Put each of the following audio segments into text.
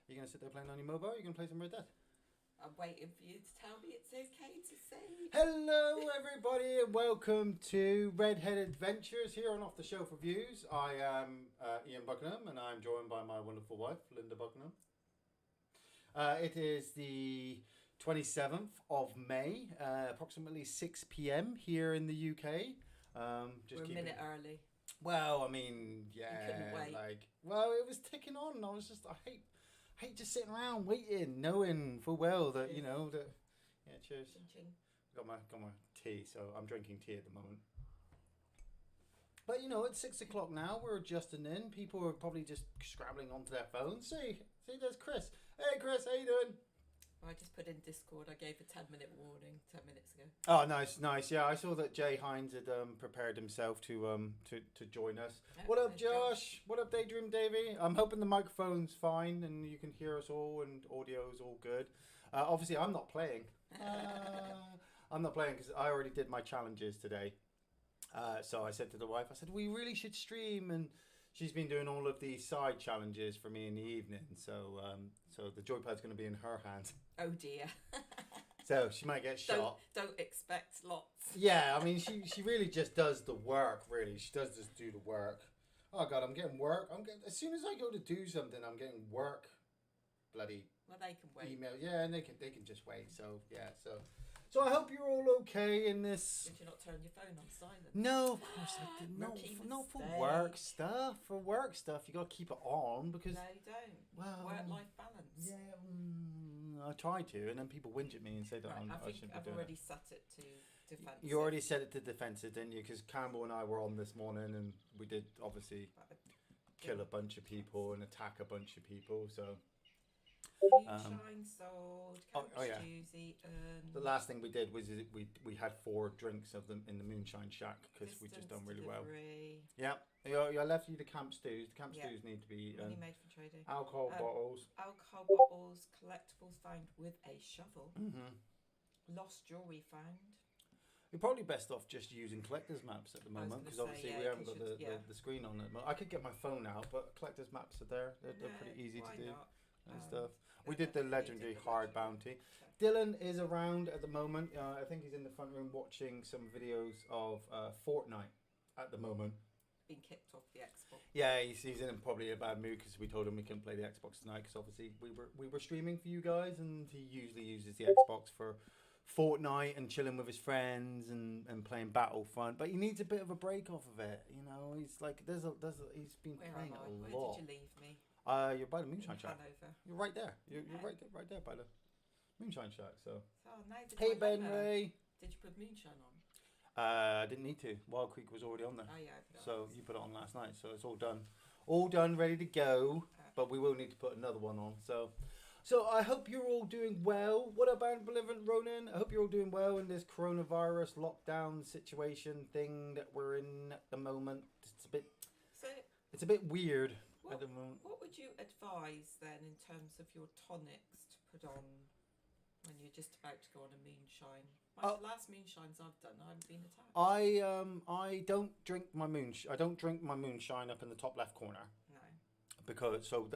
You going to sit there playing on your mobile, or are you going to play some Red Dead? I'm waiting for you to tell me it's okay to say. Hello everybody and welcome to Redhead Adventures here on Off the Shelf Reviews. I am Iain Buckingham and I'm joined by my wonderful wife, Linda Buckingham. It is the 27th of May, approximately 6 p.m. here in the UK. We're a minute early. Well, I mean, yeah, You couldn't wait. it was ticking on. I hate just sitting around waiting, knowing full well that Cheers. Yeah, cheers. Ching ching. Got my tea, so I'm drinking tea at the moment. But it's 6 o'clock now. We're adjusting in. People are probably just scrabbling onto their phones. See, there's Chris. Hey, Chris, how you doing? I just put in Discord. I gave a 10-minute warning 10 minutes ago. Oh, nice. Yeah, I saw that Jay Hines had prepared himself to join us. Oh, What up, there's Josh? What up, Daydream Davey? I'm hoping the microphone's fine and you can hear us all and audio's all good. Obviously, I'm not playing. I'm not playing because I already did my challenges today. So I said to the wife, we really should stream, and she's been doing all of these side challenges for me in the evening. So the joypad's going to be in her hand. Oh dear. So she might get shot. Don't expect lots. Yeah, I mean, she really just does the work, really. She does just do the work. Oh, God, I'm getting work. As soon as I go to do something, I'm getting work. Bloody Well, they can wait. email. Yeah, and they can just wait. So, yeah, So I hope you're all okay in this. Did you not turn your phone on silent? No, of course I didn't. Not for work stuff. For work stuff, you got to keep it on because... No, you don't. Well, work-life balance. Yeah, I try to, and then people whinge at me and say that Right, I shouldn't be I've doing already it. set it to defensive. You already set it to defensive, didn't you? Because Campbell and I were on this morning, and we did obviously kill a bunch of people and attack a bunch of people. So Moonshine sold, couch Stews eaten. the last thing we did was we had 4 drinks of them in the Moonshine Shack because we just done really delivery. well. Yeah, I left you the camp stews. The camp stews need to be eaten. Money made from trading. Alcohol bottles. Alcohol bottles, collectibles found with a shovel. Mm-hmm. Lost jewellery found. You're probably best off just using collector's maps at the moment because obviously we haven't got the screen on it. I could get my phone out, but collector's maps are there. They're pretty easy to do. Not? And stuff. We did the legendary hard bounty. Dylan is around at the moment. I think he's in the front room watching some videos of Fortnite at the moment. Been kicked off the Xbox. Yeah, he's in probably a bad mood because we told him we couldn't play the Xbox tonight because obviously we were streaming for you guys, and he usually uses the Xbox for Fortnite and chilling with his friends and playing Battlefront, but he needs a bit of a break off of it. He's like he's been playing a lot. Where did you leave me? You're by the Moonshine Shack. Hanover. You're right there. You're right there by the Moonshine Shack. So. Now Hey Ben Ray. Did you put moonshine on? I didn't need to. Wild Creek was already on there. Oh yeah. So you put it on last night. So it's all done, ready to go. But we will need to put another one on. So I hope you're all doing well. What up, Benevolent Ronan? I hope you're all doing well in this coronavirus lockdown situation thing that we're in at the moment. It's a bit weird. What would you advise then in terms of your tonics to put on when you're just about to go on a moonshine? The last moonshines I've done, I haven't been attacked. I don't drink my moonshine. I don't drink my moonshine up in the top left corner. No. Because go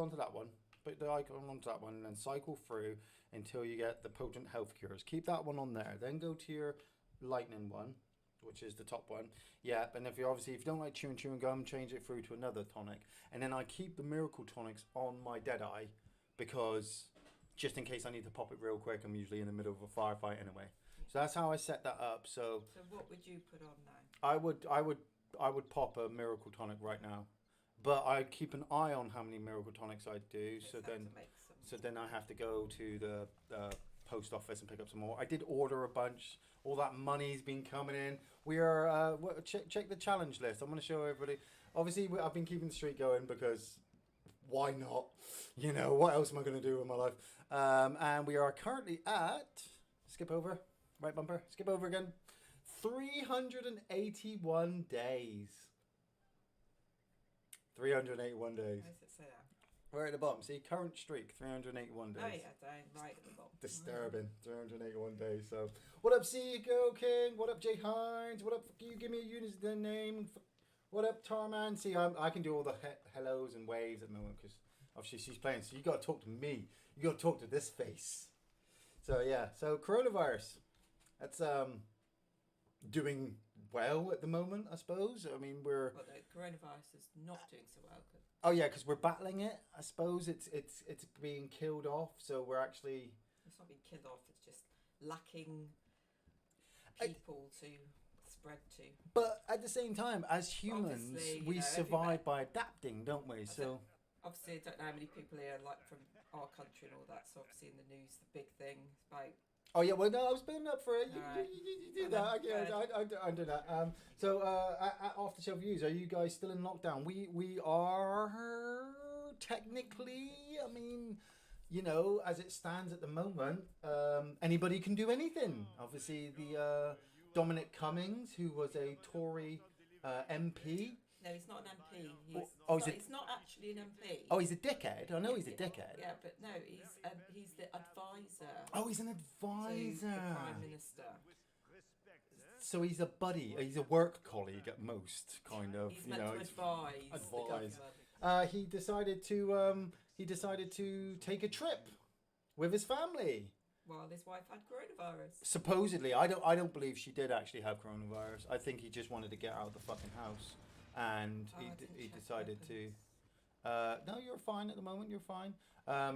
onto that one. Put the icon onto that one and then cycle through until you get the potent health cures. Keep that one on there. Then go to your lightning one, which is the top one. Yeah, and if you don't like chewing gum, change it through to another tonic. And then I keep the miracle tonics on my Deadeye because just in case I need to pop it real quick, I'm usually in the middle of a firefight anyway. So that's how I set that up. So what would you put on now? I would pop a miracle tonic right now. But I keep an eye on how many miracle tonics I do. So then I have to go to the post office and pick up some more. I did order a bunch. All that money's been coming in. We are check the challenge list. I'm going to show everybody. Obviously, I've been keeping the streak going because why not? What else am I going to do with my life? And we are currently at skip over right bumper. Skip over again. 381 days. 381 days. Why does it say that? Right at the bottom. See, current streak, 381 days. Oh yeah, down right at the bottom. Disturbing. 381 days. So, what up, Seagull King? What up, Jay Hines? What up? You give me a unit name. What up, Tarman? See, I can do all the hellos and waves at the moment because Obviously, she's playing, so you got to talk to me. You got to talk to this face. So yeah, so coronavirus, that's doing well at the moment, I suppose. I mean, we're. Well, the coronavirus is not doing so well. Oh yeah, because we're battling it. I suppose it's being killed off. So we're actually. It's not being killed off. It's just lacking people to spread to. But at the same time, as humans, Obviously, we survive by adapting, don't we? So. Obviously, I don't know how many people here like from our country and all that. So obviously in the news, the big thing is about. Oh yeah, well no, I was building up for it. Right. You do that. I do that. So off the shelf views. Are you guys still in lockdown? We are technically. I mean, you know, as it stands at the moment, anybody can do anything. Obviously, the Dominic Cummings, who was a Tory MP. No, he's not an MP. He's not actually an MP. Oh, he's a dickhead. I know he's a dickhead. Yeah, but no, he's the advisor. Oh, he's an advisor. To the Prime Minister. So he's a buddy. He's a work colleague at most, kind of. He's meant to advise. He decided to take a trip with his family. While his wife had coronavirus. Supposedly, I don't believe she did actually have coronavirus. I think he just wanted to get out of the fucking house. And he decided to. No, you're fine at the moment. You're fine.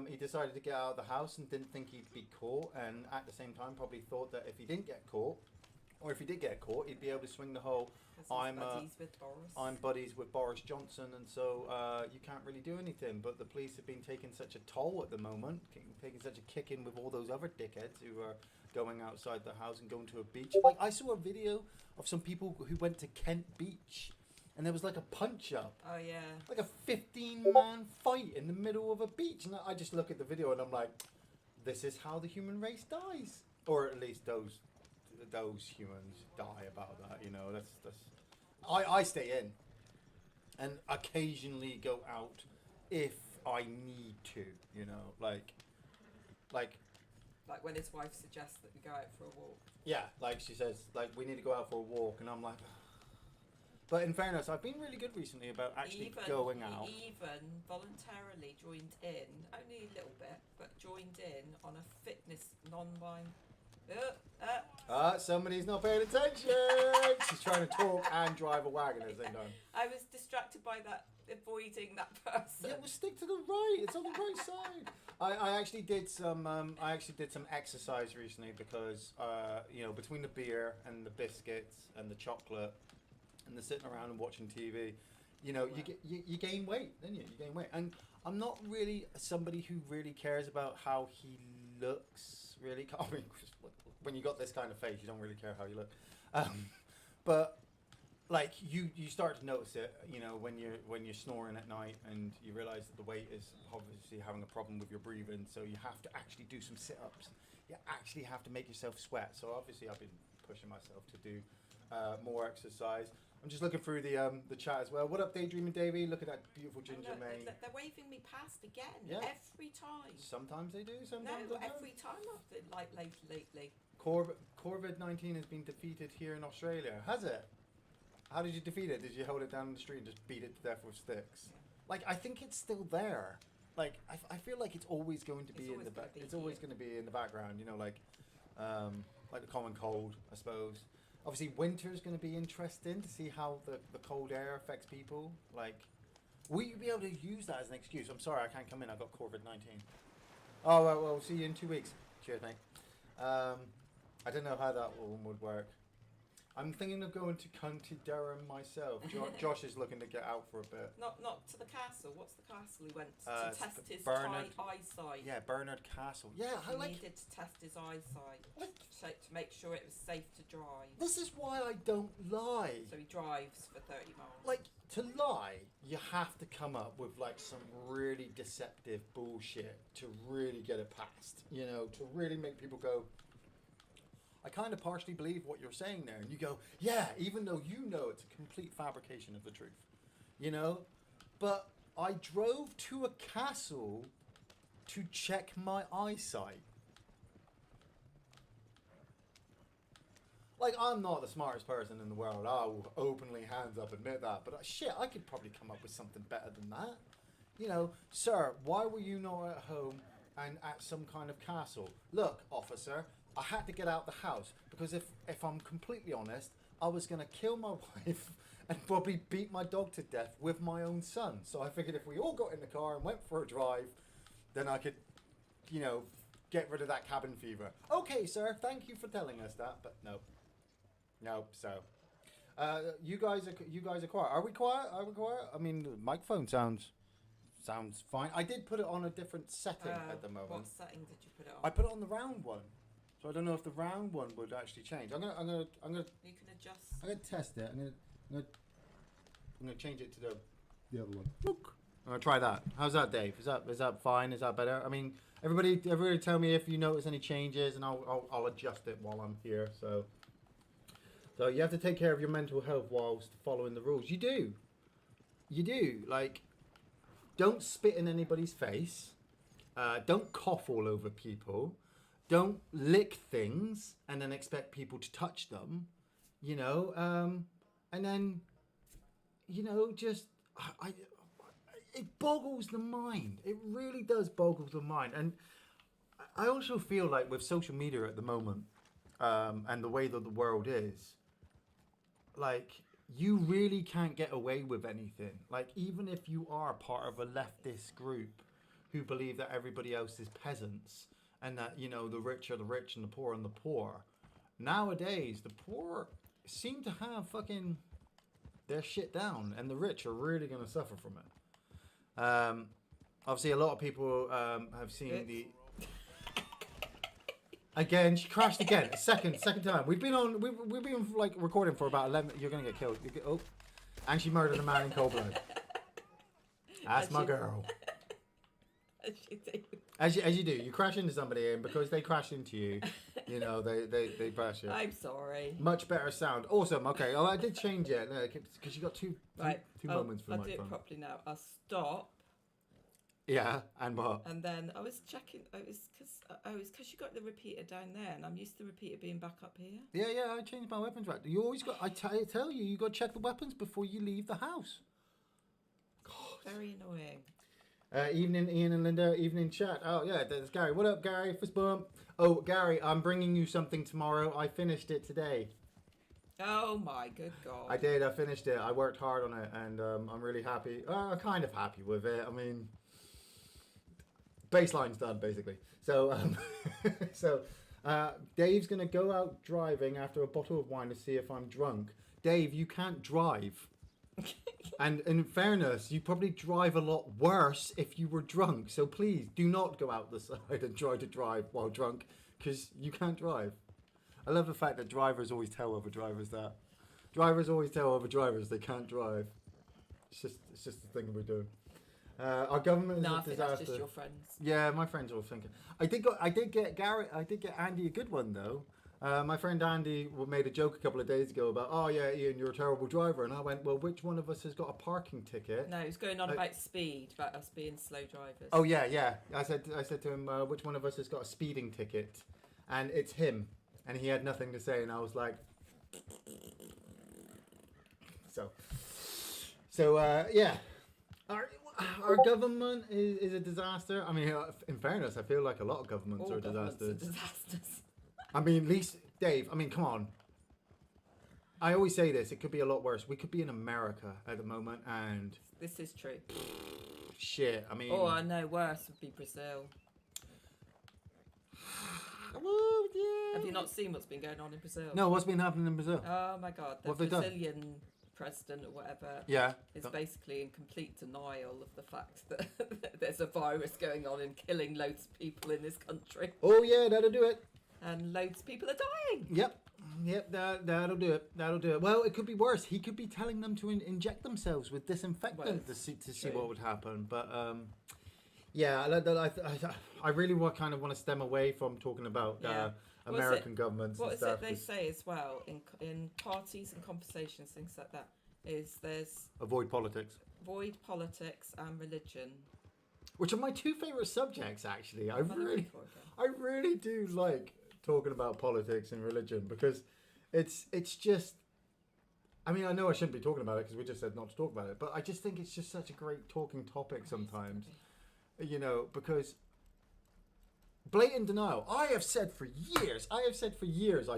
He decided to get out of the house and didn't think he'd be caught. And at the same time, probably thought that if he didn't get caught, or if he did get caught, he'd be able to swing the whole. I'm buddies with Boris Johnson, and so you can't really do anything. But the police have been taking such a toll at the moment, taking such a kicking with all those other dickheads who are going outside the house and going to a beach. Like I saw a video of some people who went to Kent Beach. And there was like a punch up. Oh yeah. Like a 15-man fight in the middle of a beach. And I just look at the video and I'm like, this is how the human race dies. Or at least those humans die about that, you know. That's I stay in. And occasionally go out if I need to, you know, like when his wife suggests that we go out for a walk. Yeah, like she says, like we need to go out for a walk, and I'm like. But in fairness, I've been really good recently about actually going out. He even voluntarily joined in, only a little bit, but joined in on a fitness non-mind. Somebody's not paying attention. She's trying to talk and drive a wagon at the same time. I was distracted by that, avoiding that person. Yeah, well, stick to the right. It's on the right side. I actually did some exercise recently because you know, between the beer and the biscuits and the chocolate. And the sitting around and watching TV, you know, you gain weight, don't you? You gain weight, and I'm not really somebody who really cares about how he looks. Really, I mean, when you got this kind of face, you don't really care how you look. But like you start to notice it, you know, when you're snoring at night and you realise that the weight is obviously having a problem with your breathing. So you have to actually do some sit-ups. You actually have to make yourself sweat. So obviously, I've been pushing myself to do more exercise. I'm just looking through the chat as well. What up, Daydreaming Davey? Look at that beautiful ginger mane. They're waving me past again. Yeah. Every time. Sometimes they do. Sometimes they don't. Every time I've been like lately. COVID-19 has been defeated here in Australia. Has it? How did you defeat it? Did you hold it down in the street and just beat it to death with sticks? Yeah. Like I think it's still there. Like I feel like it's always going to be in the back. It's always going to be in the background. You know, like the common cold, I suppose. Obviously, winter is going to be interesting to see how the cold air affects people. Like, will you be able to use that as an excuse? I'm sorry, I can't come in. I've got COVID-19. Oh, well, we'll see you in 2 weeks. Cheers, mate. I don't know how that one would work. I'm thinking of going to County Durham myself. Josh is looking to get out for a bit. Not to the castle. What's the castle he went to test his eyesight? Yeah, Bernard Castle. Yeah, he needed to test his eyesight to make sure it was safe to drive. This is why I don't lie. So he drives for 30 miles. Like, to lie, you have to come up with like some really deceptive bullshit to really get it past. You know, to really make people go, I kind of partially believe what you're saying there. And you go, yeah, even though you know it's a complete fabrication of the truth. You know? But I drove to a castle to check my eyesight. Like, I'm not the smartest person in the world. I'll openly, hands up, admit that. But shit, I could probably come up with something better than that. sir, why were you not at home and at some kind of castle? Look, officer, I had to get out the house because if I'm completely honest, I was going to kill my wife and probably beat my dog to death with my own son. So I figured if we all got in the car and went for a drive, then I could, get rid of that cabin fever. Okay, sir, thank you for telling us that, but no. So, you guys are quiet. Are we quiet? I mean, the microphone sounds fine. I did put it on a different setting at the moment. What setting did you put it on? I put it on the round one, so I don't know if the round one would actually change. I'm gonna. You can adjust. I'm gonna test it. I'm gonna change it to the other one. Look. I'm gonna try that. How's that, Dave? Is that fine? Is that better? I mean, everybody tell me if you notice any changes, and I'll adjust it while I'm here. So you have to take care of your mental health whilst following the rules. You do. Like, don't spit in anybody's face. Don't cough all over people. Don't lick things and then expect people to touch them. And then, just it boggles the mind. It really does boggle the mind. And I also feel like with social media at the moment, and the way that the world is, like, you really can't get away with anything. Like, even if you are part of a leftist group who believe that everybody else is peasants and that, the rich are the rich and the poor are the poor, nowadays the poor seem to have fucking their shit down, and the rich are really going to suffer from it. Obviously, a lot of people have seen the. Again, she crashed again. Second time. We've been like recording for about 11. You're gonna get killed. And she murdered a man in cold blood. That's my girl. As you do. As you do. You crash into somebody, and because they crash into you, they crash you. I'm sorry. Much better sound. Awesome. Okay. Oh, I did change it because you got two moments for the microphone. I'll do it properly now. I'll stop. Yeah, and what? And then I was checking. It was because you got the repeater down there, and I'm used to the repeater being back up here. Yeah. I changed my weapons rack. You always got. I tell you, you got to check the weapons before you leave the house. God. Very annoying. Evening, Iain and Linda. Evening, chat. Oh yeah, there's Gary. What up, Gary? Fist bump. Oh, Gary, I'm bringing you something tomorrow. I finished it today. Oh my good God. I did. I finished it. I worked hard on it, and I'm really happy. Kind of happy with it. I mean. Baseline's done, basically. So, Dave's going to go out driving after a bottle of wine to see if I'm drunk. Dave, you can't drive. And in fairness, you probably drive a lot worse if you were drunk. So please, do not go out the side and try to drive while drunk, because you can't drive. I love the fact that drivers always tell other drivers that. Drivers always tell other drivers they can't drive. It's just the thing we're doing. Our government is a disaster. That's just your friends. Yeah, my friends are all thinking. I did get Andy a good one though. My friend Andy made a joke a couple of days ago about, oh yeah, Iain, you're a terrible driver, and I went, well, which one of us has got a parking ticket? No, he was going on about speed, about us being slow drivers. Oh yeah. I said to him, which one of us has got a speeding ticket? And it's him, and he had nothing to say, and I was like, so yeah. Our government is a disaster. I mean, in fairness, I feel like a lot of governments are disasters. I mean, at least, Dave, come on. I always say this, it could be a lot worse. We could be in America at the moment, and... This is true. Shit, I mean... Oh, I know, worse would be Brazil. Oh, yeah. Have you not seen what's been going on in Brazil? No, what's been happening in Brazil? Oh, my God. The Brazilian president or whatever is basically in complete denial of the fact that there's a virus going on and killing loads of people in this country. Oh yeah, that'll do it. And loads of people are dying. Yep, that'll do it. Well, it could be worse. He could be telling them to inject themselves with disinfectant to see what would happen. But yeah, I really kind of want to stem away from talking about American governments. What and is stuff. It they say as well in parties and conversations, things like that, is there's avoid politics and religion, which are my two favorite subjects. Actually, I really do like talking about politics and religion, because it's just I mean, I know I shouldn't be talking about it because we just said not to talk about it, but I just think it's just such a great talking topic sometimes, you know, because blatant denial. I have said for years, I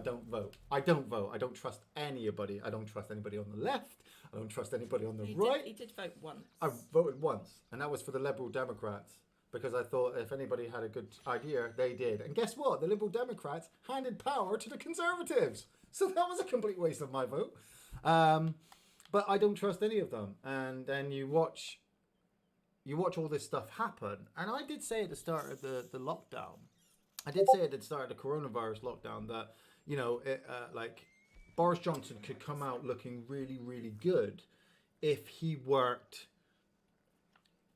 don't vote. I don't trust anybody. I don't trust anybody on the left. I don't trust anybody on the right. He did vote once. I voted once, and that was for the Liberal Democrats. Because I thought if anybody had a good idea, they did. And guess what? The Liberal Democrats handed power to the Conservatives. So that was a complete waste of my vote. But I don't trust any of them. And then you watch all this stuff happen. And I did say at the start of the lockdown, I did say at the start of the coronavirus lockdown that, you know, like Boris Johnson could come out looking really, really good if he worked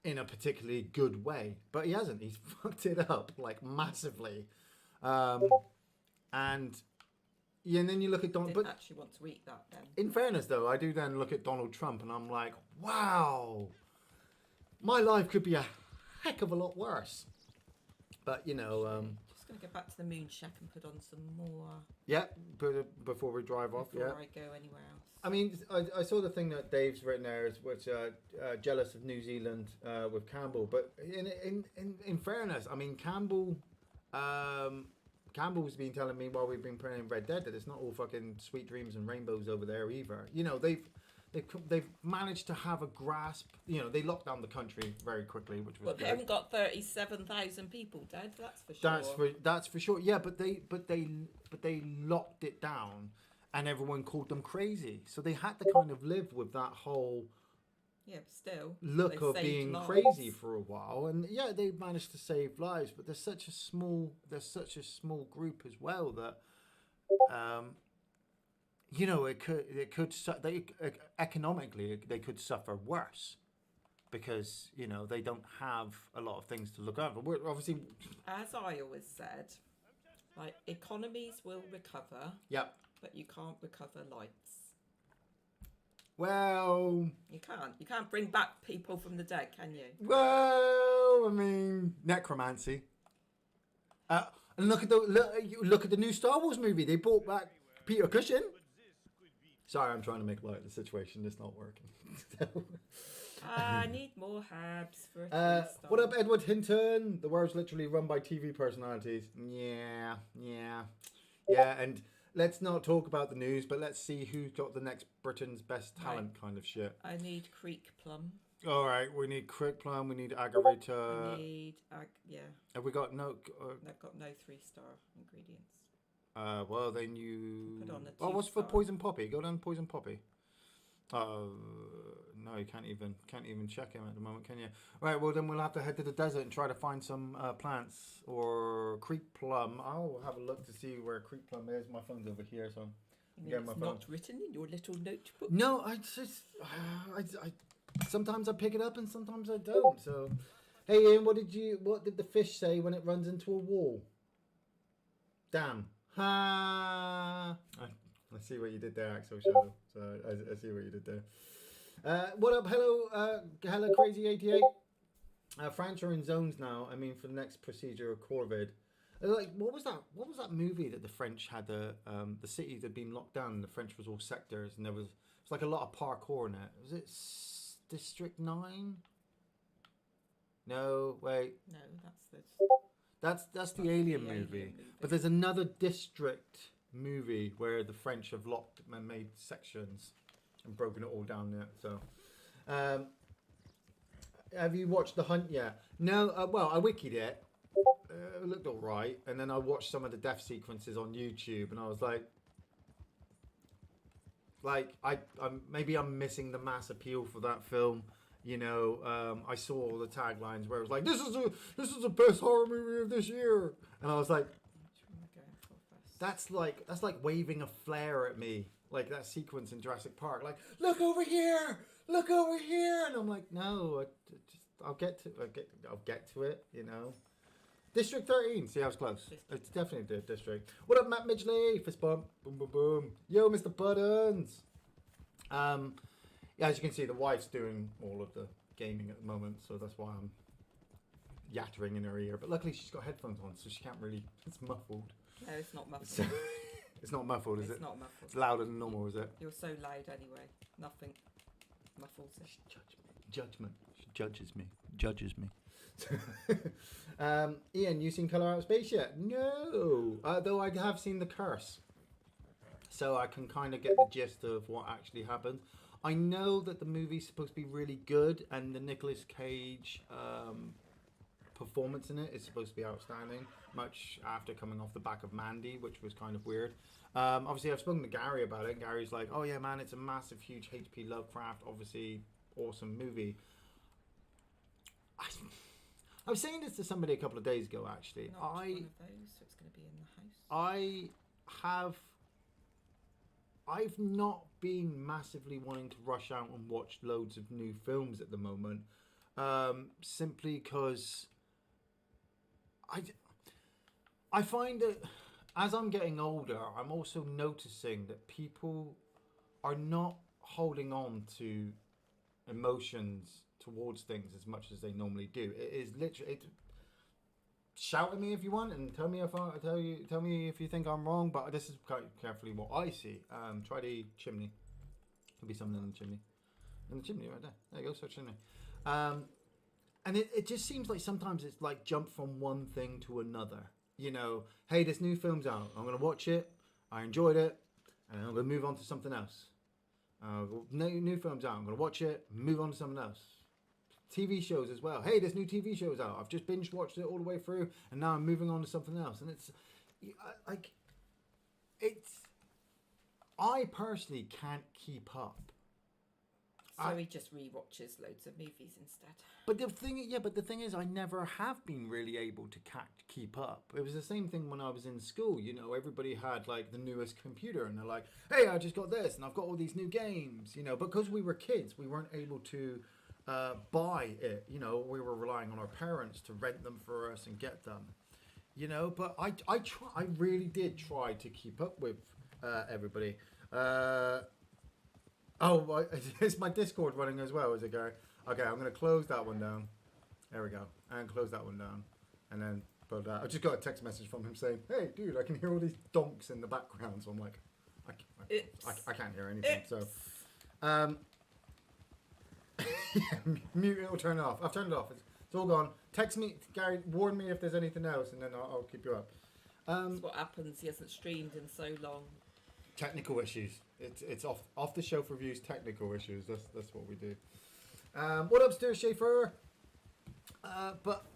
in a particularly good way, but he hasn't. He's fucked it up like massively, and then you look at Donald. But actually want to eat that. Then, in fairness, though, I do then look at Donald Trump, and I'm like, wow, my life could be a heck of a lot worse. But you know, just gonna go back to the moon shack and put on some more. Yeah, before we drive off. Before I go anywhere else. I mean, I saw the thing that Dave's written there, which jealous of New Zealand with Campbell. But in fairness, I mean, Campbell's been telling me while we've been playing Red Dead that it's not all fucking sweet dreams and rainbows over there either. You know, they've managed to have a grasp. You know, they locked down the country very quickly, which was. Well, they haven't got 37,000 people dead. That's for sure. That's for sure. Yeah, but they locked it down. And everyone called them crazy. So they had to kind of live with that whole look of being crazy for a while. And yeah, they managed to save lives, but there's such a small group as well that you know, economically they could suffer worse because, you know, they don't have a lot of things to look over. We're obviously, as I always said, like, economies will recover. Yep. But you can't recover lives. Well, you can't bring back people from the dead, can you? Well, I mean, necromancy. And look at the new Star Wars movie. They brought back Peter Cushing. Sorry, I'm trying to make light of the situation. It's not working. I need more herbs for a 3-star. What up, Edward Hinton? The world's literally run by TV personalities. Yeah. And let's not talk about the news, but let's see who's got the next Britain's best talent kind of shit. I need Creek Plum. All right, we need Creek Plum. We need Agarita. I need Have we got no? They've got no 3-star ingredients. Well then you. Put on a 2-star. What's for Poison Poppy? Go down Poison Poppy. No, you can't even check him at the moment, can you? Right, well then we'll have to head to the desert and try to find some plants or Creek Plum. I'll have a look to see where Creek Plum is. My phone's over here, so it's not written in your little notebook. No, I just I sometimes I pick it up and sometimes I don't. So, hey Iain, what did the fish say when it runs into a wall? Damn. Ha. I see what you did there, Axel Shadow. So I see what you did there. What up? Hello, Crazy 88. France are in zones now. I mean, for the next procedure of Corvid. Like, what was that movie that the French had? The cities had been locked down, and the French was all sectors, and there was like a lot of parkour in it. Was it District 9? No, wait. No, that's the Alien movie. But there's another District movie where the French have locked and made sections and broken it all down there. So, have you watched The Hunt yet? No. Well, I wikied it. It looked all right, and then I watched some of the death sequences on YouTube, and I was like, maybe I'm missing the mass appeal for that film. You know, I saw all the taglines where it was like, this is the best horror movie of this year, and I was like, that's like waving a flare at me, like that sequence in Jurassic Park, like look over here, and I'm like, no, I'll get to it, you know. District 13, see how it's close. It's definitely the district. What up, Matt Midgley? Fist bump, boom, boom, boom. Yo, Mr. Buttons. Yeah, as you can see, the wife's doing all of the gaming at the moment, so that's why I'm yattering in her ear. But luckily, she's got headphones on, so she can't really. It's muffled. No, it's not muffled. It's not muffled, is it? It's not muffled. It's louder than normal, is it? You're so loud anyway. Nothing muffles it. Judgment. She judges me. Judges me. Iain, you seen Colour Out of Space yet? No. Though I have seen The Curse. So I can kind of get the gist of what actually happened. I know that the movie's supposed to be really good, and the Nicolas Cage performance in it is supposed to be outstanding, much after coming off the back of Mandy, which was kind of weird. Obviously, I've spoken to Gary about it, and Gary's like, oh yeah, man, it's a massive, huge H.P. Lovecraft, obviously awesome movie. I was saying this to somebody a couple of days ago, actually. Not one of those, so it's going to be in the house. I've not been massively wanting to rush out and watch loads of new films at the moment, simply because I find that as I'm getting older, I'm also noticing that people are not holding on to emotions towards things as much as they normally do. It is literally. Shout at me if you want, and tell me if you think I'm wrong. But this is quite carefully what I see. Try the chimney. Could be something in the chimney. In the chimney right there. There you go. Search chimney. And it just seems like sometimes it's like jump from one thing to another. You know, hey, this new film's out. I'm gonna watch it. I enjoyed it, and I'm gonna move on to something else. New film's out. I'm gonna watch it. Move on to something else. TV shows as well. Hey, this new TV show's out. I've just binge watched it all the way through, and now I'm moving on to something else. And it's like, I personally can't keep up. So he just rewatches loads of movies instead. But the thing is, I never have been really able to keep up. It was the same thing when I was in school. You know, everybody had like the newest computer, and they're like, "Hey, I just got this, and I've got all these new games." You know, because we were kids, we weren't able to buy it. You know, we were relying on our parents to rent them for us and get them. You know, but I really did try to keep up with everybody. Is my Discord running as well? Is it going? Okay, I'm going to close that one down. There we go. And close that one down. And then put that. I just got a text message from him saying, "Hey, dude, I can hear all these donks in the background." So I'm like, I can't hear anything. So, mute it or turn it off. I've turned it off. It's all gone. Text me, Gary. Warn me if there's anything else, and then I'll keep you up. That's what happens. He hasn't streamed in so long. Technical issues. It's off the shelf reviews. Technical issues. That's what we do. What up, Stuart Schaefer? But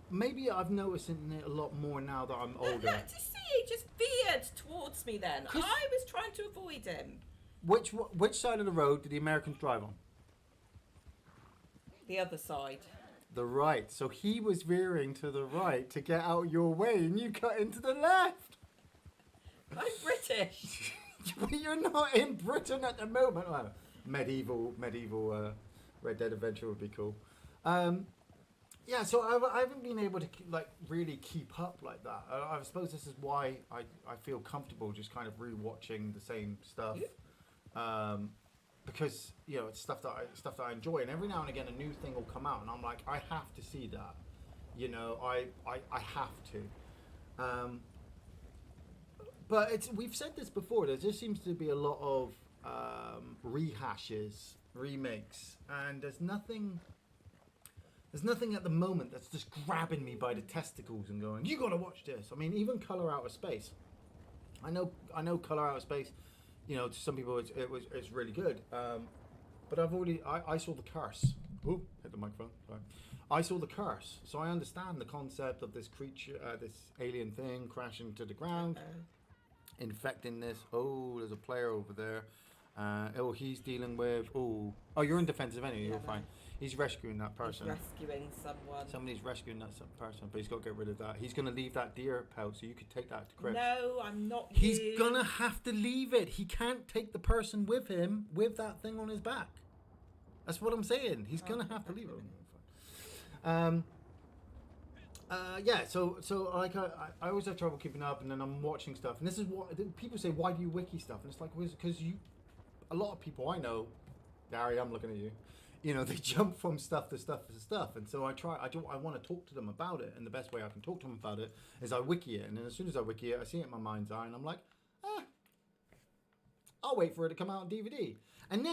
maybe I've noticed it a lot more now that I'm older. To see, he just veered towards me. Then I was trying to avoid him. Which side of the road did the Americans drive on? The other side. The right. So he was veering to the right to get out your way, and you cut into the left. I'm British. But you're not in Britain at the moment. Well, medieval Red Dead Adventure would be cool. Yeah, so I haven't been able to really keep up like that. I suppose this is why I feel comfortable just kind of rewatching the same stuff. Because it's stuff that I enjoy, and every now and again a new thing will come out, and I'm like, I have to see that. I have to. But we've said this before. There just seems to be a lot of rehashes, remakes, and there's nothing at the moment that's just grabbing me by the testicles and going, "You gotta watch this." I mean, even Colour Out of Space. I know Colour Out of Space. To some people it's really good. But I saw The Curse. Ooh, hit the microphone. Sorry. I saw The Curse, so I understand the concept of this creature, this alien thing crashing to the ground. Infecting this. Oh, there's a player over there. He's dealing with. Oh, you're in defensive enemy. You're fine. He's rescuing that person. He's rescuing someone. Somebody's rescuing that person, but he's got to get rid of that. He's going to leave that deer pelt, so you could take that to Chris. No, I'm not. He's going to have to leave it. He can't take the person with him with that thing on his back. That's what I'm saying. He's going to have to leave it. Yeah, so I always have trouble keeping up, and then I'm watching stuff, and this is what people say. Why do you wiki stuff? And it's like, because a lot of people I know, Gary, I'm looking at you. They jump from stuff to stuff to stuff, and so I want to talk to them about it, and the best way I can talk to them about it is I wiki it, and then as soon as I wiki it, I see it in my mind's eye, and I'm like, I'll wait for it to come out on DVD. And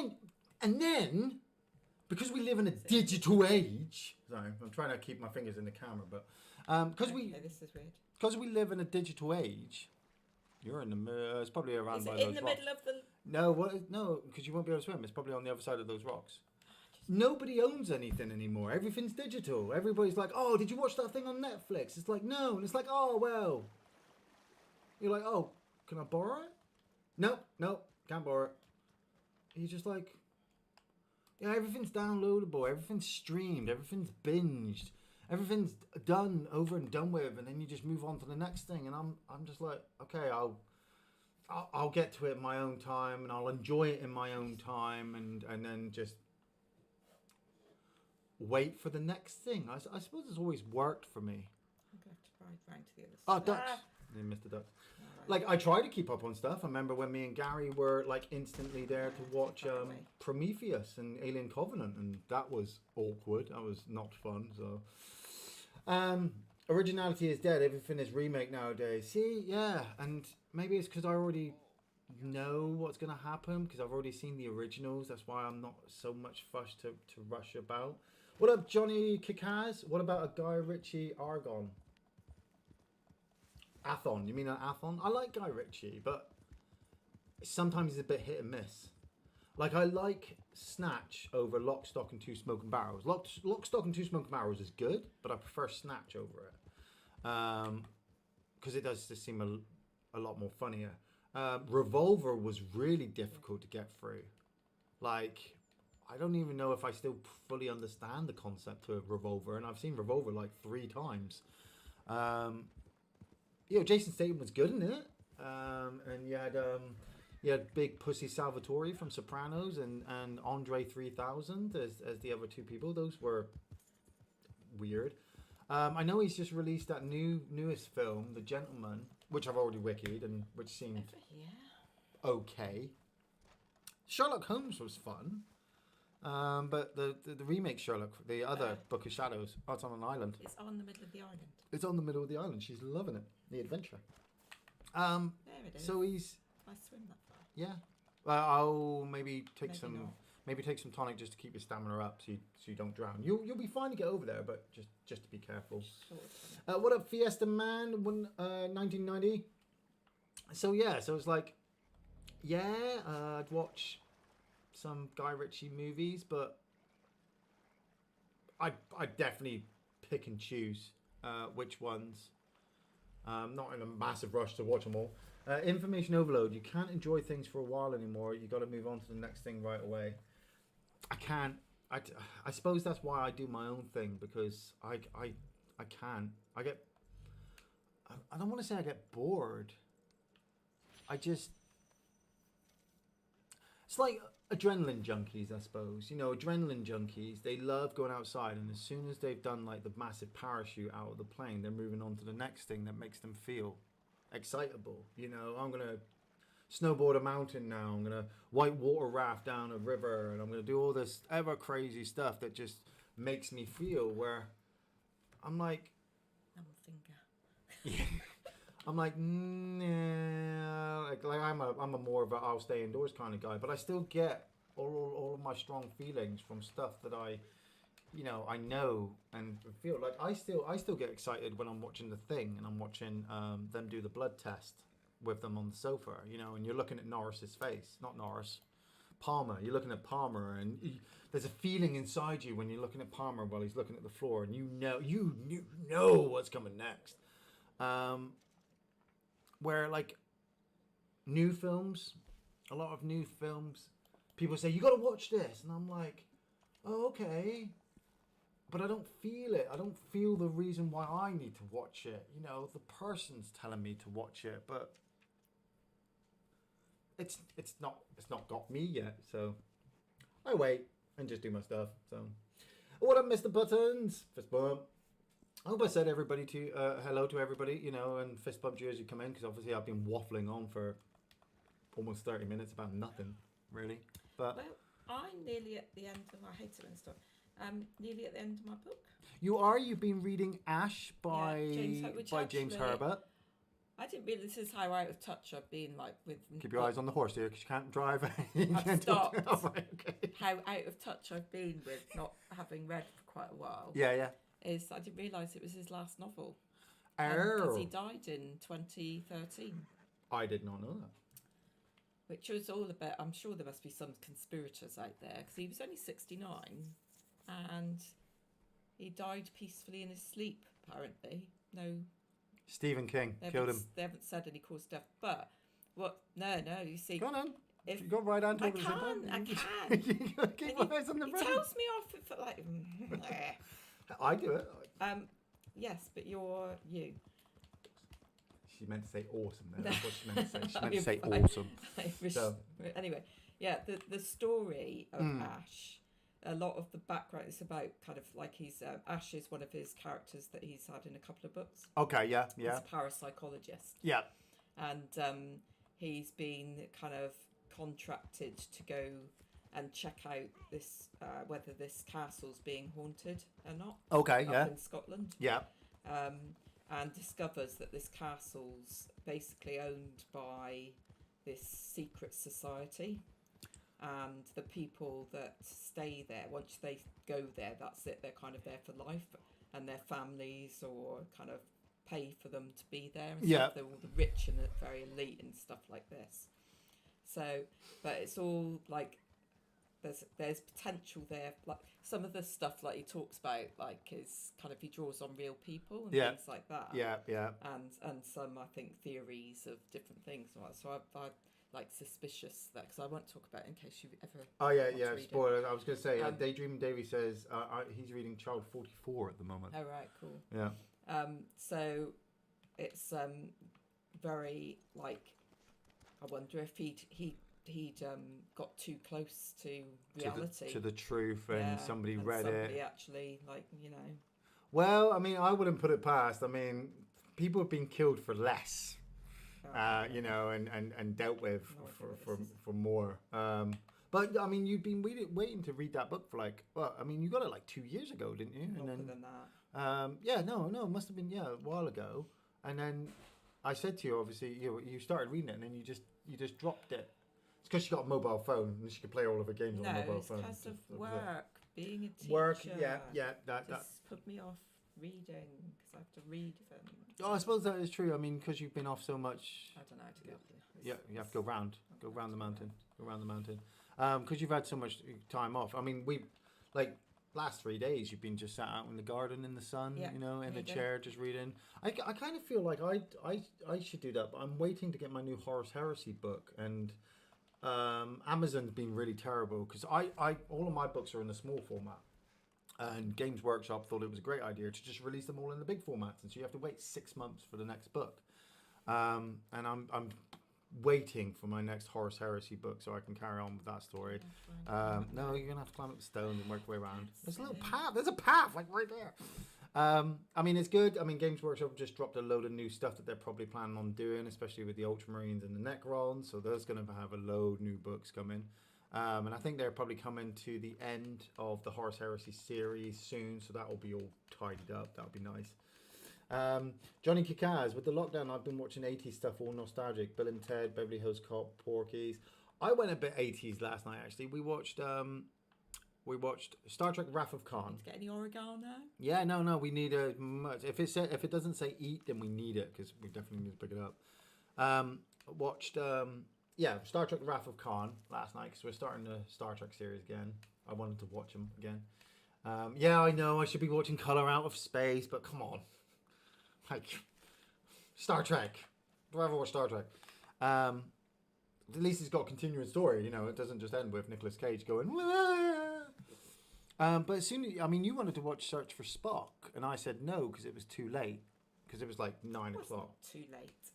then, because we live in a digital age. Sorry, I'm trying to keep my fingers in the camera, but because this is weird. Because we live in a digital age. You're in the it's probably around by those rocks. In the middle of the... No, because you won't be able to swim. It's probably on the other side of those rocks. Nobody owns anything anymore. Everything's digital. Everybody's like, oh, did you watch that thing on Netflix? It's like, no. And it's like, oh, well. You're like, oh, can I borrow it? Nope, can't borrow it. And you're just like, yeah, everything's downloadable. Everything's streamed. Everything's binged. Everything's done, over and done with. And then you just move on to the next thing. And I'm just like, okay, I'll get to it in my own time. And I'll enjoy it in my own time. And then just wait for the next thing. I suppose it's always worked for me. I'm going to ride round to the other side. Oh, ducks. You missed the ducks. Like, I try to keep up on stuff. I remember when me and Gary were, like, instantly there to watch Prometheus and Alien Covenant, and that was awkward. That was not fun, so... originality is dead. Everything is remake nowadays. See, yeah, and maybe it's because I already know what's going to happen, because I've already seen the originals. That's why I'm not so much fussed to rush about. What up, Johnny Kikaz? What about a Guy Ritchie Argon? Athon, you mean an Athon? I like Guy Ritchie, but sometimes he's a bit hit and miss. Like, I like Snatch over Lock, Stock and Two Smoking Barrels. Lock, Stock and Two Smoking Barrels is good, but I prefer Snatch over it. Because it does just seem a lot more funnier. Revolver was really difficult to get through. Like, I don't even know if I still fully understand the concept of Revolver, and I've seen Revolver like 3 times. Jason Statham was good in it, and you had Big Pussy Salvatore from Sopranos and Andre 3000 as the other 2 people. Those were weird. I know he's just released that newest film, The Gentleman, which I've already wikied and which seemed okay. Sherlock Holmes was fun, but the remake Sherlock, the other Book of Shadows, it's on an island. It's on the middle of the island. It's on the middle of the island. She's loving it. The adventure. There it is. So he's... I swim that far. Yeah. I'll maybe take some tonic just to keep your stamina up so you don't drown. You'll be fine to get over there, but just to be careful. What up, Fiesta Man? 1990. So it's like, I'd watch some Guy Ritchie movies, but I definitely pick and choose which ones. Not in a massive rush to watch them all. Information overload. You can't enjoy things for a while anymore. You got to move on to the next thing right away. I can't. I suppose that's why I do my own thing, because I can't. I don't want to say I get bored. It's like adrenaline junkies, I suppose. Adrenaline junkies, they love going outside, and as soon as they've done like the massive parachute out of the plane, they're moving on to the next thing that makes them feel excitable. I'm gonna snowboard a mountain now, I'm gonna white water raft down a river, and I'm gonna do all this ever crazy stuff that just makes me feel, where I'm like, I'm like, nah. Like I'm a more of a I'll stay indoors kind of guy, but I still get all of my strong feelings from stuff that I know and feel. Like I still get excited when I'm watching The Thing and I'm watching them do the blood test with them on the sofa, and you're looking at Norris's face, not Norris, Palmer. You're looking at Palmer, and there's a feeling inside you when you're looking at Palmer while he's looking at the floor, and you know what's coming next. Where like new films, a lot of new films, people say you got to watch this, and I'm like, oh, okay, but I don't feel it. I don't feel the reason why I need to watch it. The person's telling me to watch it, but it's not got me yet. So I wait and just do my stuff. So what up, Mr. Buttons? Fist bump. I hope I said everybody to hello to everybody, and fist bump you as you come in, because obviously I've been waffling on for almost 30 minutes about nothing, really. But I'm nearly at the end of I hate it when stuff. Nearly at the end of my book. You've been reading Ash by James Herbert. I didn't realise this is how out of touch I've been, like with. Keep your eyes on the horse, dear, because you can't drive. I've stopped. Oh, right, okay. How out of touch I've been with not having read for quite a while. Yeah. Is I didn't realise it was his last novel. Oh. Because he died in 2013. I did not know that. Which was all about. I'm sure there must be some conspirators out there because he was only 69, and he died peacefully in his sleep. Apparently, no. Stephen King killed him. They haven't said any cause of death, but what? No. You see, go on. If you got right on I can. Keep my eyes on the He road. tells me off for like. I do it. Yes, but you're you. She meant to say awesome. That's what she meant to say. She meant to say awesome. So. Anyway, yeah, the story of Ash. A lot of the background is about kind of like Ash is one of his characters that he's had in a couple of books. Okay, yeah. He's a parapsychologist. Yeah. And he's been kind of contracted to go and check out this whether this castle's being haunted or not. Okay, up in Scotland. Yeah. And discovers that this castle's basically owned by this secret society. And the people that stay there, once they go there, that's it. They're kind of there for life, and their families or kind of pay for them to be there. And stuff. They're all the rich and very elite and stuff like this. So, but it's all like there's potential there. Like some of the stuff like he talks about, like is kind of he draws on real people and things like that. Yeah. And some I think theories of different things. So I like suspicious that because I won't talk about it in case you ever. Oh yeah. Spoiler. I was going to say, Daydream Davy says he's reading Child 44 at the moment. Oh right, cool. Yeah. So it's very like I wonder if he'd got too close to reality, to the truth, and somebody read it. Somebody actually Well, I mean, I wouldn't put it past. I mean, people have been killed for less. And dealt with for more. But I mean, you've been waiting to read that book for you got it like 2 years ago, didn't you? Longer than that. No, it must have been a while ago. And then I said to you, obviously, you started reading it, and then you just dropped it. It's because she got a mobile phone and she could play all of her games on a mobile phone. No, it's because of work, being a teacher. Work, yeah. That put me off reading because I have to read them. Oh, I suppose that is true. I mean, because you've been off so much. I don't know how to get up there. Yeah, you have to go round the mountain. Because you've had so much time off. I mean, last 3 days you've been just sat out in the garden in the sun, in a chair just reading. I kind of feel like I should do that, but I'm waiting to get my new Horus Heresy book, and Amazon's been really terrible because all of my books are in the small format. And Games Workshop thought it was a great idea to just release them all in the big formats, and so you have to wait 6 months for the next book. And I'm waiting for my next Horus Heresy book so I can carry on with that story. No, you're gonna have to climb up the stones and work your way around. There's a little path. There's a path like right there. I mean, it's good. I mean, Games Workshop just dropped a load of new stuff that they're probably planning on doing, especially with the Ultramarines and the Necrons. So there's going to have a load new books coming. And I think they're probably coming to the end of the Horus Heresy series soon, so that will be all tidied up. That'll be nice. Johnny Kikaz, with the lockdown, I've been watching 80s stuff, all nostalgic. Bill and Ted, Beverly Hills Cop, Porky's. I went a bit 80s last night, actually. We watched Star Trek Wrath of Khan. Need to get any oregano? Yeah, no, we need a much. If it doesn't say eat, then we need it, because we definitely need to pick it up. Watched Star Trek Wrath of Khan last night, because we're starting the Star Trek series again. I wanted to watch them again. I know I should be watching Color Out of Space, but come on. Like, Star Trek. Do I ever watch Star Trek? At least it's got a continuing story, it doesn't just end with Nicolas Cage going, but as soon as, you wanted to watch Search for Spock, and I said no, because it was too late, because it was like 9 o'clock. Too late.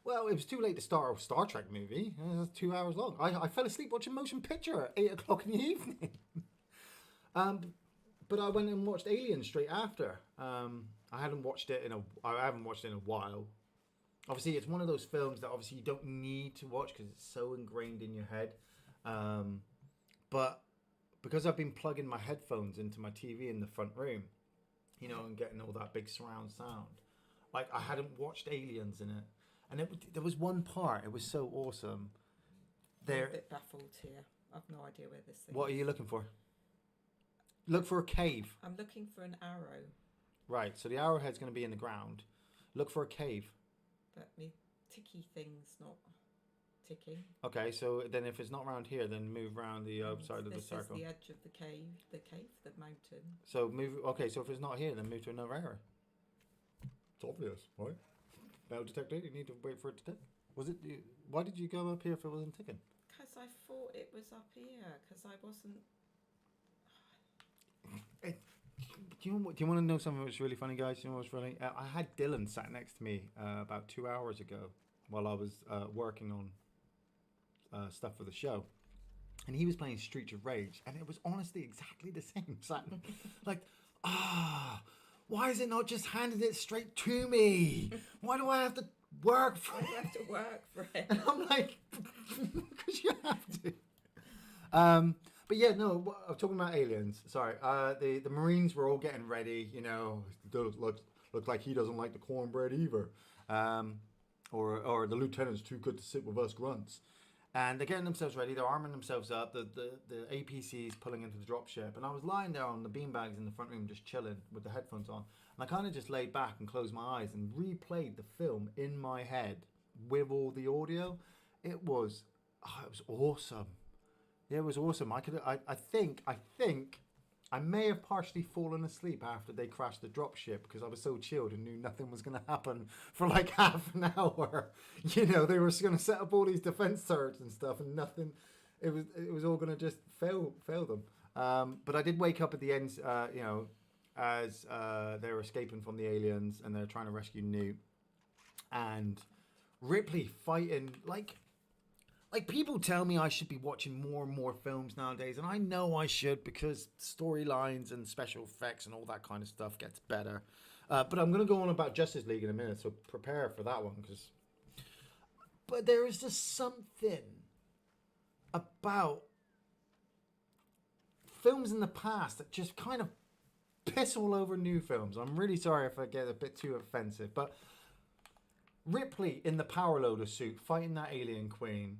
Well, it was too late to start a Star Trek movie. It was 2 hours long. I fell asleep watching motion picture at 8 o'clock in the evening. But I went and watched Alien straight after. I haven't watched it in a while. Obviously, it's one of those films that obviously you don't need to watch because it's so ingrained in your head. But because I've been plugging my headphones into my TV in the front room, and getting all that big surround sound, like I hadn't watched Aliens in it. And there was one part. It was so awesome. I'm a bit baffled here. I've no idea where this thing What is. are you looking for? Look for a cave. I'm looking for an arrow. Right, so the arrowhead's going to be in the ground. Look for a cave. But me ticky thing's not ticking. Okay, so then if it's not around here, then move around the outside of the circle. This is the edge of the cave, the mountain. So move. Okay, so if it's not here, then move to another area. It's obvious, right? Metal detector. You need to wait for it to tick. Was it? Why did you go up here if it wasn't ticking? Because I thought it was up here. Because I wasn't. Do you want to know something that's really funny, guys? You know what's really? I had Dylan sat next to me about 2 hours ago while I was working on stuff for the show, and he was playing Streets of Rage, and it was honestly exactly the same. Like, why is it not just handed it straight to me? Why do I have to work for it? You have to work for it. And I'm like, because you have to. But yeah, no, I'm talking about aliens. Sorry. The Marines were all getting ready. You know, looks like he doesn't like the cornbread either. Or the lieutenant's too good to sit with us grunts. And they're getting themselves ready. They're arming themselves up. The APC's pulling into the dropship. And I was lying there on the beanbags in the front room just chilling with the headphones on. And I kind of just laid back and closed my eyes and replayed the film in my head with all the audio. It was awesome. Yeah, it was awesome. I think I may have partially fallen asleep after they crashed the dropship because I was so chilled and knew nothing was going to happen for like half an hour. You know, they were going to set up all these defense turrets and stuff, and nothing. It was all going to just fail them. But I did wake up at the end. You know, as they were escaping from the aliens and they're trying to rescue Newt, and Ripley fighting like people tell me I should be watching more and more films nowadays, and I know I should because storylines and special effects and all that kind of stuff gets better. But I'm going to go on about Justice League in a minute, so prepare for that one. But there is just something about films in the past that just kind of piss all over new films. I'm really sorry if I get a bit too offensive, but Ripley in the power loader suit fighting that alien queen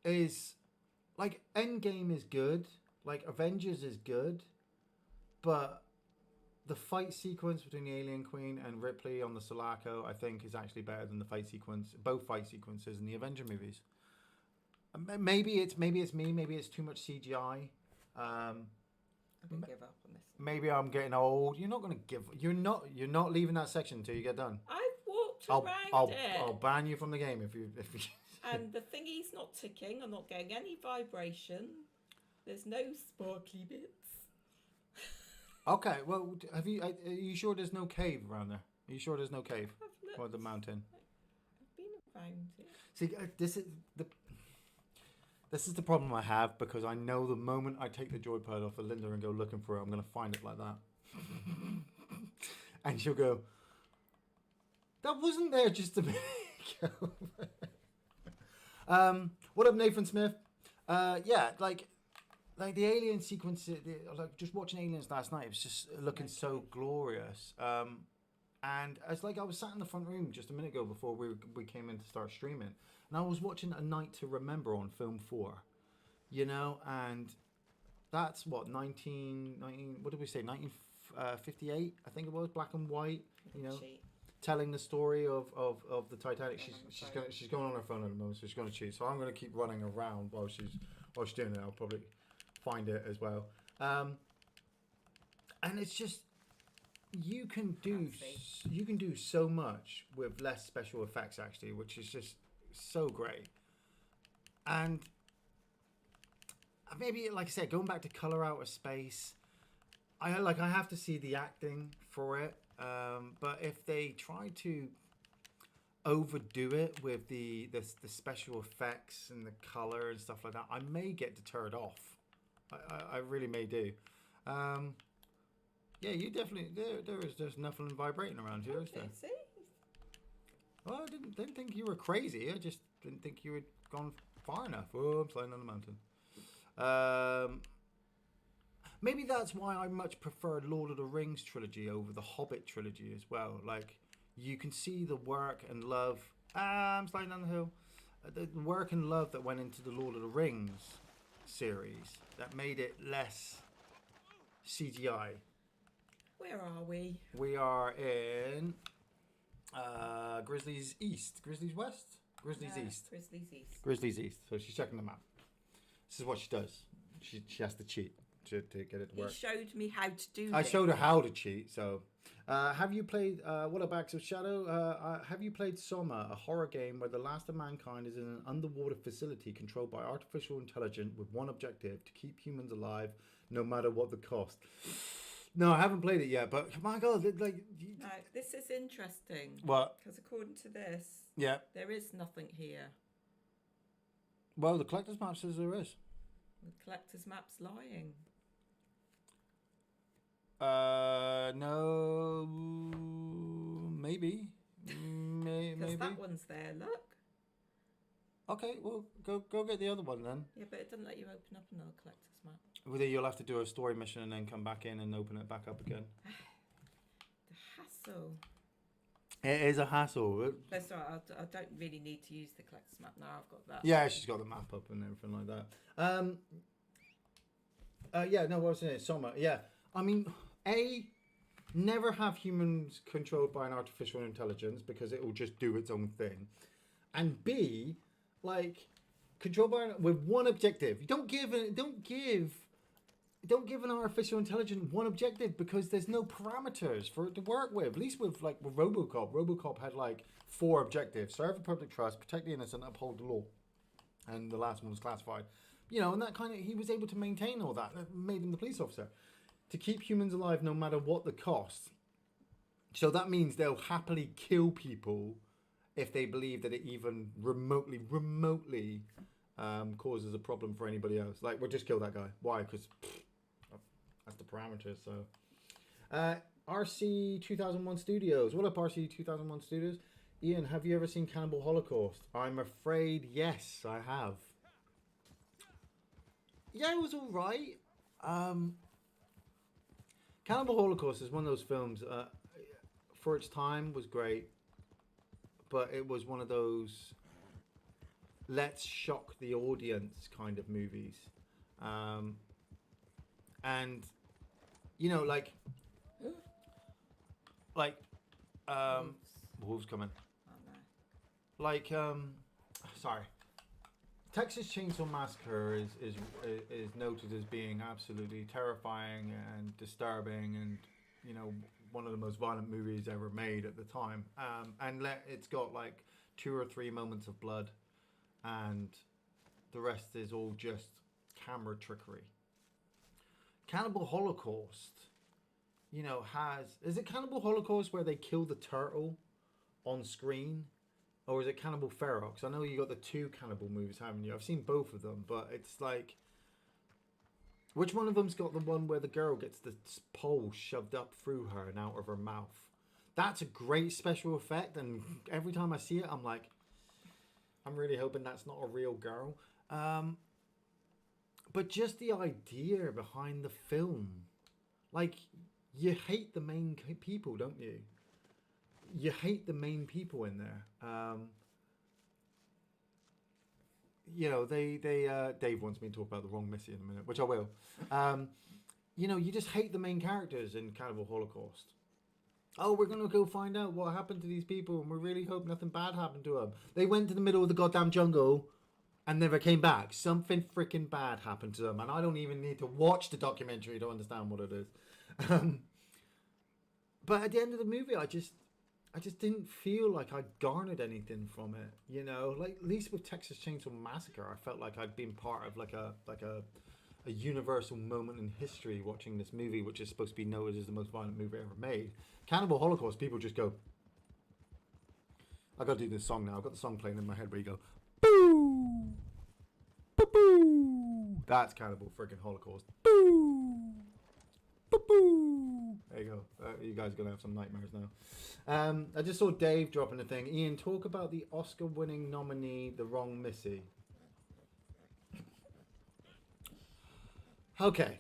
is like, Endgame is good, like Avengers is good, but the fight sequence between the alien queen and Ripley on the Sulaco, I think, is actually better than both fight sequences in the Avenger movies. Maybe it's me, maybe it's too much CGI. I'm gonna give up on this. Maybe I'm getting old. You're not leaving that section until you get done. I've walked around it. I'll ban you from the game if you. And the thingy's not ticking. I'm not getting any vibration. There's no sparkly bits. Okay, well, are you sure there's no cave around there? Are you sure there's no cave I've looked. or the mountain? I've been around it. See, this is the problem I have, because I know the moment I take the joypad off of Linda and go looking for it, I'm going to find it like that. And she'll go, that wasn't there just a minute ago. What up, Nathan Smith? Yeah, like the alien sequence, like just watching Aliens last night, it was just looking so glorious. And it's like I was sat in the front room just a minute ago before we came in to start streaming, and I was watching A Night to Remember on Film 4, you know, and that's what, 19 what did we say, 1958, I think it was, black and white, you know. Telling the story of the Titanic. She's going on her phone at the moment, so she's going to cheat. So I'm going to keep running around while she's doing it. I'll probably find it as well. And it's just, you can do so much with less special effects, actually, which is just so great. And maybe, like I said, going back to Color Out of Space, I have to see the acting for it. But if they try to overdo it with the special effects and the color and stuff like that, I may get deterred off. I really may do. Yeah, you definitely there's nothing vibrating around here, is there? See? Well, I didn't think you were crazy. I just didn't think you had gone far enough. Oh, I'm flying on the mountain. Maybe that's why I much prefer Lord of the Rings trilogy over the Hobbit trilogy as well. Like, you can see the work and love. I'm sliding down the hill. The work and love that went into the Lord of the Rings series that made it less CGI. Where are we? We are in Grizzlies East. Grizzlies West? Grizzlies East. Grizzlies East. Grizzlies East. So she's checking the map. This is what she does. She has to cheat to get it to work. He showed me how to do I this. showed her how to cheat. So, have you played What Are Backs of Shadow? Have you played Soma, a horror game where the last of mankind is in an underwater facility controlled by artificial intelligence with one objective: to keep humans alive, no matter what the cost? No, I haven't played it yet, but my God, like. No, this is interesting. What? Because according to this, Yeah. there is nothing here. Well, the collector's map says there is. The collector's map's lying. No, maybe. Maybe. Because that one's there, look. Okay, well, go get the other one then. Yeah, but it doesn't let you open up another collector's map. Well, then you'll have to do a story mission and then come back in and open it back up again. The hassle. It is a hassle. That's all right, I don't really need to use the collector's map now. I've got that. Yeah, she's got the map up and everything like that. Yeah, no, what I was saying, Soma. Yeah, I mean, never have humans controlled by an artificial intelligence because it will just do its own thing, and B, like, controlled by with one objective. You don't give an artificial intelligence one objective because there's no parameters for it to work with. At least with Robocop. Robocop had like 4 objectives: serve the public trust, protect the innocent, uphold the law, and the last one was classified. You know, and that kind of, he was able to maintain all that. That made him the police officer. To keep humans alive no matter what the cost. So that means they'll happily kill people if they believe that it even remotely causes a problem for anybody else. Like, we'll just kill that guy. Why? Because that's the parameters. So, RC 2001 Studios. What up, RC 2001 Studios? Iain, have you ever seen Cannibal Holocaust? I'm afraid yes, I have. Yeah, it was all right. Cannibal Holocaust is one of those films. For its time, was great, but it was one of those let's shock the audience kind of movies. And you know, like wolves coming. Oh, no. Like sorry. Texas Chainsaw Massacre is noted as being absolutely terrifying and disturbing, and you know, one of the most violent movies ever made at the time. And it's got like 2 or 3 moments of blood, and the rest is all just camera trickery. Cannibal Holocaust, you know, is it Cannibal Holocaust where they kill the turtle on screen? Or is it Cannibal Ferox? I know you got the 2 Cannibal movies, haven't you? I've seen both of them, but it's like, which one of them's got the one where the girl gets the pole shoved up through her and out of her mouth? That's a great special effect, and every time I see it, I'm like, I'm really hoping that's not a real girl. But just the idea behind the film, like, you hate the main people, don't you? You hate the main people in there. You know, Dave wants me to talk about the wrong Missy in a minute, which I will. You know, you just hate the main characters in Cannibal Holocaust. Oh, we're going to go find out what happened to these people, and we really hope nothing bad happened to them. They went to the middle of the goddamn jungle and never came back. Something freaking bad happened to them, and I don't even need to watch the documentary to understand what it is. But at the end of the movie, I just didn't feel like I garnered anything from it, you know. Like, at least with Texas Chainsaw Massacre, I felt like I'd been part of like a universal moment in history watching this movie, which is supposed to be noted as the most violent movie ever made. Cannibal Holocaust, people just go. I got to do this song now. I've got the song playing in my head where you go, boo, boo, boo. That's Cannibal freaking Holocaust. Boo, boo, boo. There you go. You guys are going to have some nightmares now. I just saw Dave dropping a thing. Iain, talk about the Oscar-winning nominee, The Wrong Missy. Okay.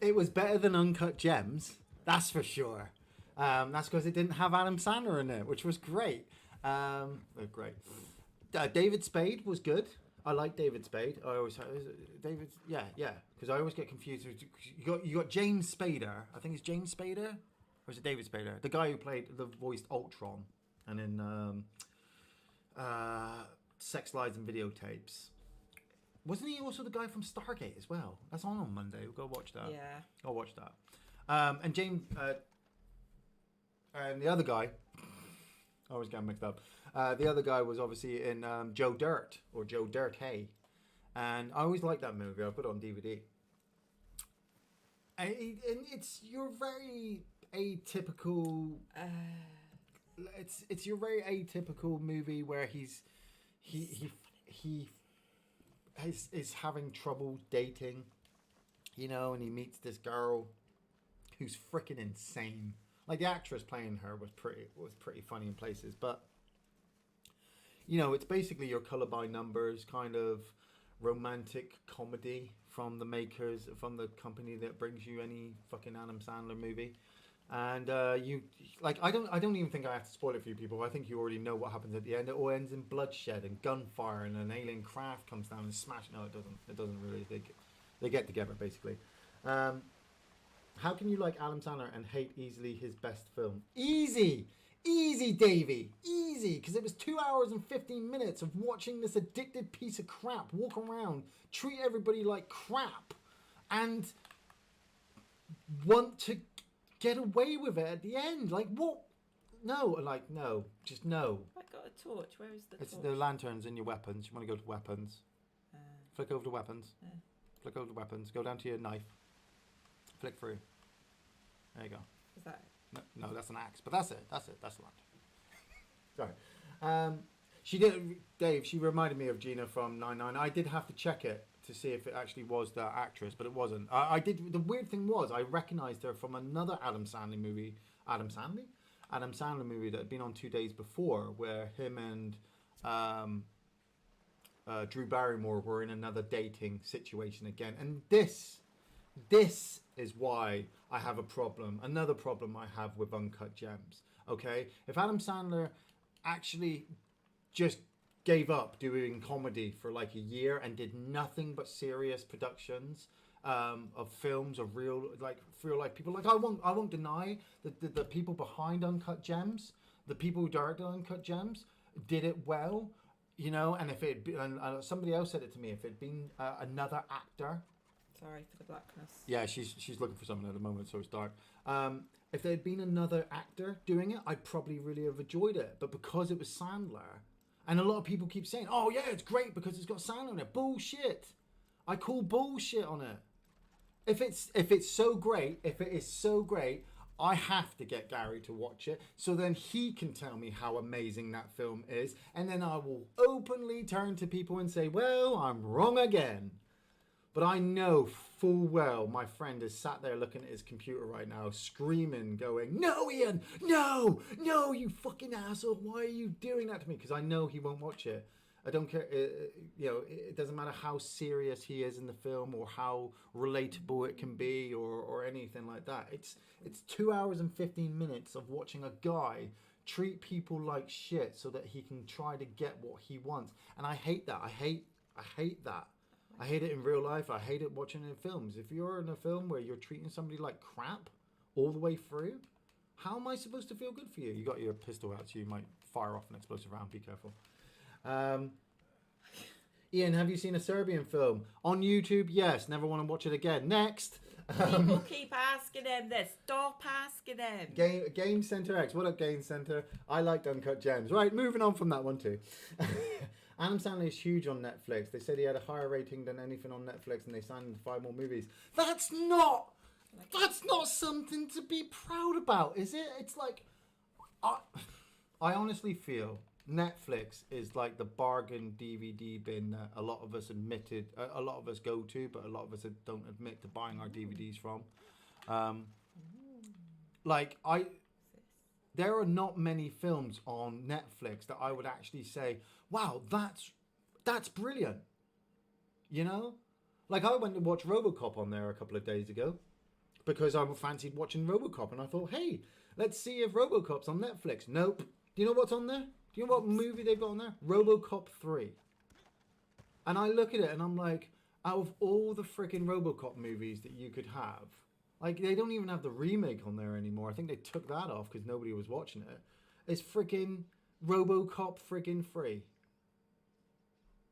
It was better than Uncut Gems. That's for sure. That's because it didn't have Adam Sandler in it, which was great. Great. David Spade was good. I like David Spade. I always David. Yeah, because I always get confused. You got James Spader. I think it's James Spader, or is it David Spader? The guy who voiced Ultron, and in Sex, Lies, and Videotapes. Wasn't he also the guy from Stargate as well? That's on Monday. We'll go watch that. Yeah. I'll watch that. And James and the other guy. I always get mixed up. The other guy was obviously in Joe Dirt or Joe Dirt Hey, and I always liked that movie. I put it on DVD. And it's your very atypical. It's your very atypical movie where he is having trouble dating, and he meets this girl who's freaking insane. Like, the actress playing her was pretty funny in places, but it's basically your color by numbers kind of romantic comedy from the company that brings you any fucking Adam Sandler movie. And I don't even think I have to spoil it for you people. I think you already know what happens at the end. It all ends in bloodshed and gunfire, and an alien craft comes down and smashes. No, it doesn't. It doesn't really. They get together basically. How can you like Adam Sandler and hate easily his best film? Easy, Davey, easy. Because it was 2 hours and 15 minutes of watching this addicted piece of crap walk around, treat everybody like crap, and want to get away with it at the end. Like, what? No, just no. I got a torch. Where is the torch? It's the lanterns in your weapons. You want to go to weapons. Flick over to weapons. Flick over to weapons. Go down to your knife. Flick through. There you go. Is that it? No, that's an axe. But that's it. That's the lantern. Sorry. She did, Dave, she reminded me of Gina from 9-9. I did have to check it to see if it actually was that actress, but it wasn't. I did. The weird thing was, I recognised her from another Adam Sandler movie. Adam Sandler movie that had been on 2 days before, where him and Drew Barrymore were in another dating situation again. And this is why I have a problem. Another problem I have with Uncut Gems. Okay, if Adam Sandler actually just gave up doing comedy for like a year and did nothing but serious productions of films of real life people, like I won't deny that the people behind Uncut Gems, the people who directed Uncut Gems, did it well, and if it and somebody else said it to me, if it'd been another actor. Sorry for the blackness. Yeah, she's looking for something at the moment, so it's dark. If there had been another actor doing it, I'd probably really have enjoyed it. But because it was Sandler, and a lot of people keep saying, "Oh yeah, it's great because it's got Sandler in it." Bullshit. I call bullshit on it. If it is so great, I have to get Gary to watch it, so then he can tell me how amazing that film is, and then I will openly turn to people and say, "Well, I'm wrong again." But I know full well my friend is sat there looking at his computer right now, screaming, going, "No, Iain, no, you fucking asshole, why are you doing that to me?" Because I know he won't watch it. I don't care, it doesn't matter how serious he is in the film or how relatable it can be or anything like that. It's 2 hours and 15 minutes of watching a guy treat people like shit so that he can try to get what he wants. And I hate that. I hate that. I hate it in real life. I hate it watching it in films. If you're in a film where you're treating somebody like crap all the way through, how am I supposed to feel good for you? You got your pistol out, so you might fire off an explosive round. Be careful. Iain, have you seen a Serbian film? On YouTube, yes. Never want to watch it again. Next. People keep asking him this. Stop asking him. Game Center X. What up, Game Center? I liked Uncut Gems. Right, moving on from that one too. Adam Sandler is huge on Netflix. They said he had a higher rating than anything on Netflix, and they signed him to 5 more movies. That's not something to be proud about, is it? It's like, I honestly feel Netflix is like the bargain DVD bin that a lot of us go to, but a lot of us don't admit to buying our DVDs from. There are not many films on Netflix that I would actually say, wow, that's brilliant. Like I went to watch Robocop on there a couple of days ago because I fancied watching Robocop, and I thought, hey, Let's see if Robocop's on Netflix. Nope. Do you know what's on there? Do you know what movie they've got on there? Robocop 3. And I look at it and I'm like, out of all the freaking Robocop movies that you could have, like, they don't even have the remake on there anymore. I think they took that off because nobody was watching it. It's freaking Robocop freaking 3.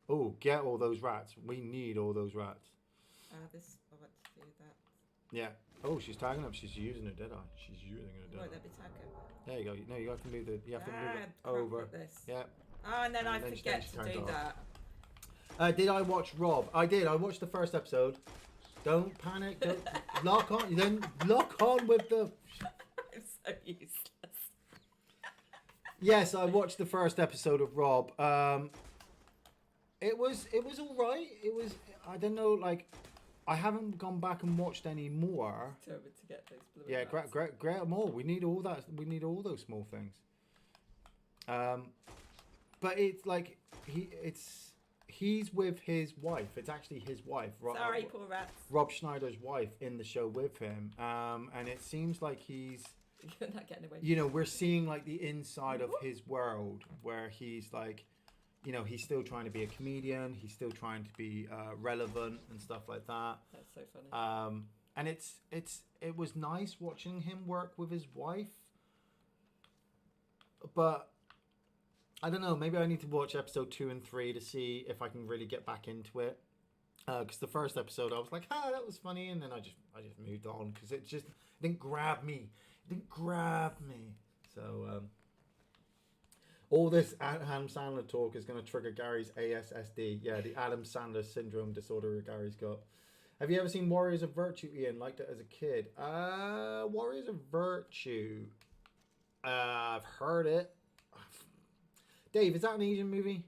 Oh, get all those rats. We need all those rats. I want to do that. Yeah. Oh, she's tagging up. She's using it, did I? She's using it, did I? Won't let me tag it. There you go. No, you have to move it. You have to move it crap over. at this. Yeah. Oh, and then I then forget she to turns do off. that. Did I watch Rob? I did. I watched the first episode. Don't panic. Don't lock on. You then lock on with the. I'm so useless. Yes, I watched the first episode of Rob. It was all right. It was. I don't know. Like, I haven't gone back and watched any more. Determined to get those blue. Yeah, great more. We need all that. We need all those small things. But it's like he's with his wife. It's actually his wife. Sorry, poor rats. Rob Schneider's wife in the show with him. And it seems like he's. You're not getting away. You know, we're seeing like the inside of his world where he's like, you know, he's still trying to be a comedian. He's still trying to be relevant and stuff like that. That's so funny. And it was nice watching him work with his wife. But I don't know. Maybe I need to watch episode 2 and 3 to see if I can really get back into it. Because the first episode I was like, that was funny, and then I just moved on because it didn't grab me. It didn't grab me. So all this Adam Sandler talk is going to trigger Gary's ASSD. Yeah, the Adam Sandler syndrome disorder Gary's got. Have you ever seen Warriors of Virtue, Iain? Liked it as a kid. Warriors of Virtue. I've heard it. Dave, is that an Asian movie?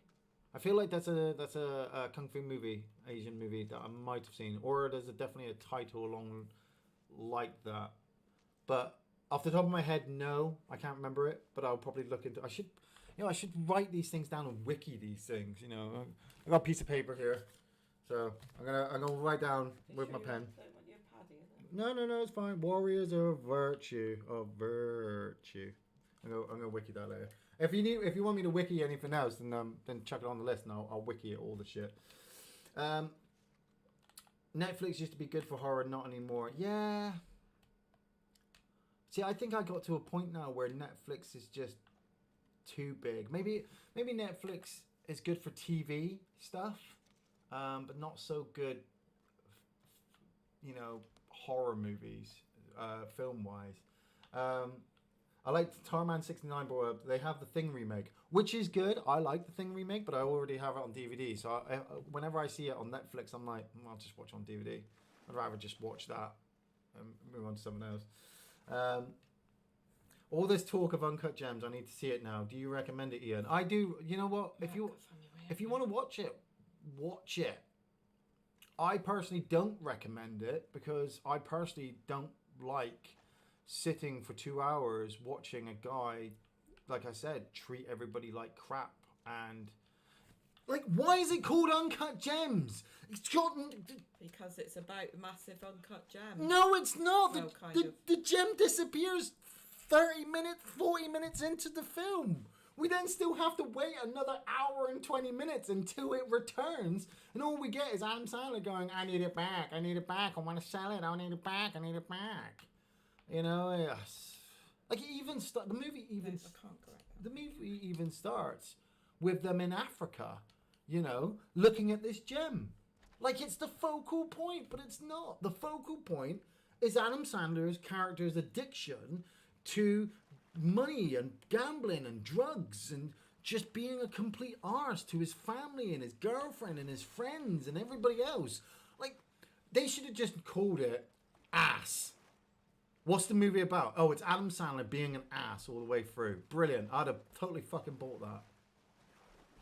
I feel like that's a kung fu movie, Asian movie that I might have seen, or there's definitely a title along like that. But off the top of my head, no, I can't remember it. But I'll probably look into. I should write these things down and wiki these things. You know, I got a piece of paper here, so I'm gonna write down with my pen. No, it's fine. Warriors of Virtue. I'm gonna wiki that later. If you want me to wiki anything else, then chuck it on the list and I'll wiki it all the shit. Netflix used to be good for horror, not anymore. Yeah. See, I think I got to a point now where Netflix is just too big. Maybe Netflix is good for TV stuff, but not so good, you know, horror movies, film-wise. I like Tarman 69 brought up. They have the Thing remake, which is good. I like the Thing remake, but I already have it on DVD. So whenever I see it on Netflix, I'm like, I'll just watch it on DVD. I'd rather just watch that and move on to something else. All this talk of Uncut Gems, I need to see it now. Do you recommend it, Iain? I do. You know what? If you want to watch it, watch it. I personally don't recommend it because I personally don't like sitting for 2 hours watching a guy, like I said, treat everybody like crap. And like, why is it called Uncut Gems? It's got because it's about massive uncut gems. No, it's not. Well, The gem disappears 30 minutes, 40 minutes into the film. We then still have to wait another hour and 20 minutes until it returns. And all we get is Adam Sandler going, I need it back. I need it back. I want to sell it. I need it back. I need it back. You know, like it even the movie even the movie even starts with them in Africa, you know, looking at this gem. Like it's the focal point, but it's not. The focal point is Adam Sandler's character's addiction to money and gambling and drugs and just being a complete arse to his family and his girlfriend and his friends and everybody else. Like, they should have just called it Ass. What's the movie about? Oh, it's Adam Sandler being an ass all the way through. Brilliant. I'd have totally fucking bought that.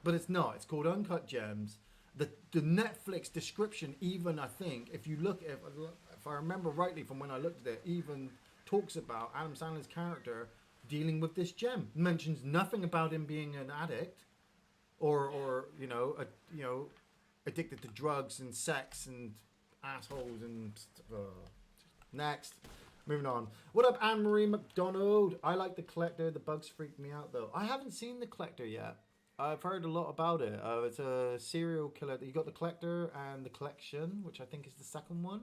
But it's not. It's called Uncut Gems. The Netflix description even, I think, if you look at, if I remember rightly from when I looked at it, even talks about Adam Sandler's character dealing with this gem. Mentions nothing about him being an addict or addicted to drugs and sex and assholes and next. Moving on. What up, Anne-Marie McDonald? I like The Collector. The bugs freaked me out, though. I haven't seen The Collector yet. I've heard a lot about it. It's a serial killer. You got The Collector and The Collection, which I think is the second one.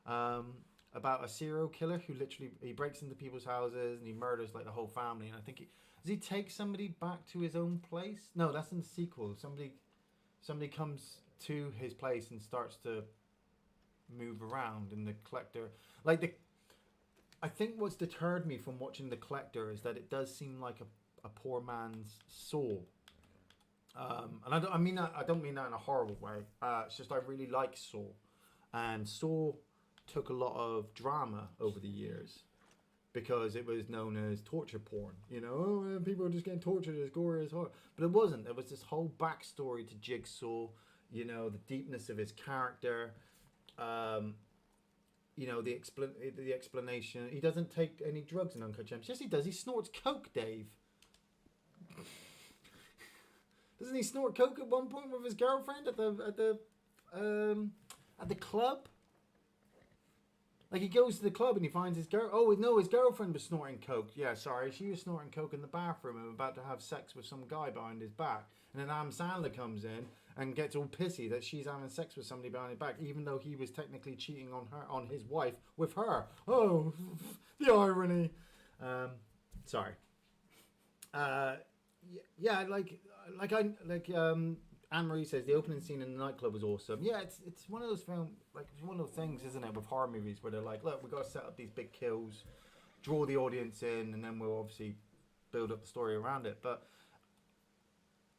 About a serial killer who literally he breaks into people's houses and he murders like the whole family. And I think does he take somebody back to his own place? No, that's in the sequel. Somebody comes to his place and starts to move around. And The Collector, I think what's deterred me from watching The Collector is that it does seem like a poor man's Saw. And I don't mean that in a horrible way. It's just I really like Saw, and Saw took a lot of drama over the years because it was known as torture porn. You know, people are just getting tortured as gory as horror, but it wasn't. There was this whole backstory to Jigsaw. You know, the deepness of his character. You know, the explanation. He doesn't take any drugs in Uncut Gems. Yes, he does. He snorts coke, Dave. Doesn't he snort coke at one point with his girlfriend at the club? Like he goes to the club and he finds his girl. Oh no, his girlfriend was snorting coke. Yeah, sorry, she was snorting coke in the bathroom and about to have sex with some guy behind his back. And then Adam Sandler comes in and gets all pissy that she's having sex with somebody behind his back, even though he was technically cheating on his wife with her. Oh, the irony. Sorry. Yeah, Anne-Marie says the opening scene in the nightclub was awesome. Yeah, it's one of those it's one of those things, isn't it, with horror movies where they're like, look, we've got to set up these big kills, draw the audience in, and then we'll obviously build up the story around it. But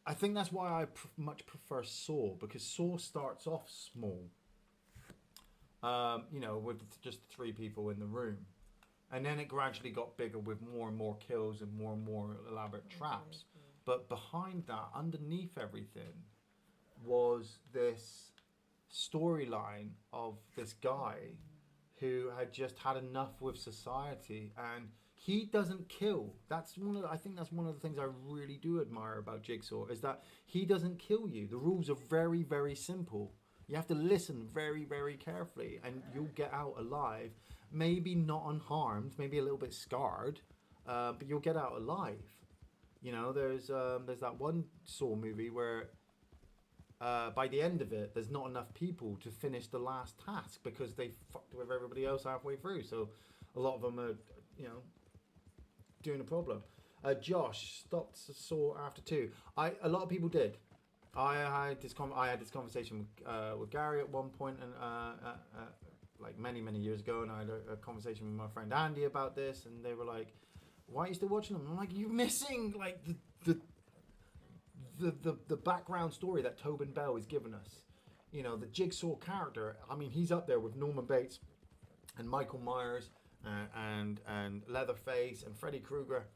I think that's why I much prefer Saw, because Saw starts off small, you know, with just 3 people in the room. And then it gradually got bigger with more and more kills and more elaborate traps. But behind that, underneath everything, was this storyline of this guy who had just had enough with society, and he doesn't kill. I think that's one of the things I really do admire about Jigsaw, is that he doesn't kill you. The rules are very, very simple. You have to listen very, very carefully, and you'll get out alive. Maybe not unharmed, maybe a little bit scarred, but you'll get out alive. You know, there's that one Saw movie where by the end of it, there's not enough people to finish the last task because they fucked with everybody else halfway through. So a lot of them are, you know, doing a problem. Josh stopped Saw after 2. A lot of people did. I had this conversation with Gary at one point, and like many years ago, and I had a conversation with my friend Andy about this, and they were like, "Why are you still watching them?" I'm like, "You're missing like the background story that Tobin Bell has given us. You know, the Jigsaw character. I mean, he's up there with Norman Bates and Michael Myers and Leatherface and Freddy Krueger,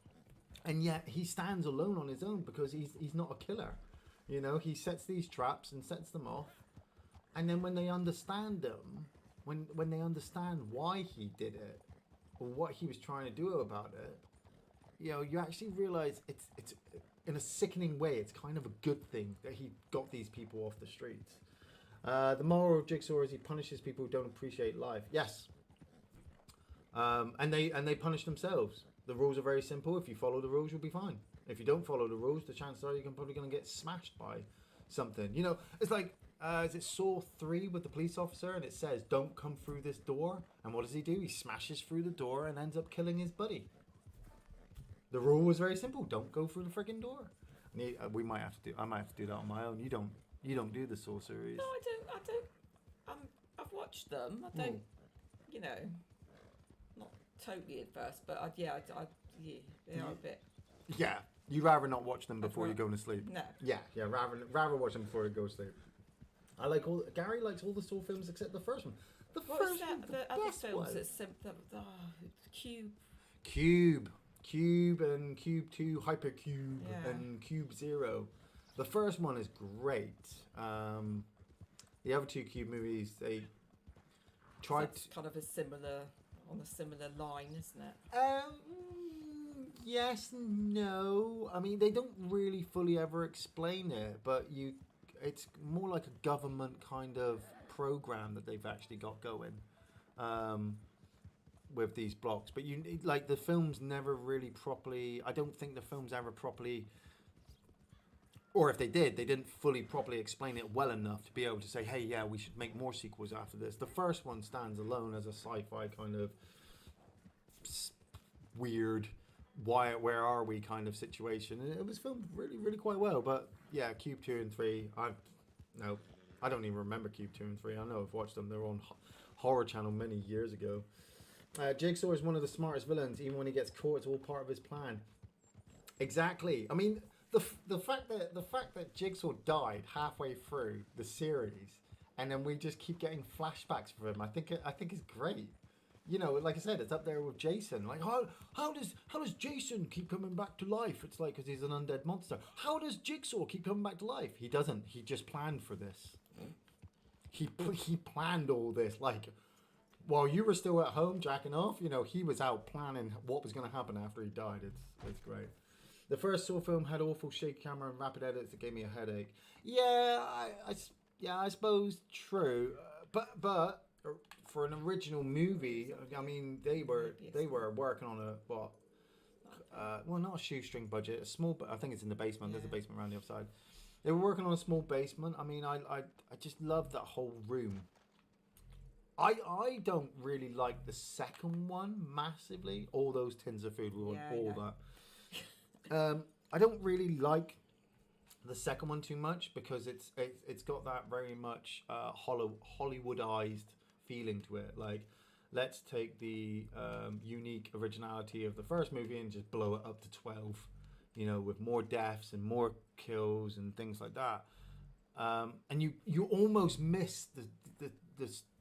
and yet he stands alone on his own because he's not a killer. You know, he sets these traps and sets them off, and then when they understand them, when they understand why he did it or what he was trying to do about it, you know, you actually realize it's in a sickening way, it's kind of a good thing that he got these people off the streets. The moral of Jigsaw is he punishes people who don't appreciate life. Yes. And they punish themselves. The rules are very simple. If you follow the rules, you'll be fine. If you don't follow the rules, the chances are you're probably going to get smashed by something. You know, it's like, is it Saw 3 with the police officer? And it says, don't come through this door. And what does he do? He smashes through the door and ends up killing his buddy. The rule was very simple. Don't go through the friggin' door. And I might have to do that on my own. You don't do the Saw series. No, I don't. I've watched them. I don't, you know, not totally adverse, but they are a bit. Yeah, you'd rather not watch them before you're going to sleep. No. Yeah, rather watch them before you go to sleep. Gary likes all the Saw films except the first one. The first one, the other films Cube and Cube 2, Hypercube and Cube 0. The first one is great. The other 2 Cube movies, they tried kind of on a similar line, isn't it? Yes, no. I mean, they don't really fully ever explain it, but it's more like a government kind of program that they've actually got going. with these blocks, but like the films never really properly. I don't think the films ever properly, or if they did, they didn't fully properly explain it well enough to be able to say, hey, yeah, we should make more sequels after this. The first one stands alone as a sci-fi kind of weird, where are we kind of situation, and it was filmed really, really quite well. But yeah, Cube 2 and 3, I don't even remember Cube 2 and 3. I know I've watched them. They were on Horror Channel many years ago. Jigsaw is one of the smartest villains. Even when he gets caught, it's all part of his plan. Exactly. I mean, the fact that Jigsaw died halfway through the series, and then we just keep getting flashbacks for him, I think is great. You know, like I said, it's up there with Jason. Like, how does Jason keep coming back to life? It's like, because he's an undead monster. How does Jigsaw keep coming back to life? He doesn't. He just planned for this. He planned all this. Like, while you were still at home jacking off, you know, he was out planning what was going to happen after he died. It's great. The first Saw film had awful shaky camera and rapid edits that gave me a headache. Yeah, I suppose true. But for an original movie, I mean, they were working on not a shoestring budget, a small. I think it's in the basement. There's a basement around the other side. They were working on a small basement. I mean, I just love that whole room. I don't really like the second one massively. All those tins of food, that. I don't really like the second one too much because it's got that very much Hollywoodized feeling to it. Like, let's take the unique originality of the first movie and just blow it up to 12. You know, with more deaths and more kills and things like that. And you almost miss the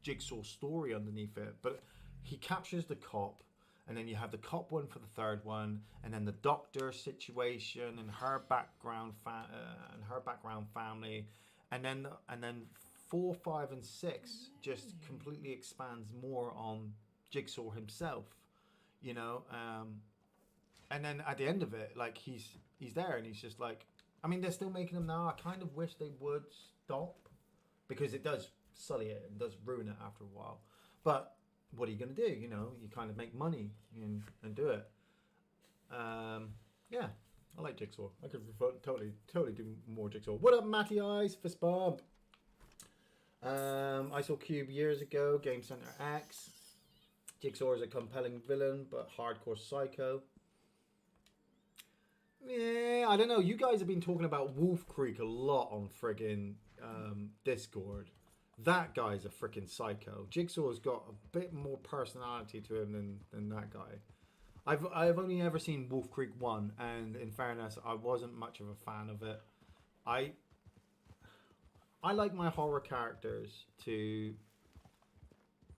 Jigsaw story underneath it, but he captures the cop, and then you have the cop one for the third one, and then the doctor situation and her background family, and then 4, 5, and 6 just completely expands more on Jigsaw himself, you know. And then at the end of it, like he's there, and he's just like, I mean, they're still making them now. I kind of wish they would stop because it does sully it and does ruin it after a while. But what are you going to do? You know, you kind of make money and do it. Yeah, I like Jigsaw. I could totally do more Jigsaw. What up, Matty Eyes? Fist bump. I saw Cube years ago. Game Center X. Jigsaw is a compelling villain, but hardcore psycho. Yeah, I don't know. You guys have been talking about Wolf Creek a lot on friggin' Discord. That guy's a freaking psycho. Jigsaw's got a bit more personality to him than that guy. I've only ever seen Wolf Creek 1, and in fairness, I wasn't much of a fan of it. I like my horror characters to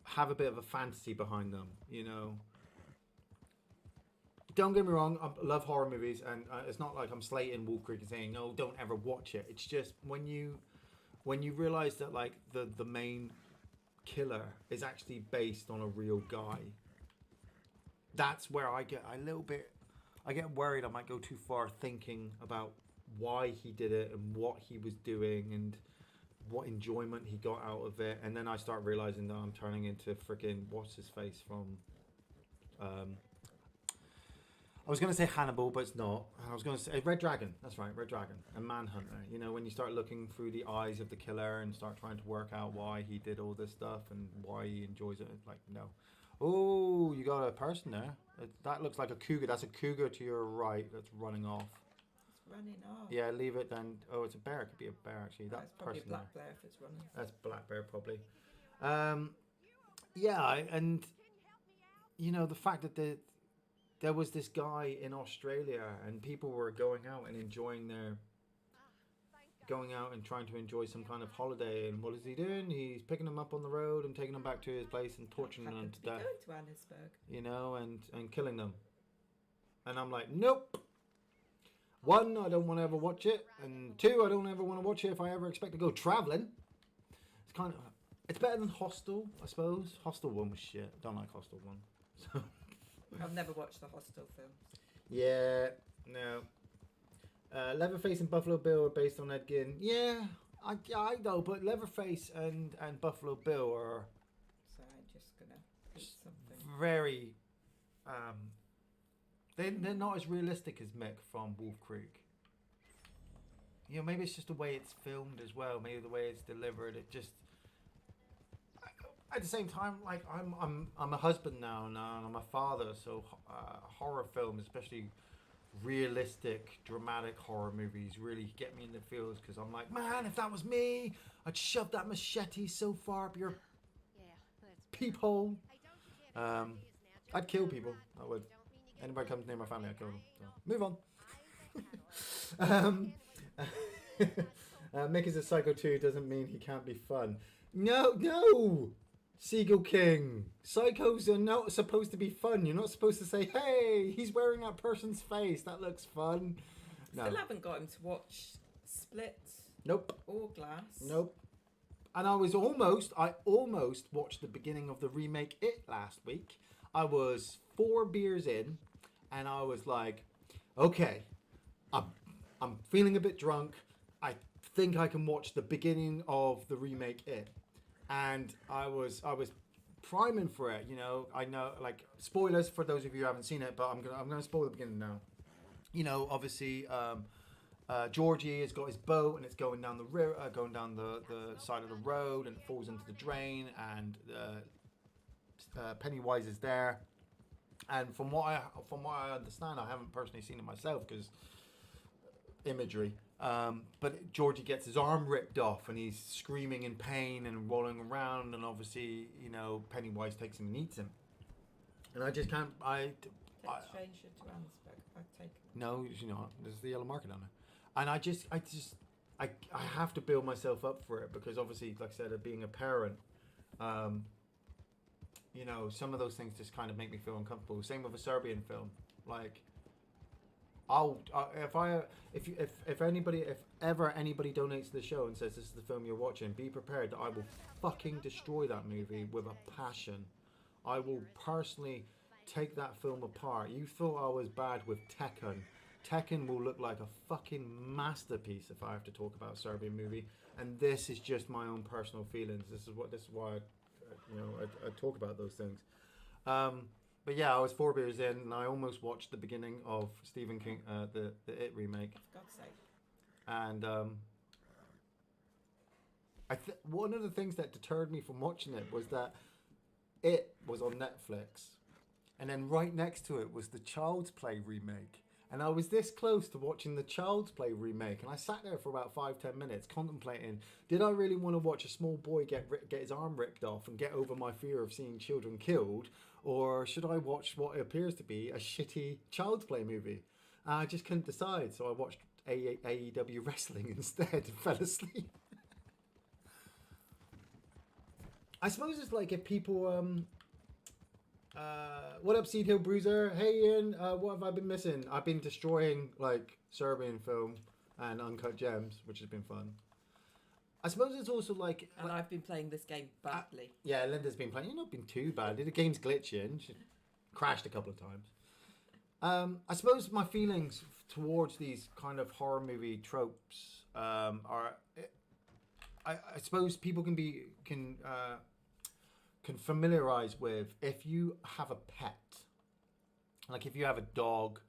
have a bit of a fantasy behind them, you know. Don't get me wrong, I love horror movies, and it's not like I'm slating Wolf Creek and saying, no, don't ever watch it. It's just when you realize that like the main killer is actually based on a real guy, that's where I get worried I might go too far thinking about why he did it and what he was doing and what enjoyment he got out of it, and then I start realizing that I'm turning into freaking what's his face from I was going to say Hannibal, but it's not. I was going to say Red Dragon. That's right, Red Dragon. And Manhunter. You know, when you start looking through the eyes of the killer and start trying to work out why he did all this stuff and why he enjoys it. It's like, no. Oh, you got a person there. That looks like a cougar. That's a cougar to your right that's running off. It's running off. Yeah, leave it then. Oh, it's a bear. It could be a bear, actually. That it's probably person a black bear if it's running. That's black bear, probably. And, you know, the fact that there was this guy in Australia and people were going out and trying to enjoy some kind of holiday, and what is he doing? He's picking them up on the road and taking them back to his place and torturing them to death. Going to Annisburg. You know, and killing them. And I'm like, nope. 1, I don't want to ever watch it, and 2, I don't ever want to watch it if I ever expect to go travelling. It's better than Hostel, I suppose. Hostel 1 was shit. Don't like Hostel 1. So I've never watched the Hostel films. Yeah, no. Leatherface and Buffalo Bill are based on Ed Gein. Yeah, I know, but Leatherface and Buffalo Bill are So I'm just gonna do something. very they're not as realistic as Mick from Wolf Creek. You know, maybe it's just the way it's filmed as well. Maybe the way it's delivered. It just at the same time, like I'm a husband now, and I'm a father. So horror films, especially realistic, dramatic horror movies, really get me in the feels because I'm like, man, if that was me, I'd shove that machete so far up your peephole. I'd kill people. I would. Anybody comes near my family, I'd kill them. So, move on. Mick is a psycho too doesn't mean he can't be fun. No! Seagull King. Psychos are not supposed to be fun. You're not supposed to say, hey, he's wearing that person's face. That looks fun. No. Still haven't got him to watch Split. Nope. Or Glass. Nope. And I almost watched the beginning of the remake It last week. I was 4 beers in, and I was like, okay, I'm feeling a bit drunk. I think I can watch the beginning of the remake It. And I was priming for it, you know. I know, like, spoilers for those of you who haven't seen it, but I'm gonna spoil the beginning now. You know, obviously, Georgie has got his boat and it's going down the river, going down the side of the road, and it falls into the drain. And Pennywise is there. And from what I understand, I haven't personally seen it myself because imagery. But Georgie gets his arm ripped off and he's screaming in pain and rolling around, and obviously, you know, Pennywise takes him and eats him. And I just can't. Stranger to Ansbeck. I take it. No, you know, there's the yellow market on it, and I have to build myself up for it because obviously, like I said, being a parent, you know, some of those things just kind of make me feel uncomfortable. Same with a Serbian film, like. If ever anybody donates to the show and says this is the film you're watching, be prepared that I will fucking destroy that movie with a passion. I will personally take that film apart. You thought I was bad with Tekken. Tekken will look like a fucking masterpiece if I have to talk about a Serbian movie, and this is just my own personal feelings. This is why I talk about those things. But yeah, I was 4 beers in, and I almost watched the beginning of Stephen King, the It remake. For God's sake. And one of the things that deterred me from watching it was that it was on Netflix, and then right next to it was the Child's Play remake. And I was this close to watching the Child's Play remake, and I sat there for about 5-10 minutes contemplating, did I really want to watch a small boy get his arm ripped off and get over my fear of seeing children killed, or should I watch what appears to be a shitty Child's Play movie? I just couldn't decide, so I watched AEW wrestling instead and fell asleep. I suppose it's like if people... what up, Seed Hill Bruiser? Hey, Iain, what have I been missing? I've been destroying, like, Serbian film and Uncut Gems, which has been fun. I suppose it's also like... And I've been playing this game badly. Yeah, Linda's been playing. You've not been too bad. The game's glitching. She crashed a couple of times. I suppose my feelings towards these kind of horror movie tropes are... I suppose people can familiarize with if you have a pet, like if you have a dog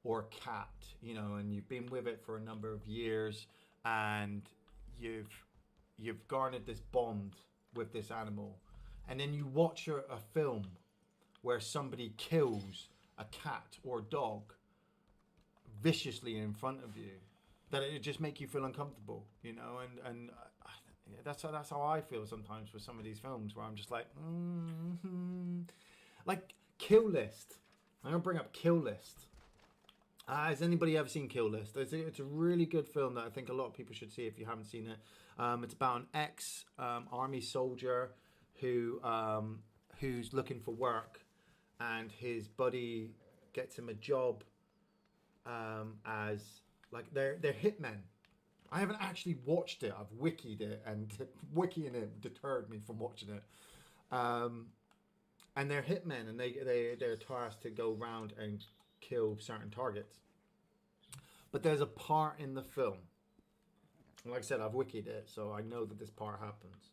or a cat, you know, and you've been with it for a number of years, and you've garnered this bond with this animal, and then you watch a film where somebody kills a cat or dog viciously in front of you, that it just make you feel uncomfortable, you know, and that's how I feel sometimes with some of these films, where I'm just like, like Kill List. I'm gonna bring up Kill List. Has anybody ever seen Kill List? It's a really good film that I think a lot of people should see if you haven't seen it. It's about an ex-army soldier who's looking for work, and his buddy gets him a job as, like, they're hitmen. I haven't actually watched it. I've wikied it, and wikiing it deterred me from watching it. And they're hitmen, and they're tasked to go around and kill certain targets. But there's a part in the film, like I said, I've wikied it, so I know that this part happens.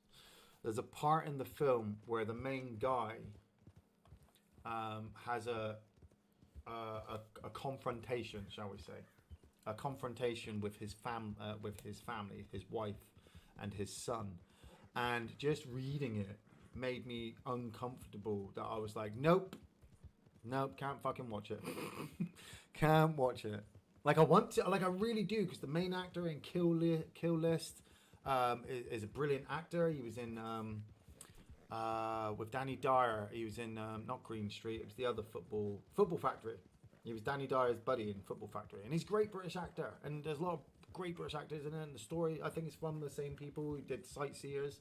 There's a part in the film where the main guy has a confrontation, shall we say, a confrontation with his family, his wife, and his son, and just reading it made me uncomfortable. That I was like, nope, can't fucking watch it, can't watch it. Like I want to, like I really do, because the main actor in Kill List is a brilliant actor. He was in with Danny Dyer. He was in not Green Street. It was the other Football Factory. He was Danny Dyer's buddy in Football Factory, and he's a great British actor. And there's a lot of great British actors in it. And the story, I think, is from the same people who did Sightseers.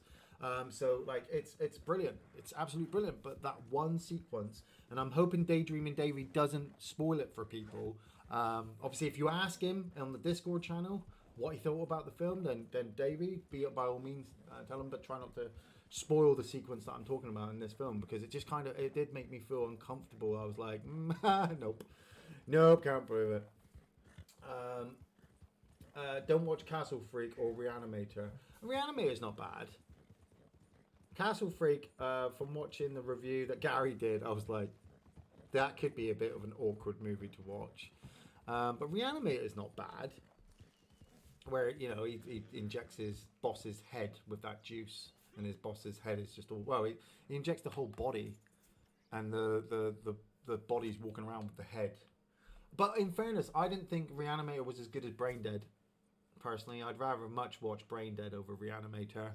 So like it's brilliant. It's absolutely brilliant. But that one sequence, and I'm hoping Daydreaming Davey doesn't spoil it for people. Obviously, if you ask him on the Discord channel what he thought about the film, then Davey, by all means, tell him, but try not to spoil the sequence that I'm talking about in this film, because it just it did make me feel uncomfortable. I was like, nope, can't prove it. Don't watch Castle Freak or Reanimator. Reanimator's not bad. Castle Freak, from watching the review that Gary did, I was like, that could be a bit of an awkward movie to watch. But Reanimator is not bad. Where, you know, he injects his boss's head with that juice, and his boss's head is just all, well, he injects the whole body, and the body's walking around with the head. But in fairness, I didn't think Reanimator was as good as Brain Dead. Personally, I'd rather much watch Brain Dead over Reanimator.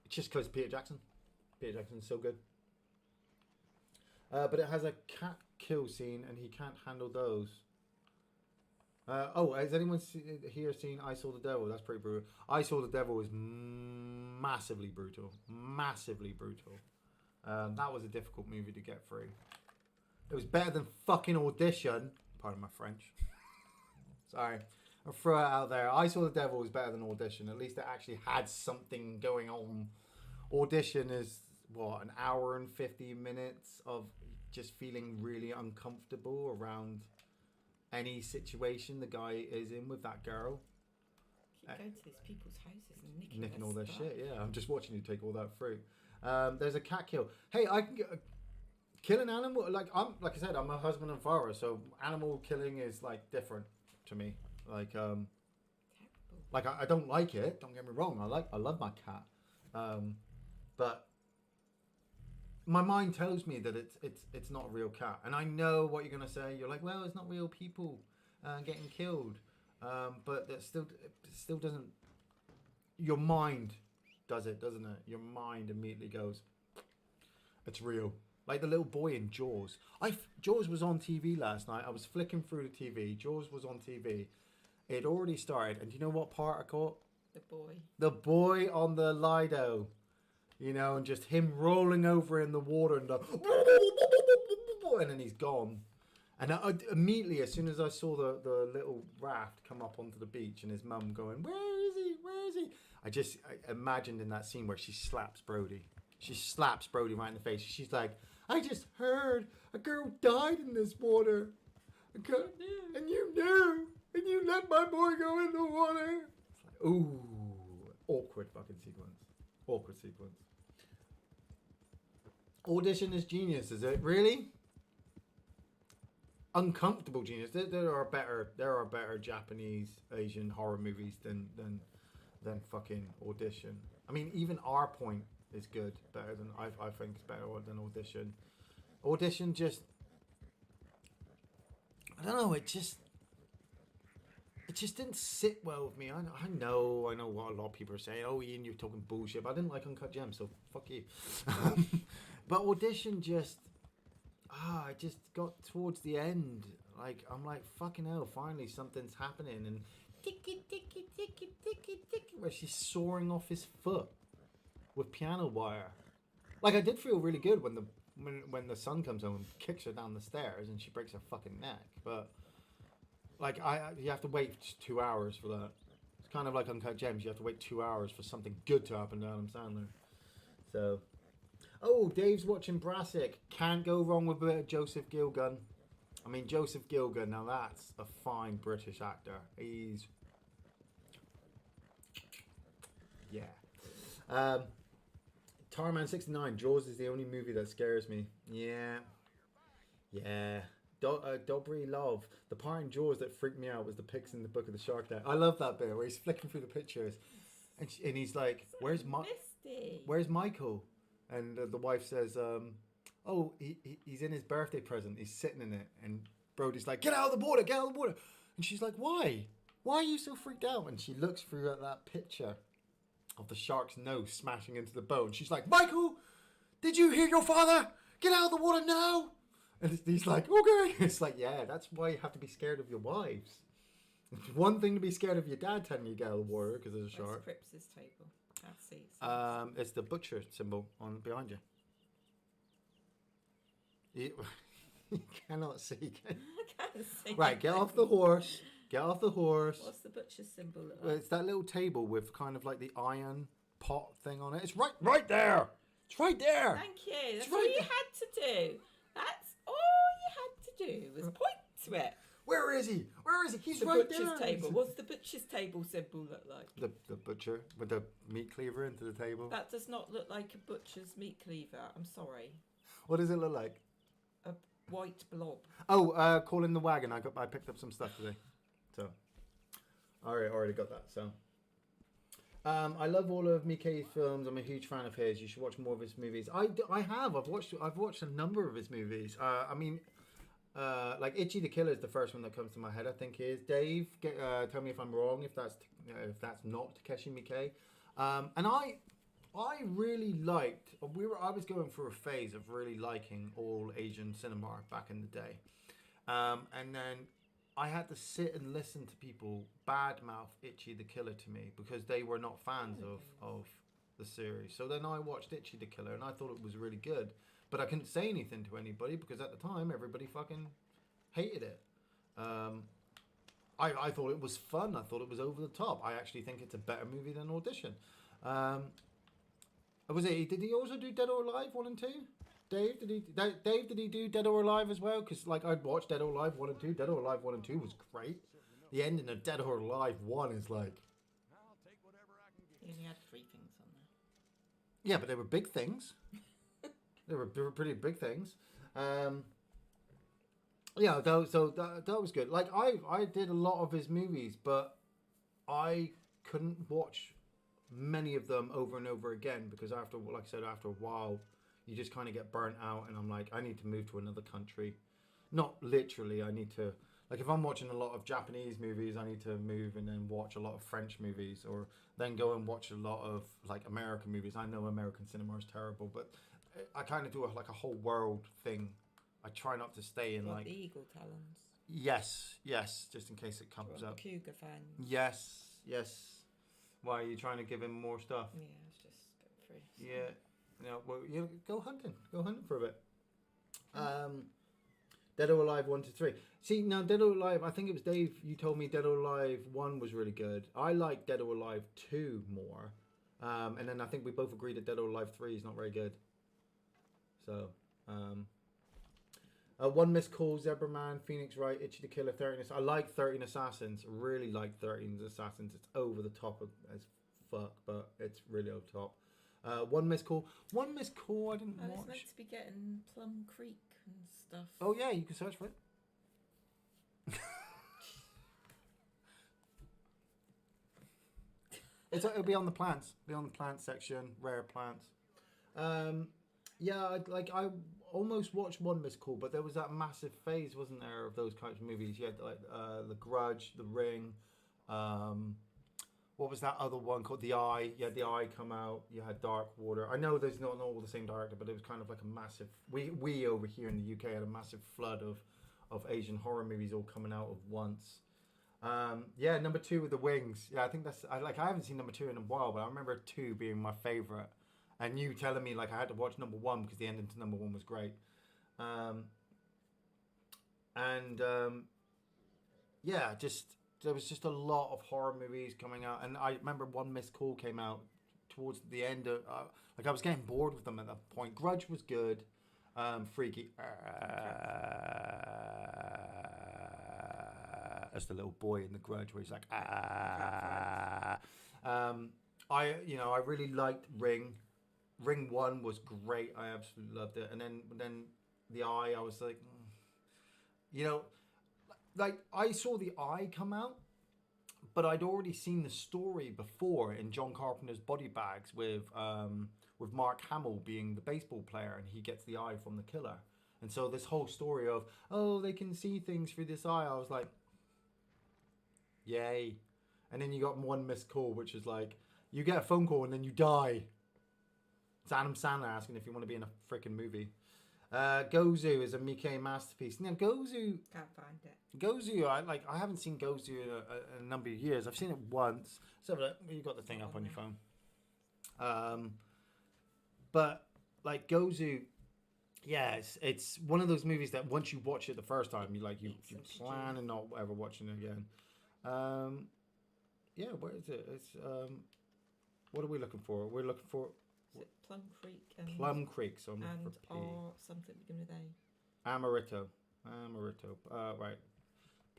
It's just because Peter Jackson's so good. But it has a cat kill scene, and he can't handle those. Has anyone here seen I Saw the Devil? That's pretty brutal. I Saw the Devil is massively brutal. Massively brutal. That was a difficult movie to get through. It was better than fucking Audition. Pardon my French. Sorry. I'll throw it out there. I Saw the Devil was better than Audition. At least it actually had something going on. Audition is, what, an hour and 50 minutes of just feeling really uncomfortable around any situation the guy is in with that girl. Keep going to these people's houses and nicking all their their stuff. shit. Yeah, I'm just watching you take all that through. There's a cat kill. Hey, I can get kill an animal. Like I said, I'm a husband and father, so animal killing is like different to me. Like I don't like it. Don't get me wrong. I love my cat, but my mind tells me that it's not a real cat, and I know what you're gonna say. You're like, well, it's not real people getting killed, but it still doesn't. Your mind does it, doesn't it? Your mind immediately goes, it's real. Like the little boy in Jaws. Jaws was on TV last night. I was flicking through the TV. Jaws was on TV. It already started, and do you know what part I caught? The boy on the Lido. You know, and just him rolling over in the water and then he's gone. And immediately, as soon as I saw the little raft come up onto the beach and his mum going, where is he? I imagined in that scene where she slaps Brody. She slaps Brody right in the face. She's like, I just heard a girl died in this water. And you knew. And you let my boy go in the water. It's like, ooh, awkward fucking sequence. Awkward sequence. Audition is genius, is it? Really? Uncomfortable genius. There are better Japanese, Asian horror movies than fucking Audition. I mean, even Our Point is good. Better than I think it's better than Audition. Audition just, I don't know. It just didn't sit well with me. I know what a lot of people are saying. Oh, Iain, you're talking bullshit. But I didn't like Uncut Gems, so fuck you. But Audition just, I just got towards the end. Like, I'm like, fucking hell, finally something's happening. And ticky, where she's soaring off his foot with piano wire. Like, I did feel really good when the son comes home and kicks her down the stairs and she breaks her fucking neck. But like, you have to wait 2 hours for that. It's kind of like Uncut Gems. You have to wait 2 hours for something good to happen to Adam Sandler. So, Dave's watching Brassic. Can't go wrong with a bit of Joseph Gilgun. I mean, Joseph Gilgun, now that's a fine British actor. He's... yeah. Tarman 69. Jaws is the only movie that scares me. Yeah. Dobry Love. The part in Jaws that freaked me out was the pics in the Book of the Shark there. I love that bit where he's flicking through the pictures, and he's like, "Where's Michael?" And the wife says, "Oh, he's in his birthday present. He's sitting in it." And Brody's like, "Get out of the water! Get out of the water!" And she's like, "Why? Why are you so freaked out?" And she looks through at that picture of the shark's nose smashing into the boat. And she's like, "Michael, did you hear your father? Get out of the water now!" And he's like, "Okay." It's like, yeah, that's why you have to be scared of your wives. It's one thing to be scared of your dad telling you to get out of the water because there's a shark. Where's Cripps' table? Can't see. It's the butcher symbol on behind you. You cannot see. I can't see. Right, get off the horse. Get off the horse. What's the butcher symbol look Well, like? it's that little table with kind of like the iron pot thing on it. It's right there. It's right there. Thank you. That's It's all right you there. had to do. That's all you had to do was point to it. Where is he? Where is he? He's The right butcher's there. table. What's the butcher's table symbol look like? The butcher with the meat cleaver into the table. That does not look like a butcher's meat cleaver. I'm sorry. What does it look like? A white blob. Oh, call in the wagon. I picked up some stuff today, so I already got that. So I love all of Mickey's films. I'm a huge fan of his. You should watch more of his movies. I've watched a number of his movies. Like Itchy the Killer is the first one that comes to my head. I think is Dave. Tell me if I'm wrong. If that's not Takeshi Miike. And I really liked. I was going through a phase of really liking all Asian cinema back in the day, and then I had to sit and listen to people badmouth Itchy the Killer to me because they were not fans of the series. So then I watched Itchy the Killer and I thought it was really good, but I couldn't say anything to anybody because at the time everybody fucking hated it. I thought it was fun. I thought it was over the top. I actually think it's a better movie than Audition. Did he also do Dead or Alive 1 and 2? Dave, did he do Dead or Alive as well? Because like I'd watched Dead or Alive 1 and 2. Dead or Alive 1 and 2 was great. The ending of Dead or Alive 1 is like... He only had 3 things on there. Yeah, but they were big things. they were pretty big things. Yeah, that was good. Like I did a lot of his movies, but I couldn't watch many of them over and over again because after a while, you just kind of get burnt out, and I'm like, I need to move to another country. Not literally, I need to, like if I'm watching a lot of Japanese movies, I need to move and then watch a lot of French movies, or then go and watch a lot of like American movies. I know American cinema is terrible, but I kind of do a whole world thing. I try not to stay in What, like... the Eagle Talons? Yes, just in case it comes up. The Cougar fans? Yes. Why, are you trying to give him more stuff? Yeah, I was just going through. Yeah. Well, go hunting. Go hunting for a bit. Dead or Alive 1 to 3. See, now Dead or Alive, I think it was Dave, you told me Dead or Alive 1 was really good. I like Dead or Alive 2 more. And then I think we both agreed that Dead or Alive 3 is not very good. So, One Missed Call, Zebra Man, Phoenix Wright, Itchy the Killer, 13. I like 13 Assassins. Really like 13 Assassins. It's over the top as fuck, but it's really over the top. One Missed Call. One Missed Call I didn't watch. I was meant to be getting Plum Creek and stuff. Oh yeah, you can search for it. It'll be on the plants. Be on the plant section, rare plants. Yeah, I almost watched One Missed Call, but there was that massive phase, wasn't there, of those kinds of movies? You had like The Grudge, The Ring. What was that other one called? The Eye. You had The Eye come out. You had Dark Water. I know there's not all the same director, but it was kind of like a massive... We over here in the UK had a massive flood of Asian horror movies all coming out at once. Yeah, number 2 with The Wings. Yeah, I think that's... I haven't seen number 2 in a while, but I remember 2 being my favourite. And you telling me like I had to watch number 1 because the ending to number 1 was great. Yeah, there was just a lot of horror movies coming out, and I remember One Missed Call came out towards the end of I was getting bored with them at that point. Grudge was good. Freaky as the little boy in The Grudge where he's like I really liked Ring. Ring 1 was great. I absolutely loved it. And then The Eye, I was like, you know, like I saw The Eye come out, but I'd already seen the story before in John Carpenter's Body Bags with Mark Hamill being the baseball player, and he gets the eye from the killer. And so this whole story of, oh, they can see things through this eye, I was like, yay. And then you got one missed call, which is like, you get a phone call and then you die. It's Adam Sandler asking if you want to be in a freaking movie. Gozu is a Miike masterpiece. Now, Gozu... Can't find it. Gozu, I haven't seen Gozu in a number of years. I've seen it once. So you got the thing up on your phone. But, like, Gozu... Yeah, it's one of those movies that once you watch it the first time, you plan and not ever watching it again. Yeah, where is it? It's what are we looking for? We're looking for is it Plum Creek and Plum Creek. So I'm and for P. or something beginning with A. Amaretto. Right.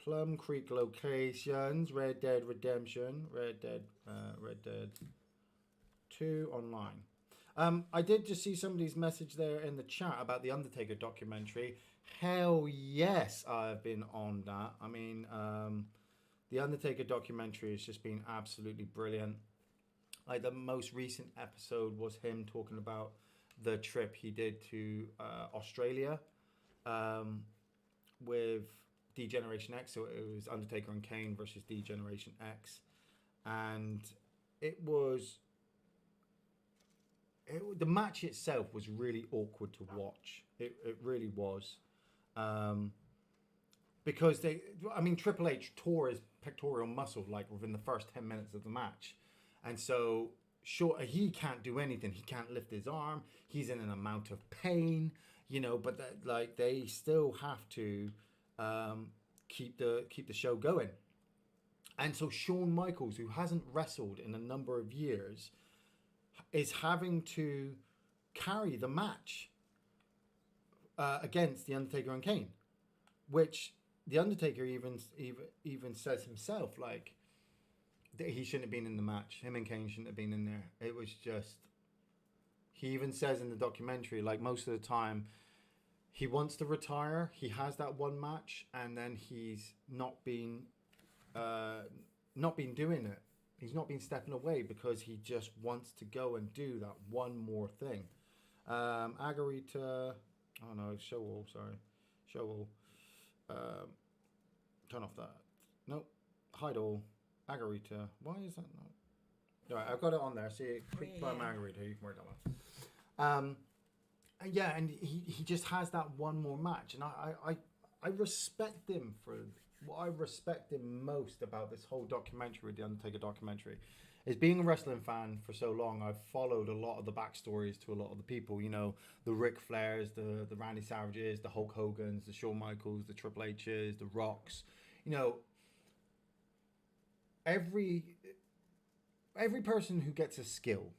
Plum Creek locations. Red Dead Redemption. Red Dead 2 online. I did just see somebody's message there in the chat about the Undertaker documentary. Hell yes, I've been on that. I mean, the Undertaker documentary has just been absolutely brilliant. Like the most recent episode was him talking about the trip he did to Australia with D-Generation X. So it was Undertaker and Kane versus D-Generation X. And it was... the match itself was really awkward to watch. It really was. Because Triple H tore his pectoral muscle like within the first 10 minutes of the match. And so, sure, he can't do anything. He can't lift his arm. He's in an amount of pain, but they still have to keep the show going. And so Shawn Michaels, who hasn't wrestled in a number of years, is having to carry the match against The Undertaker and Kane, which The Undertaker even says himself, like, that he shouldn't have been in the match. Him and Kane shouldn't have been in there. It was just... He even says in the documentary, like, most of the time, he wants to retire. He has that one match, and then he's not been doing it. He's not been stepping away because he just wants to go and do that one more thing. Agarita... Oh, no, it's show all, sorry. Show all. Turn off that. Nope. Hide all. Agarita. Why is that not? All right, I've got it on there. See, quick by Margarita. You can work that one. And yeah, and he just has that one more match, and I respect him for what I respect him most about this whole documentary, the Undertaker documentary, is being a wrestling fan for so long. I've followed a lot of the backstories to a lot of the people. The Ric Flairs, the Randy Savages, the Hulk Hogans, the Shawn Michaels, the Triple H's, the Rocks. Every person who gets a skill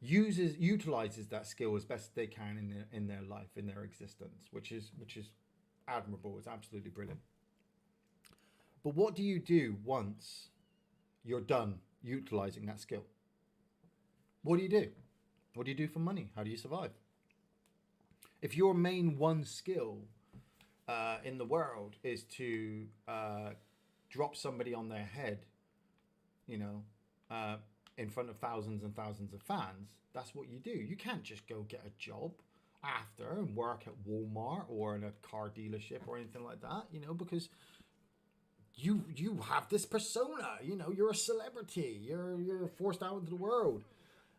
utilizes that skill as best they can in their life, in their existence, which is admirable. It's absolutely brilliant. But what do you do once you're done utilizing that skill? What do you do? What do you do for money? How do you survive? If your main one skill in the world is to drop somebody on their head, in front of thousands and thousands of fans, that's what you do. You can't just go get a job after and work at Walmart or in a car dealership or anything like that, because you have this persona, you're a celebrity, you're forced out into the world.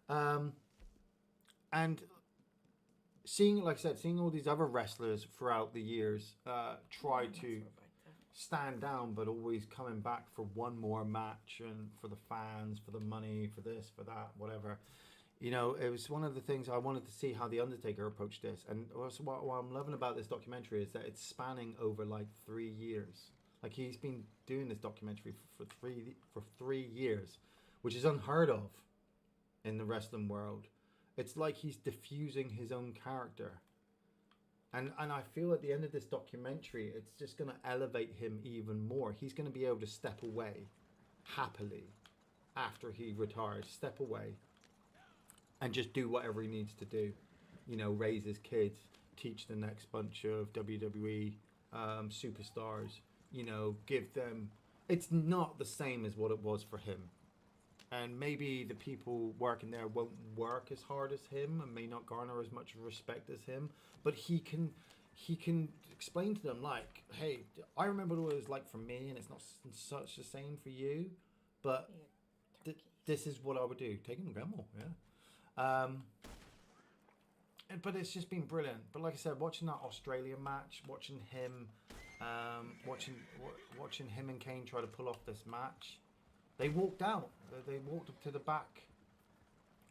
And seeing all these other wrestlers throughout the years try to stand down, but always coming back for one more match and for the fans, for the money, for this, for that, whatever. It was one of the things I wanted to see how The Undertaker approached this. And also what I'm loving about this documentary is that it's spanning over like 3 years. Like he's been doing this documentary for 3 years, which is unheard of in the wrestling world. It's like he's diffusing his own character. And I feel at the end of this documentary, it's just going to elevate him even more. He's going to be able to step away happily after he retires. Step away and just do whatever he needs to do. You know, raise his kids, teach the next bunch of WWE superstars. You know, give them. It's not the same as what it was for him, and maybe the people working there won't work as hard as him and may not garner as much respect as him. But he can explain to them like, hey, I remember what it was like for me, and it's not such the same for you, but this is what I would do. Taking grandma, yeah. But it's just been brilliant. But like I said, watching that Australian match, watching him and Kane try to pull off this match, they walked out. They walked up to the back,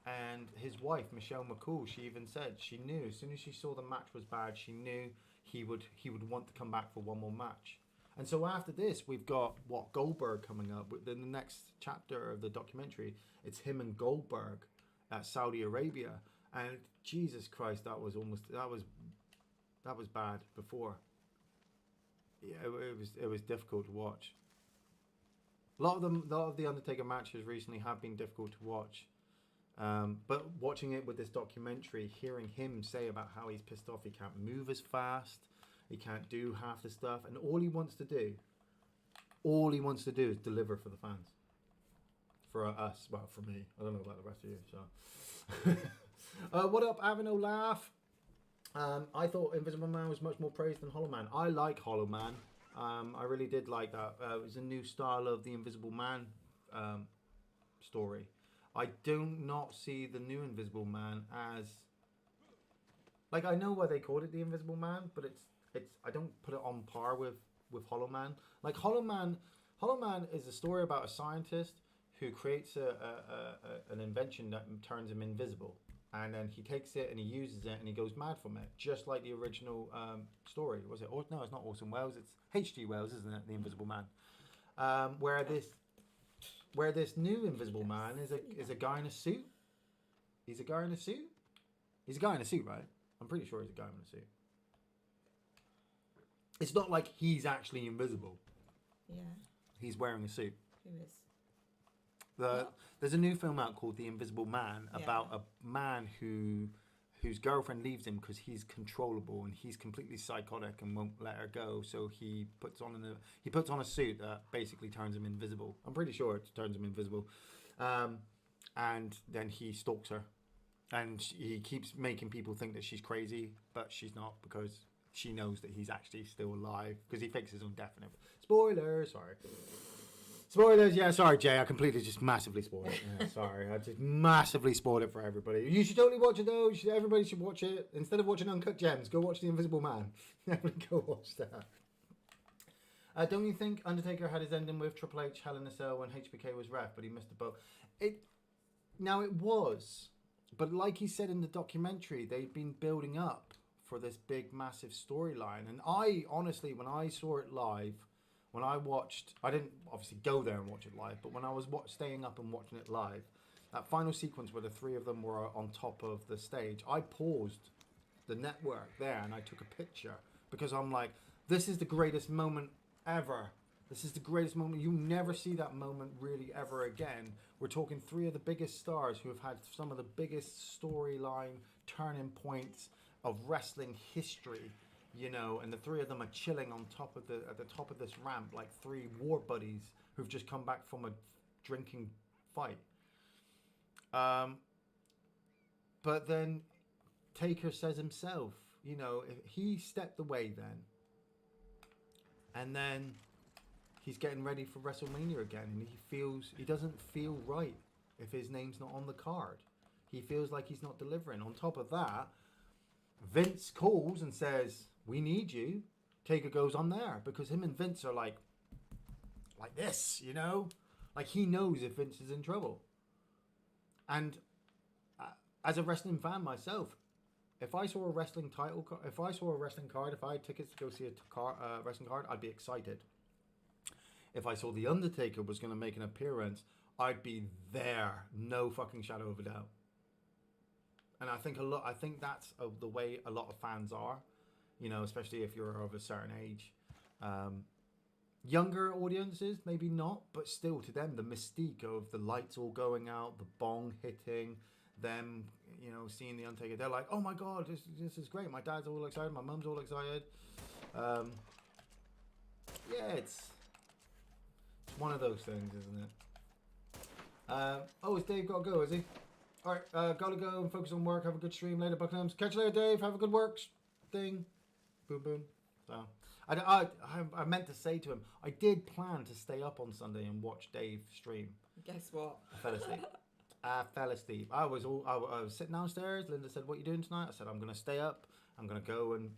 and his wife, Michelle McCool, she even said she knew as soon as she saw the match was bad, she knew he would want to come back for one more match. And so after this, we've got Goldberg coming up. In the next chapter of the documentary, it's him and Goldberg at Saudi Arabia. And Jesus Christ, that was bad before. Yeah, it was difficult to watch. A lot of the Undertaker matches recently have been difficult to watch. But watching it with this documentary, hearing him say about how he's pissed off, he can't move as fast, he can't do half the stuff, and all he wants to do is deliver for the fans. For us, well, for me. I don't know about the rest of you. So, what up, Having No Laugh? I thought Invisible Man was much more praised than Hollow Man. I like Hollow Man. I really did like that. It was a new style of the Invisible Man story. I do not see the new Invisible Man as, like, I know why they called it the Invisible Man, but it's I don't put it on par with Hollow Man. Like Hollow Man is a story about a scientist who creates an invention that turns him invisible, and then he takes it and he uses it and he goes mad from it, just like the original story. Was it? No, it's not Orson Welles. It's H.G. Wells, isn't it? The Invisible Man. Where this new Invisible Man is a guy in a suit. He's a guy in a suit. He's a guy in a suit, right? I'm pretty sure he's a guy in a suit. It's not like he's actually invisible. Yeah. He's wearing a suit. Who is? There's a new film out called The Invisible Man about a man whose girlfriend leaves him because he's controllable and he's completely psychotic and won't let her go. So he puts on a suit that basically turns him invisible. I'm pretty sure it turns him invisible, and then he stalks her, and he keeps making people think that she's crazy, but she's not, because she knows that he's actually still alive because he fakes his own death and everything. Spoilers, yeah, sorry, Jay, I completely just massively spoiled it. Yeah, sorry, I just massively spoiled it for everybody. You should totally watch it, though. Everybody should watch it. Instead of watching Uncut Gems, go watch The Invisible Man. Everybody go watch that. Don't you think Undertaker had his ending with Triple H, Hell in a Cell, when HBK was ref, but he missed the boat? Now, it was, but like he said in the documentary, they've been building up for this big, massive storyline. And I, honestly, when I saw it live, when I didn't obviously go there and watch it live, but when I was staying up and watching it live, that final sequence where the three of them were on top of the stage, I paused the network there and I took a picture because I'm like, this is the greatest moment ever. This is the greatest moment. You'll never see that moment really ever again. We're talking three of the biggest stars who have had some of the biggest storyline turning points of wrestling history. You know, and the three of them are chilling at the top of this ramp like three war buddies who've just come back from a drinking fight. But then Taker says himself, you know, he stepped away then, and then he's getting ready for WrestleMania again, and he doesn't feel right if his name's not on the card. He feels like he's not delivering. On top of that, Vince calls and says, we need you. Taker goes on there because him and Vince are like this, you know? Like he knows if Vince is in trouble. And as a wrestling fan myself, if I saw a wrestling card, if I had tickets to go see a wrestling card, I'd be excited. If I saw The Undertaker was going to make an appearance, I'd be there, no fucking shadow of a doubt. And I think that's the way a lot of fans are, you know, especially if you're of a certain age. Younger audiences, maybe not, but still to them, the mystique of the lights all going out, the bong hitting, them, you know, seeing the Undertaker, they're like, oh my god, this is great. My dad's all excited. My mum's all excited. Yeah, it's one of those things, isn't it? Oh, is Dave got to go, is he? All right, gotta go and focus on work. Have a good stream later, Buckinghams. Catch you later, Dave. Have a good work thing. Boom, boom. So, I meant to say to him, I did plan to stay up on Sunday and watch Dave stream. Guess what? I fell asleep. I was sitting downstairs. Linda said, "What are you doing tonight?" I said, "I'm going to stay up. I'm going to go and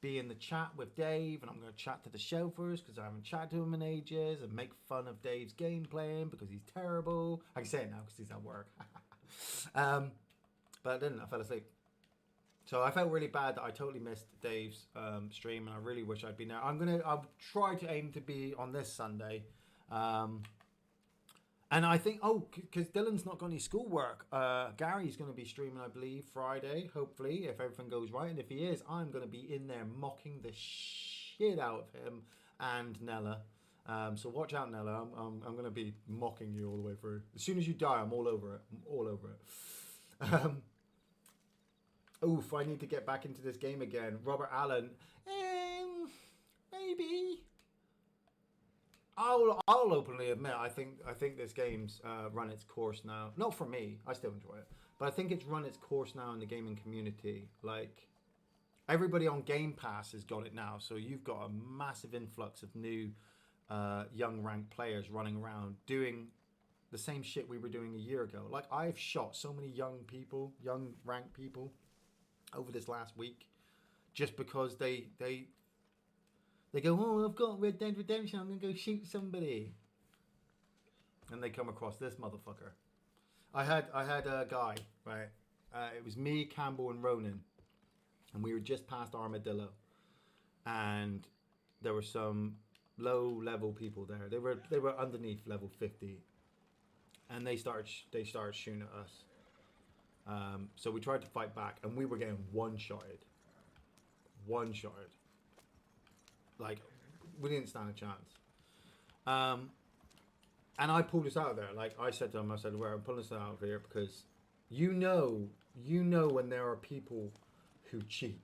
be in the chat with Dave, and I'm going to chat to the chauffeurs because I haven't chatted to him in ages, and make fun of Dave's game playing because he's terrible." I can say it now because he's at work. But I didn't. I fell asleep. So I felt really bad that I totally missed Dave's stream, and I really wish I'd been there. I'll try to aim to be on this Sunday. And I think, because Dylan's not got any schoolwork, Gary's going to be streaming, I believe, Friday, hopefully, if everything goes right. And if he is, I'm going to be in there mocking the shit out of him and Nella. So watch out, Nella. I'm going to be mocking you all the way through. As soon as you die, I'm all over it. Oof, I need to get back into this game again. Robert Allen, maybe. I'll openly admit I think this game's run its course now. Not for me, I still enjoy it, but I think it's run its course now in the gaming community. Like, everybody on Game Pass has got it now, so you've got a massive influx of new young ranked players running around doing the same shit we were doing a year ago. Like, I've shot so many young ranked people over this last week just because they go, oh, I've got Red Dead Redemption, I'm going to go shoot somebody. And they come across this motherfucker. I had a guy, right? It was me, Campbell, and Ronan. And we were just past Armadillo. And there were some low-level people there. They were underneath level 50. And they started shooting at us. So we tried to fight back, and we were getting one-shotted. Like, we didn't stand a chance. And I pulled us out of there. Like, I said to him, well, I'm pulling us out of here because you know when there are people who cheat.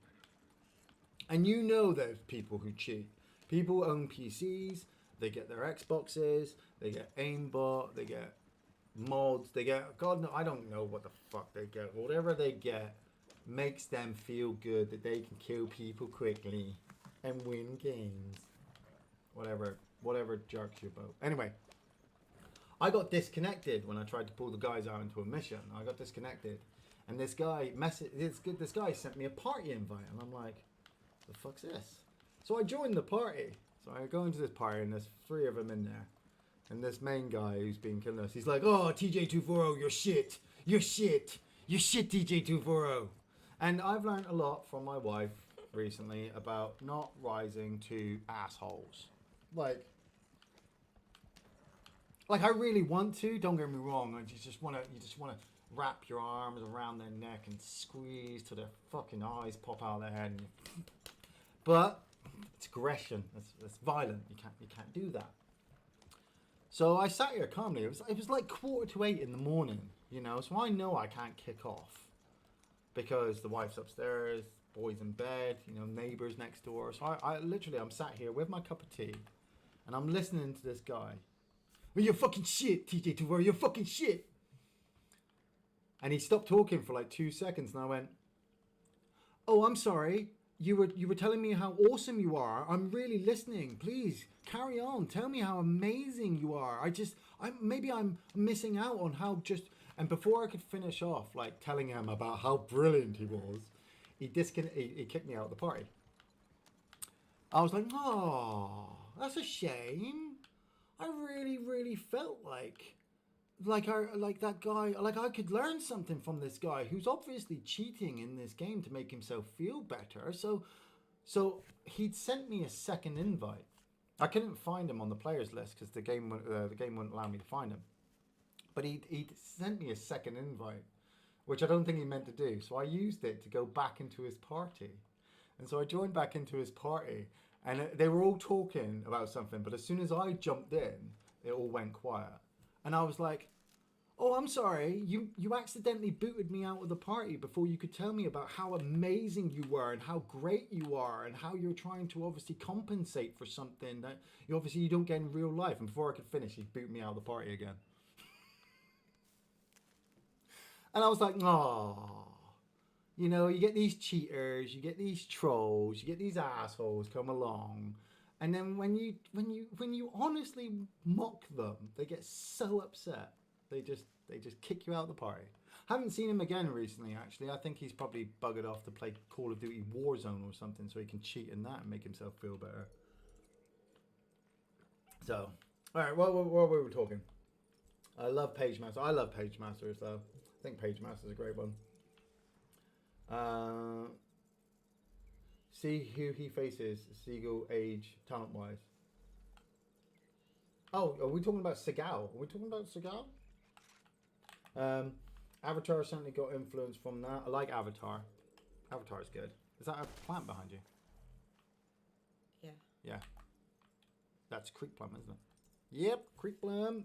And you know there's people who cheat. People own PCs, they get their Xboxes, they get aimbot, they get mods, they get, God, no, I don't know what the fuck they get. Whatever they get makes them feel good that they can kill people quickly and win games. Whatever jerks you about. Anyway, I got disconnected when I tried to pull the guys out into a mission. I got disconnected, and this guy sent me a party invite, and I'm like, the fuck's this? So I joined the party. So I go into this party, and there's 3 of them in there, and this main guy who's been killing us, he's like, oh, TJ240, you're shit, TJ240. And I've learned a lot from my wife recently about not rising to assholes. Like I really want to, don't get me wrong, you just want to wrap your arms around their neck and squeeze till their fucking eyes pop out of their head. But it's aggression, it's violent, you can't do that. So I sat here calmly. It was like 7:45 in the morning, you know, so I know I can't kick off because the wife's upstairs, boys in bed, you know, neighbors next door. So I'm sat here with my cup of tea, and I'm listening to this guy. Well, you're fucking shit, TJ240, you're fucking shit. And he stopped talking for like 2 seconds, and I went, oh, I'm sorry. You were telling me how awesome you are. I'm really listening. Please carry on. Tell me how amazing you are. Maybe I'm missing out on how just. And before I could finish off, like telling him about how brilliant he was, he kicked me out of the party. I was like, oh, that's a shame. I really, really felt like that guy, like I could learn something from this guy who's obviously cheating in this game to make himself feel better. So he'd sent me a second invite. I couldn't find him on the players list because the game wouldn't allow me to find him. But he'd sent me a second invite, which I don't think he meant to do. So I used it to go back into his party. And so I joined back into his party, and they were all talking about something. But as soon as I jumped in, it all went quiet. And I was like, oh, I'm sorry, you accidentally booted me out of the party before you could tell me about how amazing you were and how great you are and how you're trying to obviously compensate for something that you don't get in real life. And before I could finish, he booted me out of the party again. And I was like, oh, you know, you get these cheaters, you get these trolls, you get these assholes come along. And then when you honestly mock them, they get so upset. They just kick you out of the party. Haven't seen him again recently, actually. I think he's probably buggered off to play Call of Duty Warzone or something so he can cheat in that and make himself feel better. So, alright, what were we talking? I love Page Master. I love Page Masters, though. I think Page Master's a great one. See who he faces, Seagull, age, talent-wise. Oh, are we talking about Seagal? Avatar certainly got influence from that. I like Avatar. Avatar's good. Is that a plant behind you? Yeah. Yeah. That's creek plum, isn't it? Yep, creek plum.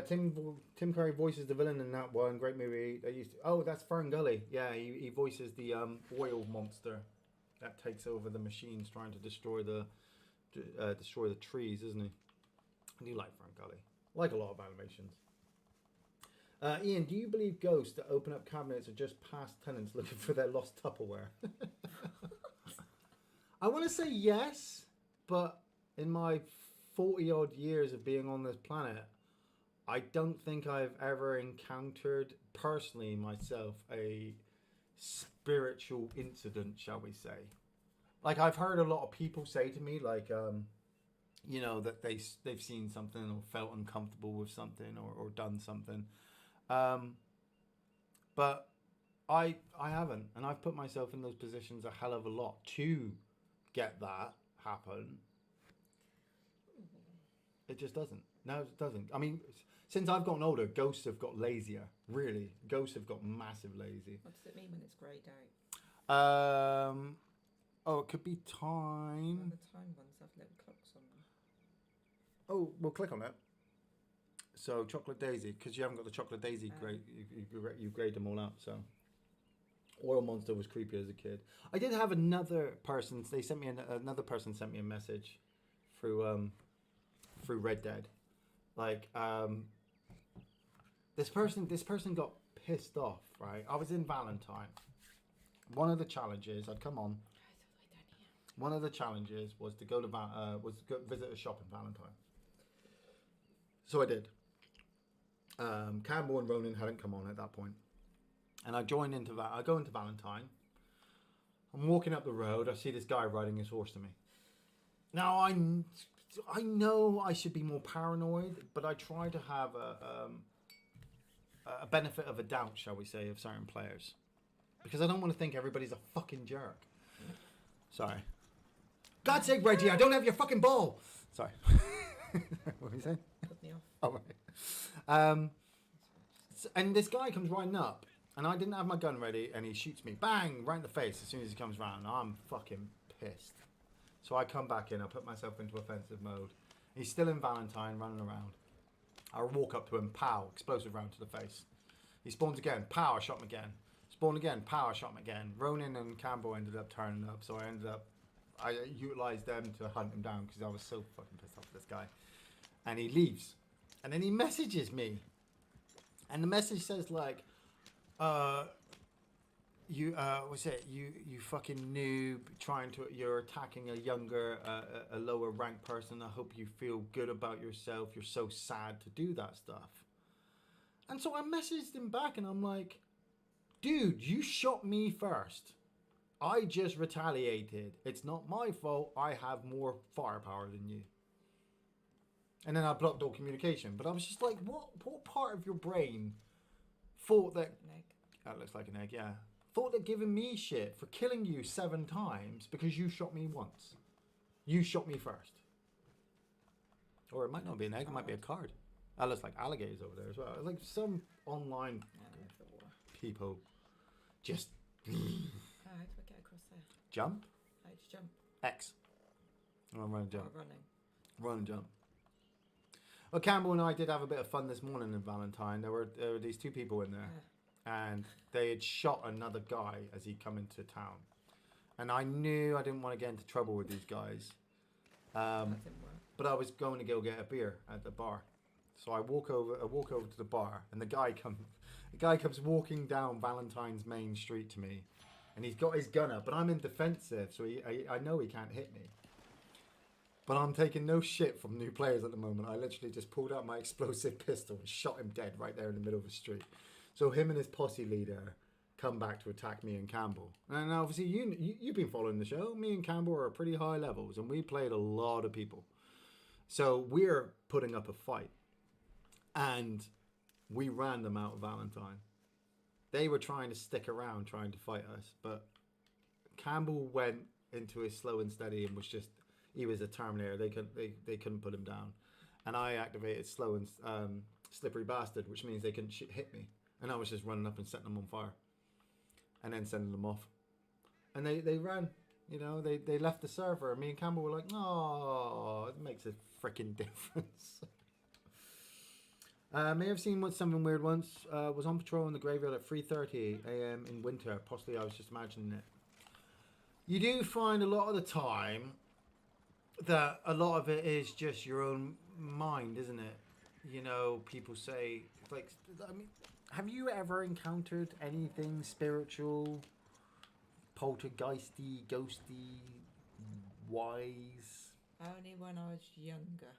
Tim Curry voices the villain in that one. Great movie. That's Fern Gully. Yeah, he voices the oil monster that takes over the machines trying to destroy the trees, isn't he? I do like Fern Gully. I like a lot of animations. Iain, do you believe ghosts that open up cabinets are just past tenants looking for their lost Tupperware? I want to say yes, but in my 40-odd years of being on this planet, I don't think I've ever encountered, personally myself, a spiritual incident, shall we say. Like, I've heard a lot of people say to me, like, you know, that they've seen something or felt uncomfortable with something or done something. But I haven't, and I've put myself in those positions a hell of a lot to get that happen. It just doesn't. No, it doesn't. I mean, since I've gotten older, ghosts have got lazier. Really, ghosts have got massive lazy. What does it mean when it's greyed out? It could be time. The time ones have little clocks on them. Oh, we'll click on it. So chocolate daisy, because you haven't got the chocolate daisy grade, you grade them all out. So oil monster was creepy as a kid. I did have another person. They sent me another person sent me a message through Red Dead. Like this person got pissed off. Right, I was in Valentine. One of the challenges I'd come on. One of the challenges was to go visit a shop in Valentine. So I did. Campbell and Ronan hadn't come on at that point, and I go into Valentine. I'm walking up the road. I see this guy riding his horse to me. Now I know I should be more paranoid, but I try to have a benefit of a doubt, shall we say, of certain players, because I don't want to think everybody's a fucking jerk. Sorry. God's sake, Reggie, I don't have your fucking ball. Sorry. What were you saying? Put me off. Oh, right. And this guy comes riding up, and I didn't have my gun ready, and he shoots me, bang, right in the face as soon as he comes round. I'm fucking pissed. So I come back in, I put myself into offensive mode. He's still in Valentine, running around. I walk up to him, pow, explosive round to the face. He spawns again, pow, I shot him again. Spawn again, pow, I shot him again. Ronan and Campbell ended up turning up, so I utilised them to hunt him down because I was so fucking pissed off at this guy. And he leaves. And then he messages me. And the message says like, you fucking noob, you're attacking a younger, a lower ranked person. I hope you feel good about yourself. You're so sad to do that stuff. And so I messaged him back and I'm like, dude, you shot me first. I just retaliated. It's not my fault. I have more firepower than you. And then I blocked all communication. But I was just like, what part of your brain thought that... An egg. That looks like an egg, yeah. Thought that giving me shit for killing you 7 times because you shot me once. You shot me first. Or it might not be an egg, it might be a card. That looks like alligators over there as well. It's like some online people just... How do I get across there? Jump? How do you jump? X. Oh, run and jump. Oh, running. Run and jump. Well, Campbell and I did have a bit of fun this morning in Valentine. There were these two people in there, and they had shot another guy as he'd come into town. And I knew I didn't want to get into trouble with these guys. But I was going to go get a beer at the bar. So I walk over to the bar, and the guy comes walking down Valentine's main street to me, and he's got his gun up, but I'm in defensive, so I know he can't hit me. But I'm taking no shit from new players at the moment. I literally just pulled out my explosive pistol and shot him dead right there in the middle of the street. So him and his posse leader come back to attack me and Campbell. And obviously you've been following the show. Me and Campbell are at pretty high levels, and we played a lot of people. So we're putting up a fight. And we ran them out of Valentine. They were trying to stick around, trying to fight us. But Campbell went into his slow and steady and he was a Terminator. They couldn't put him down. And I activated slow and slippery bastard, which means they couldn't hit me. And I was just running up and setting them on fire. And then sending them off. And they ran. They left the server. And me and Campbell were like, oh, it makes a freaking difference. May have seen something weird once. Was on patrol in the graveyard at 3:30 a.m. in winter. Possibly I was just imagining it. You do find a lot of the time that a lot of it is just your own mind, isn't it? People say, have you ever encountered anything spiritual, poltergeisty, ghosty, wise? Only when I was younger.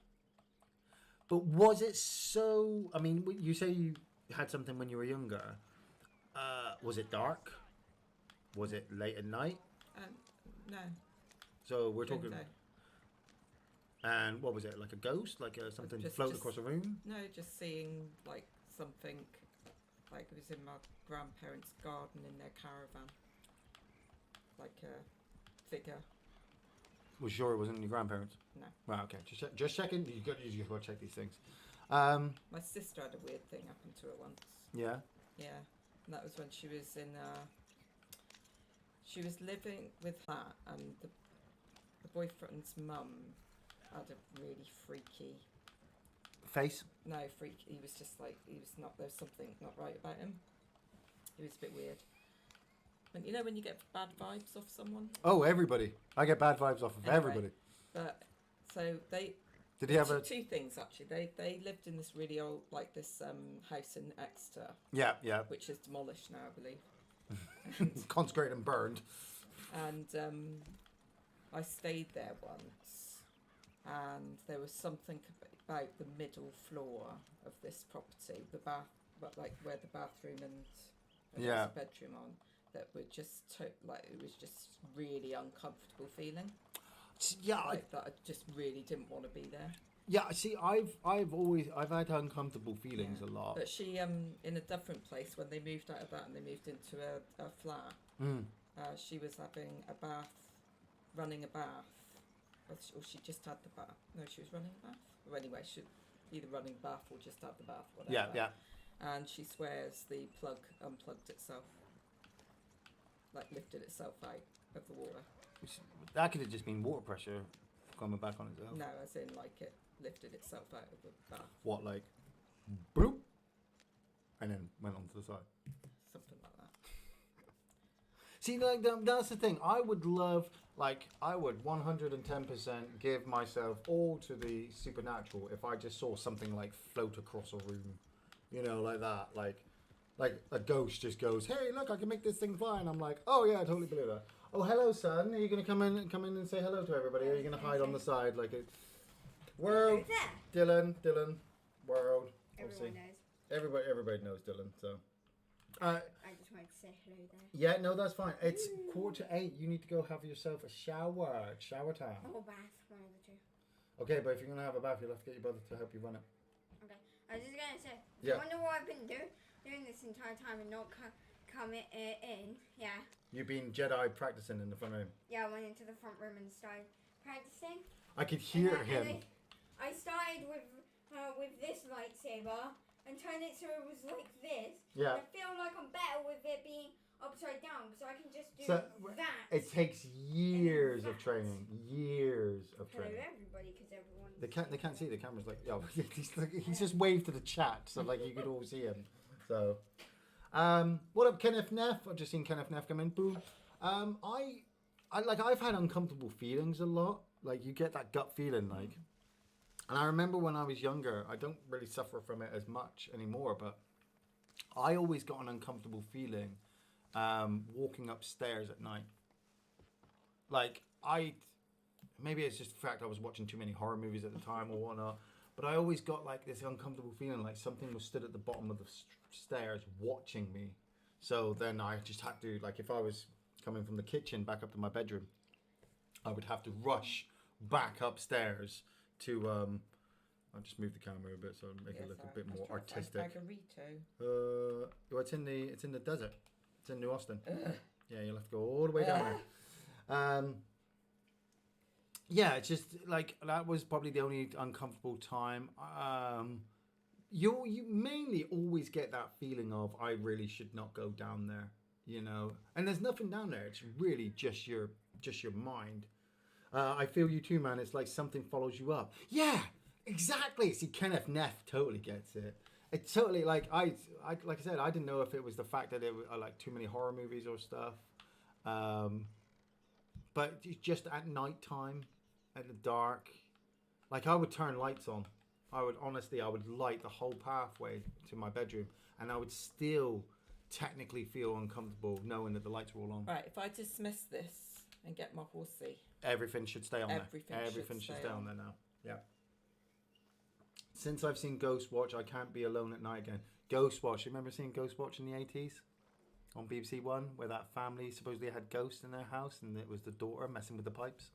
But was it so... I mean, you say you had something when you were younger. Was it dark? Was it late at night? No. So we're talking... Window. And what was it? Like a ghost? Like something float across a room? No, just seeing something... It was in my grandparents' garden in their caravan. Like a figure. Was you sure it wasn't your grandparents? No. Right, okay. Just checking. You got to check these things. My sister had a weird thing happen to her once. Yeah? Yeah. And that was when she was in... she was living with her, and the boyfriend's mum had a really freaky... Face? No, freak. He was just there was something not right about him. He was a bit weird. And when you get bad vibes off someone? Oh, everybody. I get bad vibes off of everybody. But, so they... Did he have two things, actually. They lived in this really old, this house in Exeter. Yeah, yeah. Which is demolished now, I believe. Consecrated and burned. And I stayed there once. And there was something about the middle floor of this property, the bath, where the bathroom and the bedroom on, that were just it was just really uncomfortable feeling. Yeah, that I just really didn't want to be there. Yeah, see, I've had uncomfortable feelings a lot. But she in a different place when they moved out of that and they moved into a flat. She was having a bath, running a bath. Or she just had the bath. No, she was running a bath. Well, anyway, she either running a bath or just had the bath, whatever. Yeah. And she swears the plug unplugged itself. Lifted itself out of the water. That could have just been water pressure coming back on itself. No, as in it lifted itself out of the bath. What, bloop? And then went onto the side. Something like that. See, that's the thing. I would love... I would 110% give myself all to the supernatural if I just saw something float across a room. Like that. Like a ghost just goes, hey, look, I can make this thing fly. And I'm like, oh, yeah, I totally believe that. Oh, hello, son. Are you going to come in and say hello to everybody? Or are you going to hide on the side like it? World. Dylan. World. Everyone knows. Everybody knows Dylan, so... I just wanted to say hello there. Yeah, no, that's fine. It's 7:45. You need to go have yourself a shower. It's shower time. Or bath, one of the two. Okay, but if you're going to have a bath, you'll have to get your brother to help you run it. Okay. I was just going to say, yeah. I wonder what I've been doing this entire time and not come in. Yeah. You've been Jedi practicing in the front room. Yeah, I went into the front room and started practicing. I could hear him. I started with this lightsaber and turned it so it was like this. Yeah. I feel like I'm better with it being upside down, so I can just do So, that. It takes years of training. Years of Hello, training. everybody, because everyone. They can't see the camera's like, yo, he's just waved to the chat, so like you could all see him. So, what up, Kenneth Neff? I've just seen Kenneth Neff come in. Boom. I've had uncomfortable feelings a lot. Like you get that gut feeling, like. And I remember when I was younger, I don't really suffer from it as much anymore, but I always got an uncomfortable feeling walking upstairs at night. Like maybe it's just the fact I was watching too many horror movies at the time or whatnot, but I always got like this uncomfortable feeling like something was stood at the bottom of the stairs watching me. So then I just had to, like, if I was coming from the kitchen back up to my bedroom, I would have to rush back upstairs to I'll just move the camera a bit so I'll make it look a bit more artistic. It's in the desert. It's in New Austin. Yeah, you'll have to go all the way down there. Yeah, it's just like that was probably the only uncomfortable time. You mainly always get that feeling of I really should not go down there, you know. And there's nothing down there. It's really just your mind. I feel you too, man. It's like something follows you up. Yeah, exactly. See, Kenneth Neff totally gets it. It totally, like I like I said, I didn't know if it was the fact that it was like too many horror movies or stuff. But just at night time, at the dark, like I would turn lights on. I would light the whole pathway to my bedroom, and I would still technically feel uncomfortable knowing that the lights were all on. Right, if I dismiss this and get my horsey. Everything should stay on there. Everything should stay on there now. Yeah. Since I've seen Ghostwatch, I can't be alone at night again. Ghostwatch. You remember seeing Ghostwatch in the 80s? On BBC One, where that family supposedly had ghosts in their house and it was the daughter messing with the pipes?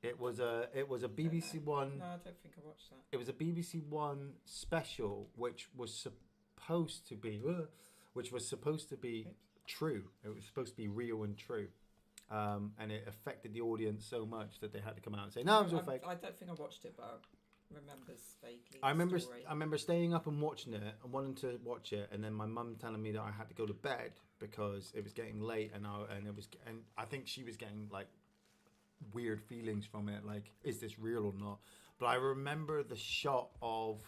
It was a BBC One. No, I don't think I watched that. It was a BBC One special which was supposed to be true. It was supposed to be real and true. And it affected the audience so much that they had to come out and say, no, it was all fake. I don't think I watched it, but I remember vaguely. I remember staying up and watching it and wanting to watch it, and then my mum telling me that I had to go to bed because it was getting late, and I think she was getting like weird feelings from it, like, is this real or not? But I remember the shot of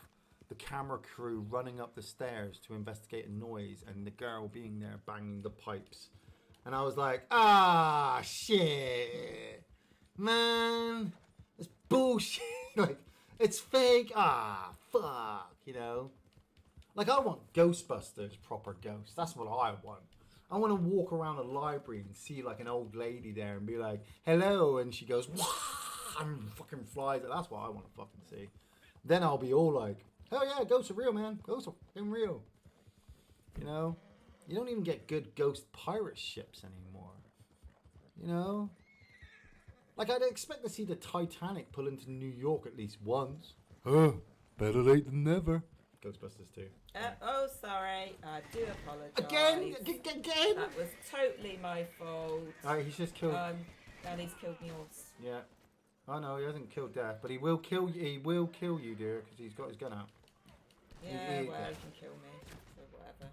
the camera crew running up the stairs to investigate a noise, and the girl being there banging the pipes. And I was like, ah, shit, man, it's bullshit. Like, it's fake. Ah, fuck, you know. Like, I want Ghostbusters, proper ghosts. That's what I want. I want to walk around a library and see like an old lady there and be like, hello, and she goes, wah, and fucking flies. That's what I want to fucking see. Then I'll be all like, hell yeah, ghosts are real, man. Ghosts are fucking real. You know? You don't even get good ghost pirate ships anymore. You know? Like, I'd expect to see the Titanic pull into New York at least once. Better late than never. Ghostbusters 2. Oh, sorry. I do apologise. Again? That was totally my fault. Alright, he's just killed... Danny's killed me horse. Yeah. Oh no, he hasn't killed Death, but he will kill you. He will kill you, dear, because he's got his gun out. Yeah, he can kill me. So whatever.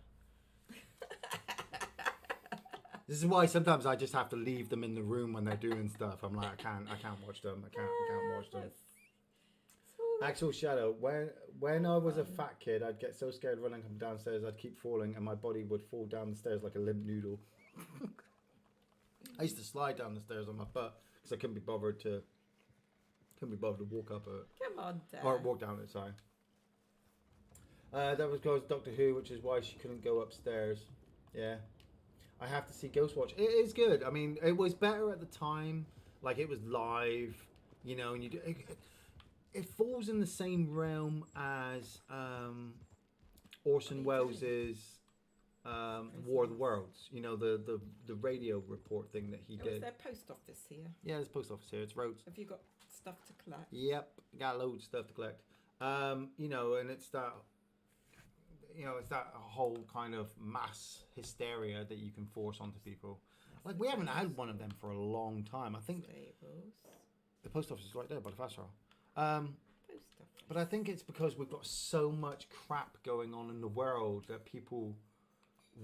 This is why sometimes I just have to leave them in the room when they're doing stuff. I'm like, I can't watch them. I can't watch them. Axel Shadow. When I was a fat kid, I'd get so scared running up and downstairs, I'd keep falling, and my body would fall down the stairs like a limp noodle. I used to slide down the stairs on my butt because I couldn't be bothered to walk up it. Come on, Dad. Or walk down it. Sorry. That was because Doctor Who, which is why she couldn't go upstairs. Yeah. I have to see Ghostwatch. It is good. I mean, it was better at the time. Like, it was live, you know, and it falls in the same realm as Orson Welles' War of the Worlds. You know, the radio report thing that he did. Was there post office here? Yeah, there's post office here. It's roads. Have you got stuff to collect? Yep, got loads of stuff to collect. You know, and it's that... You know, it's that whole kind of mass hysteria that you can force onto people. Like, we haven't had one of them for a long time. I think the post office is right there by the fast roll. But I think it's because we've got so much crap going on in the world that people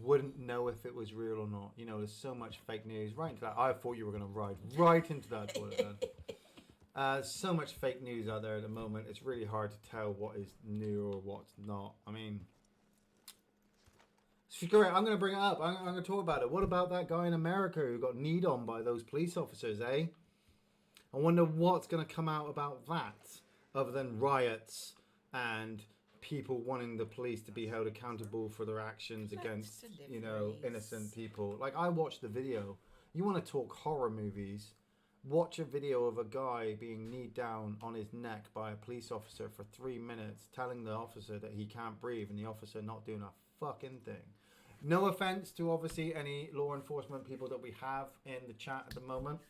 wouldn't know if it was real or not. You know, there's so much fake news. Right into that. I thought you were going to ride right into that toilet then. So much fake news out there at the moment. It's really hard to tell what is new or what's not. I mean, screw it. I'm going to bring it up. I'm going to talk about it. What about that guy in America who got kneed on by those police officers, eh? I wonder what's going to come out about that, other than riots and people wanting the police to be held accountable for their actions against, you know, innocent people. Like, I watched the video. You want to talk horror movies? Watch a video of a guy being kneed down on his neck by a police officer for 3 minutes, telling the officer that he can't breathe, and the officer not doing a fucking thing. No offense to obviously any law enforcement people that we have in the chat at the moment.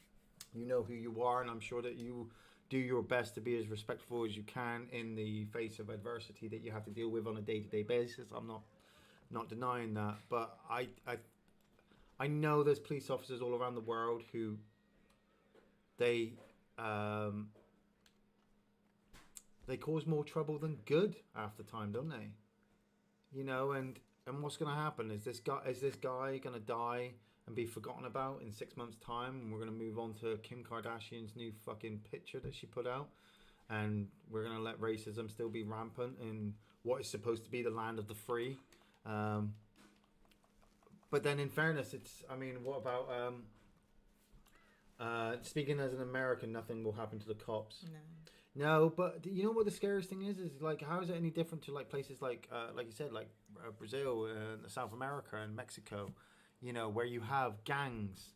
You know who you are, and I'm sure that you do your best to be as respectful as you can in the face of adversity that you have to deal with on a day-to-day basis. I'm not denying that, but I know there's police officers all around the world who they cause more trouble than good half the time, don't they? You know, and what's going to happen? Is this guy going to die and be forgotten about in 6 months' time? And we're going to move on to Kim Kardashian's new fucking picture that she put out, and we're going to let racism still be rampant in what is supposed to be the land of the free. But then, in fairness, I mean, what about speaking as an American, nothing will happen to the cops. No, but you know what the scariest thing is like, how is it any different to like places like you said, like Brazil and South America and Mexico, you know, where you have gangs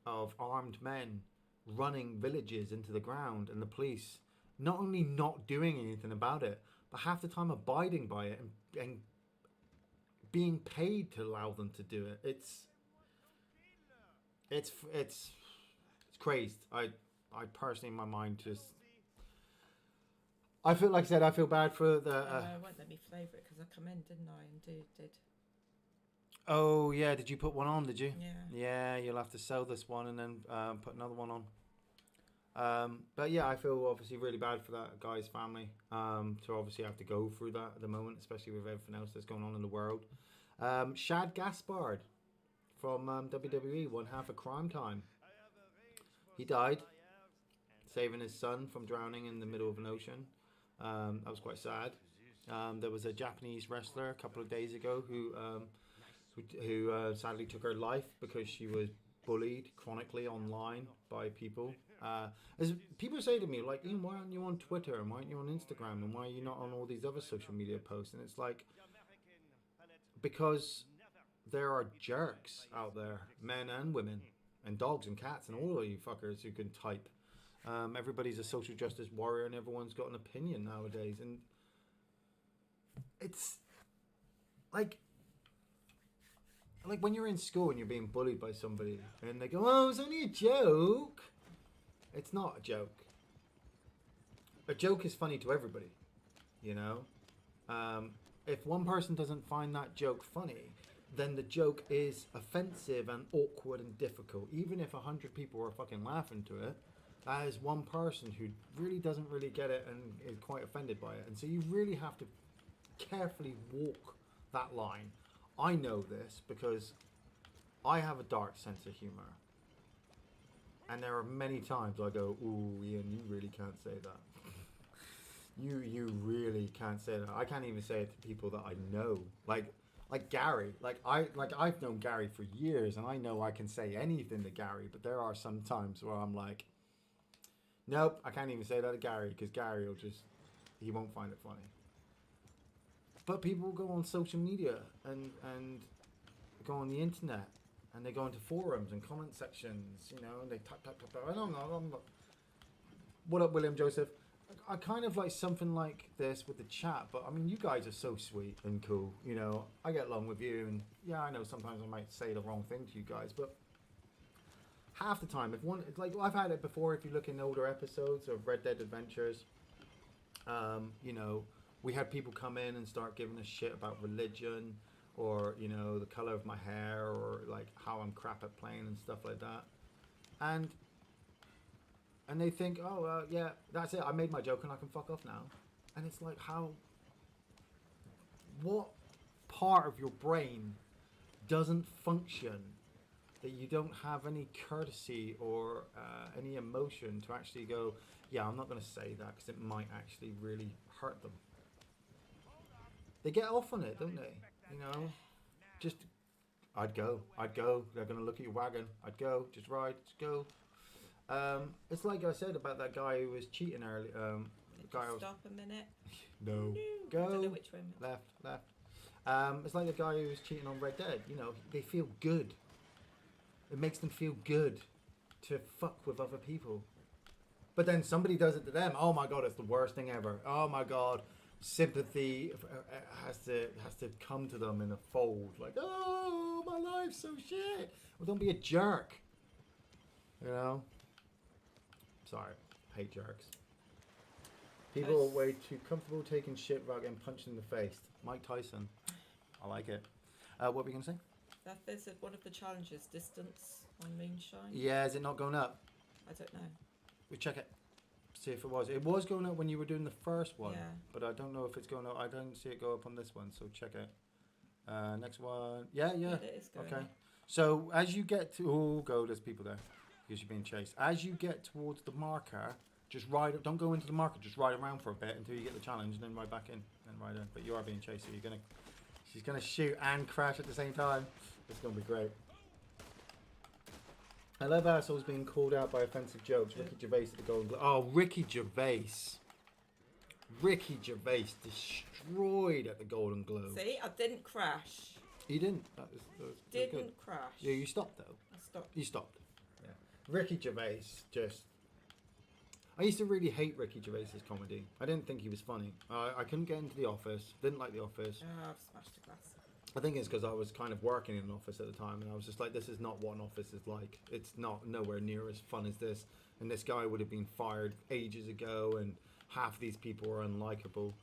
of armed men running villages into the ground, and the police not only not doing anything about it, but half the time abiding by it and being paid to allow them to do it. It's crazed. I personally, in my mind, just I feel like I said, I feel bad for the. Won't let me flavour it because I come in, didn't I? And did. Oh yeah, did you put one on? Did you? Yeah. Yeah, you'll have to sell this one and then put another one on. But yeah, I feel obviously really bad for that guy's family to obviously have to go through that at the moment, especially with everything else that's going on in the world. Shad Gaspard from WWE, one half of Crime Time. He died, saving his son from drowning in the middle of an ocean. That was quite sad. There was a Japanese wrestler a couple of days ago who sadly took her life because she was bullied chronically online by people. As people say to me, like, Iain, why aren't you on Twitter and why aren't you on Instagram and why are you not on all these other social media posts? And it's like, because there are jerks out there, men and women, and dogs and cats and all of you fuckers who can type. Everybody's a social justice warrior and everyone's got an opinion nowadays, and it's like when you're in school and you're being bullied by somebody and they go, oh, it's only a joke. It's not a joke. A joke is funny to everybody, you know. If one person doesn't find that joke funny, then the joke is offensive and awkward and difficult. Even if 100 people are fucking laughing to it, that is one person who really doesn't really get it and is quite offended by it. And so you really have to carefully walk that line. I know this because I have a dark sense of humor. And there are many times I go, ooh, Iain, you really can't say that. You really can't say that. I can't even say it to people that I know. Like Gary. I've known Gary for years and I know I can say anything to Gary, but there are some times where I'm like, nope, I can't even say that to Gary because Gary he won't find it funny. But people go on social media and go on the internet and they go into forums and comment sections, you know, and they type. I don't know. What up, William Joseph? I kind of like something like this with the chat, but I mean, you guys are so sweet and cool, you know. I get along with you, and yeah, I know sometimes I might say the wrong thing to you guys, but half the time, I've had it before. If you look in older episodes of Red Dead Adventures, you know, we had people come in and start giving us shit about religion, or you know, the color of my hair, or like how I'm crap at playing and stuff like that, and they think, oh, yeah, that's it. I made my joke and I can fuck off now. And it's like, what part of your brain doesn't function, that you don't have any courtesy or any emotion to actually go, yeah, I'm not going to say that because it might actually really hurt them. They get off on it, don't they? You know, just, I'd go. They're going to look at your wagon. I'd go. Just ride. Just go. It's like I said about that guy who was cheating earlier. Stop a minute. No. Go. I don't know Go. which way. Left. It's like the guy who was cheating on Red Dead. You know, they feel good. It makes them feel good to fuck with other people. But then somebody does it to them. Oh my god, it's the worst thing ever. Oh my god, sympathy has to come to them in a fold. Like, oh, my life's so shit. Well, don't be a jerk. You know. Sorry, hate jerks. People are way too comfortable taking shit without getting punched in the face. Mike Tyson. I like it. What were we gonna say? That is one of the challenges, distance on moonshine. Yeah, is it not going up? I don't know. We check it. See if it was. It was going up when you were doing the first one. Yeah. But I don't know if it's going up. I don't see it go up on this one, so check it. Next one. Yeah. It is going Okay. up. So as you get to... Oh, go. There's people there. Because you're being chased. As you get towards the marker, just ride... Don't go into the marker. Just ride around for a bit until you get the challenge and then ride back in. Then ride in. But you are being chased, so you're going to... She's going to shoot and crash at the same time. It's going to be great. I love assholes being called out by offensive jokes. Ricky Gervais at the Golden Globe. Oh, Ricky Gervais. Ricky Gervais destroyed at the Golden Globe. See, I didn't crash. You didn't. That was good. Didn't crash. Yeah, you stopped though. I stopped. You stopped. Yeah. Ricky Gervais just... I used to really hate Ricky Gervais's comedy. I didn't think he was funny. I couldn't get into The Office. Didn't like The Office. Oh, I've smashed a glass. I think it's because I was kind of working in an office at the time, and I was just like, this is not what an office is like. It's not nowhere near as fun as this. And this guy would have been fired ages ago, and half these people are unlikable.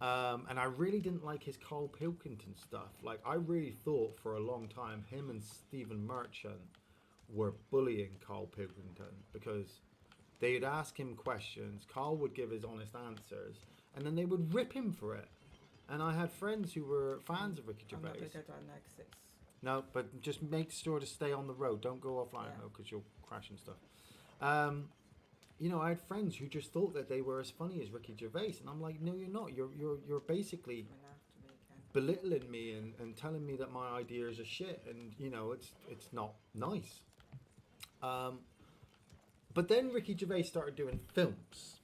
And I really didn't like his Carl Pilkington stuff. Like, I really thought for a long time him and Stephen Merchant were bullying Carl Pilkington because they'd ask him questions, Carl would give his honest answers, and then they would rip him for it. And I had friends who were fans of Ricky Gervais. I'm not going to go down there because it's... No, but just make sure to stay on the road. Don't go offline though, because you'll crash and stuff. You know, I had friends who just thought that they were as funny as Ricky Gervais, and I'm like, no, you're not. You're basically belittling me and telling me that my ideas are shit, and you know, it's not nice. But then Ricky Gervais started doing films,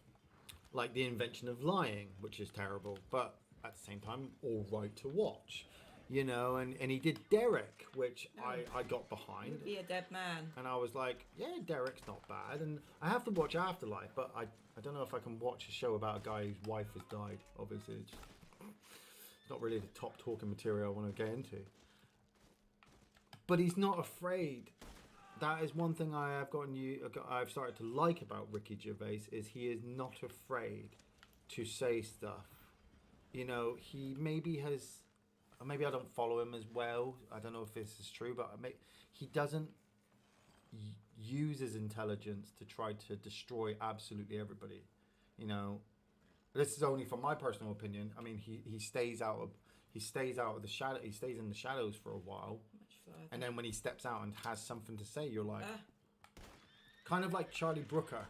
like The Invention of Lying, which is terrible, but at the same time, all right to watch. You know, and he did Derek, which I got behind. You'd be a dead man. And I was like, yeah, Derek's not bad. And I have to watch Afterlife, but I don't know if I can watch a show about a guy whose wife has died. Obviously, it's not really the top talking material I want to get into. But he's not afraid. That is one thing I've started to like about Ricky Gervais, is he is not afraid to say stuff. You know, he maybe has... Maybe I don't follow him as well. I don't know if this is true, but he doesn't use his intelligence to try to destroy absolutely everybody. You know, this is only from my personal opinion. I mean, he stays out of the shadow. He stays in the shadows for a while, and then when he steps out and has something to say, you're like, kind of like Charlie Brooker.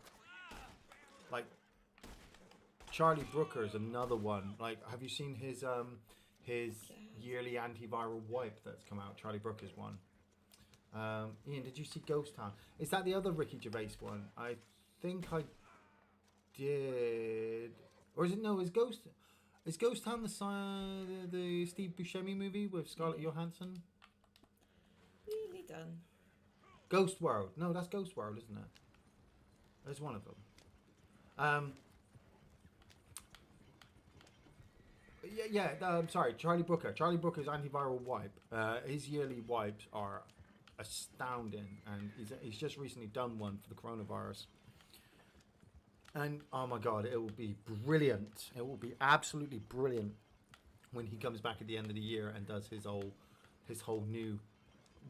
Like Charlie Brooker is another one. Like, have you seen his yearly antiviral wipe that's come out? Charlie Brooker's one. Iain, did you see Ghost Town? Is that the other Ricky Gervais one? I think I did. Or is it, no, is Ghost Town the Steve Buscemi movie with Scarlett Johansson? Really done. Ghost World. No, that's Ghost World, isn't it? There's one of them. Sorry, Charlie Brooker. Charlie Brooker's antiviral wipe. His yearly wipes are astounding, and he's just recently done one for the coronavirus. And oh my god, it will be brilliant. It will be absolutely brilliant when he comes back at the end of the year and does his whole new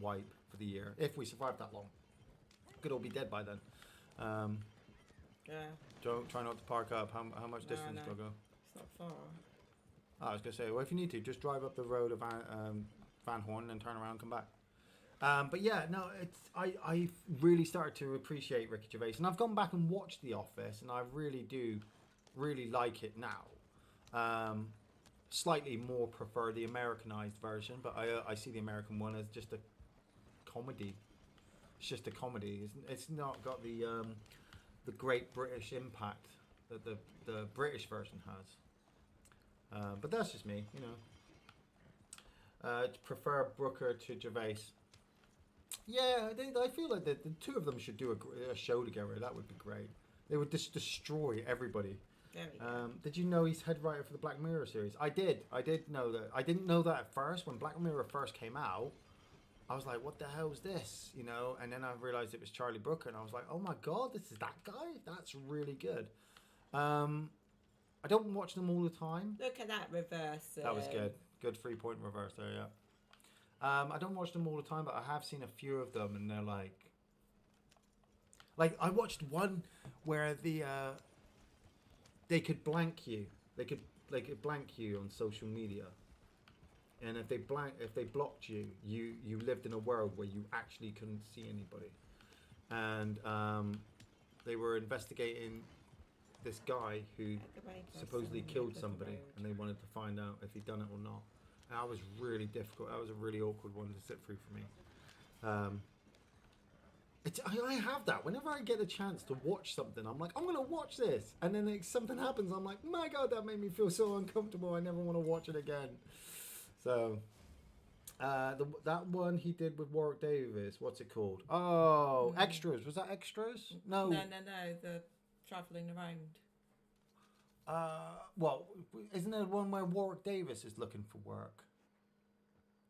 wipe for the year. If we survive that long, could all be dead by then. Yeah. Don't try not to park up. How much distance do I go? It's not far. I was going to say, well, if you need to, just drive up the road of Van Horn and turn around and come back. But yeah, no, I really started to appreciate Ricky Gervais, and I've gone back and watched The Office, and I really do like it now. Slightly more prefer the Americanized version, but I see the American one as just a comedy. It's just a comedy. It's not got the great British impact that the British version has. But that's just me, you know. Prefer Brooker to Gervais. Yeah, I feel like the two of them should do a show together. That would be great. They would just destroy everybody. Did you know he's head writer for the Black Mirror series? I did know that. I didn't know that at first. When Black Mirror first came out, I was like, what the hell is this? You know, and then I realized it was Charlie Brooker, and I was like, oh my God, this is that guy? That's really good. I don't watch them all the time. Look at that reverse. That was good. Good 3-point reverse there, yeah. I don't watch them all the time, but I have seen a few of them, and they're like I watched one where they could blank you. They could blank you on social media, and if they blocked you, you lived in a world where you actually couldn't see anybody, and they were investigating this guy who supposedly killed somebody, and they wanted to find out if he'd done it or not. And that was really difficult. That was a really awkward one to sit through for me. I have that. Whenever I get a chance to watch something, I'm like, I'm going to watch this. And then something happens, I'm like, my God, that made me feel so uncomfortable. I never want to watch it again. So, that one he did with Warwick Davis, what's it called? Oh, Extras. Was that Extras? No. No. The travelling around. Well, isn't there one where Warwick Davis is looking for work?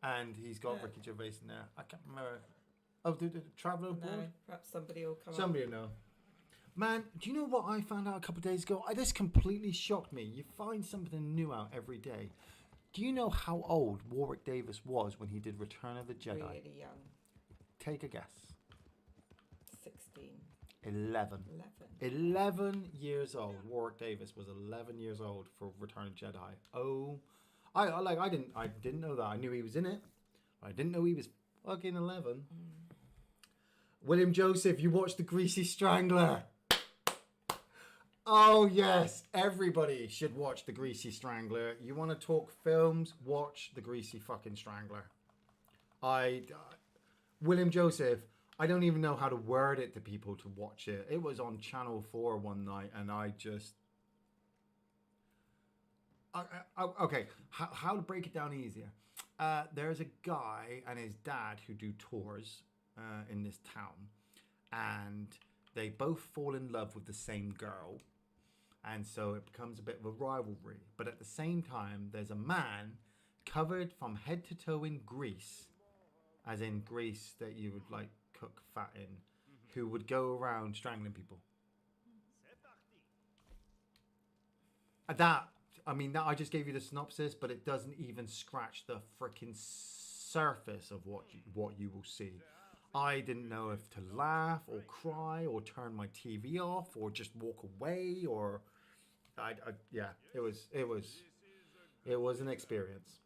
And he's got Ricky Gervais in there. I can't remember. Oh, the Traveller Abroad? No, perhaps somebody will come Somebody will know. Man, do you know what I found out a couple of days ago? This completely shocked me. You find something new out every day. Do you know how old Warwick Davis was when he did Return of the Jedi? Really young. Take a guess. 16. 11. 11 years old. Warwick Davis was 11 years old for Return of the Jedi. Oh, I didn't know that. I knew he was in it. I didn't know he was fucking 11. William Joseph, you watched The Greasy Strangler. Oh yes, everybody should watch The Greasy Strangler. You want to talk films? Watch The Greasy fucking Strangler. William Joseph, I don't even know how to word it to people to watch it. It was on Channel 4 one night, and I just... okay, how to break it down easier. There's a guy and his dad who do tours in this town, and they both fall in love with the same girl, and so it becomes a bit of a rivalry. But at the same time, there's a man covered from head to toe in grease, as in grease that you would like cook fat in, who would go around strangling people. I just gave you the synopsis, but it doesn't even scratch the freaking surface of what you will see. I didn't know if to laugh or cry or turn my TV off or just walk away or, it was an experience.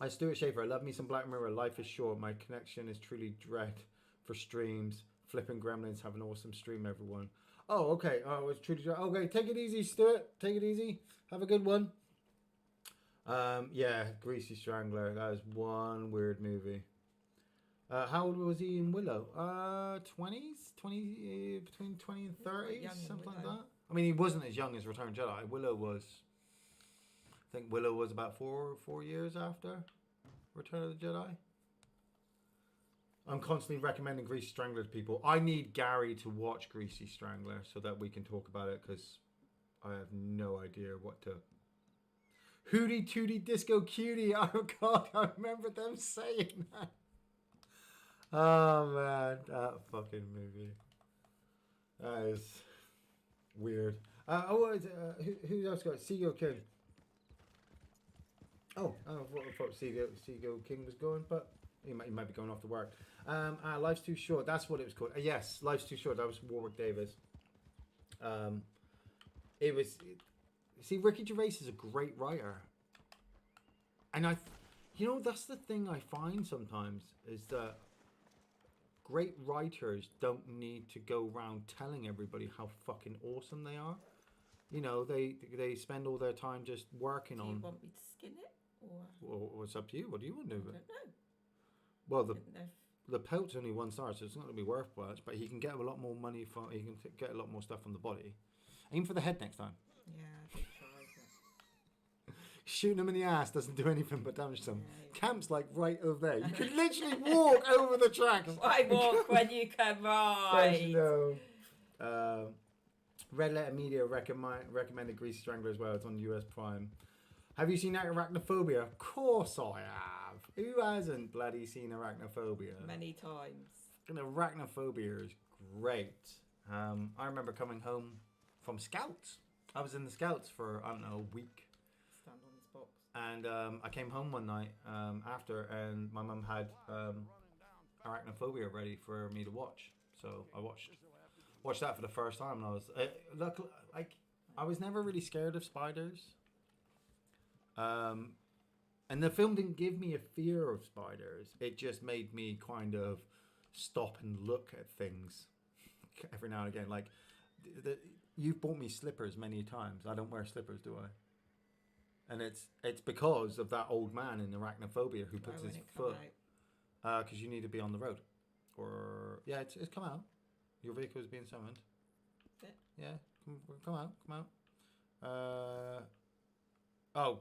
Stuart Schaefer, I love me some Black Mirror. Life is short. My connection is truly dread for streams. Flipping Gremlins, have an awesome stream, everyone. Oh, okay. Oh, it's truly dread. Okay, take it easy, Stuart. Take it easy. Have a good one. Greasy Strangler. That was one weird movie. How old was he in Willow? 20s? Between 20 and 30s? Something like that. I mean, he wasn't as young as Return of the Jedi. I think Willow was about four years after Return of the Jedi. I'm constantly recommending Greasy Strangler to people. I need Gary to watch Greasy Strangler so that we can talk about it, because I have no idea what to... Hootie Tootie Disco Cutie. Oh God, I remember them saying that. Oh man, that fucking movie. That is weird. Who else got it? Seagull King. I thought Seagull King was going, but he might be going off to work. Life's Too Short. That's what it was called. Yes, Life's Too Short. That was Warwick Davis. Ricky Gervais is a great writer, and You know, that's the thing I find sometimes is that great writers don't need to go around telling everybody how fucking awesome they are. You know, they spend all their time just working on. Do you want me to skin it, or? Well, it's up to you. What do you want to do? I don't know. Well, I didn't know if- the pelt's only 1 star, so it's not going to be worth much. But he can get a lot more money from. He can get a lot more stuff from the body. Aim for the head next time. Yeah, I did try that. Shooting him in the ass doesn't do anything but damage them. Yeah, Camp's like right over there. You can literally walk over the tracks. I walk when you can ride. You know. Red Letter Media recommended Greasy Strangler as well. It's on US Prime. Have you seen Arachnophobia? Of course I have. Who hasn't bloody seen Arachnophobia? Many times. And Arachnophobia is great. I remember coming home from Scouts. I was in the Scouts for, I don't know, a week. Stand on this box. And I came home one night after, and my mum had Arachnophobia ready for me to watch. So I watched that for the first time, and I was I was never really scared of spiders. And the film didn't give me a fear of spiders. It just made me kind of stop and look at things every now and again. Like, you've bought me slippers many times. I don't wear slippers, do I? And it's because of that old man in Arachnophobia who puts his foot. Because you need to be on the road. Or, yeah, it's come out. Your vehicle is being summoned. Yeah, come out.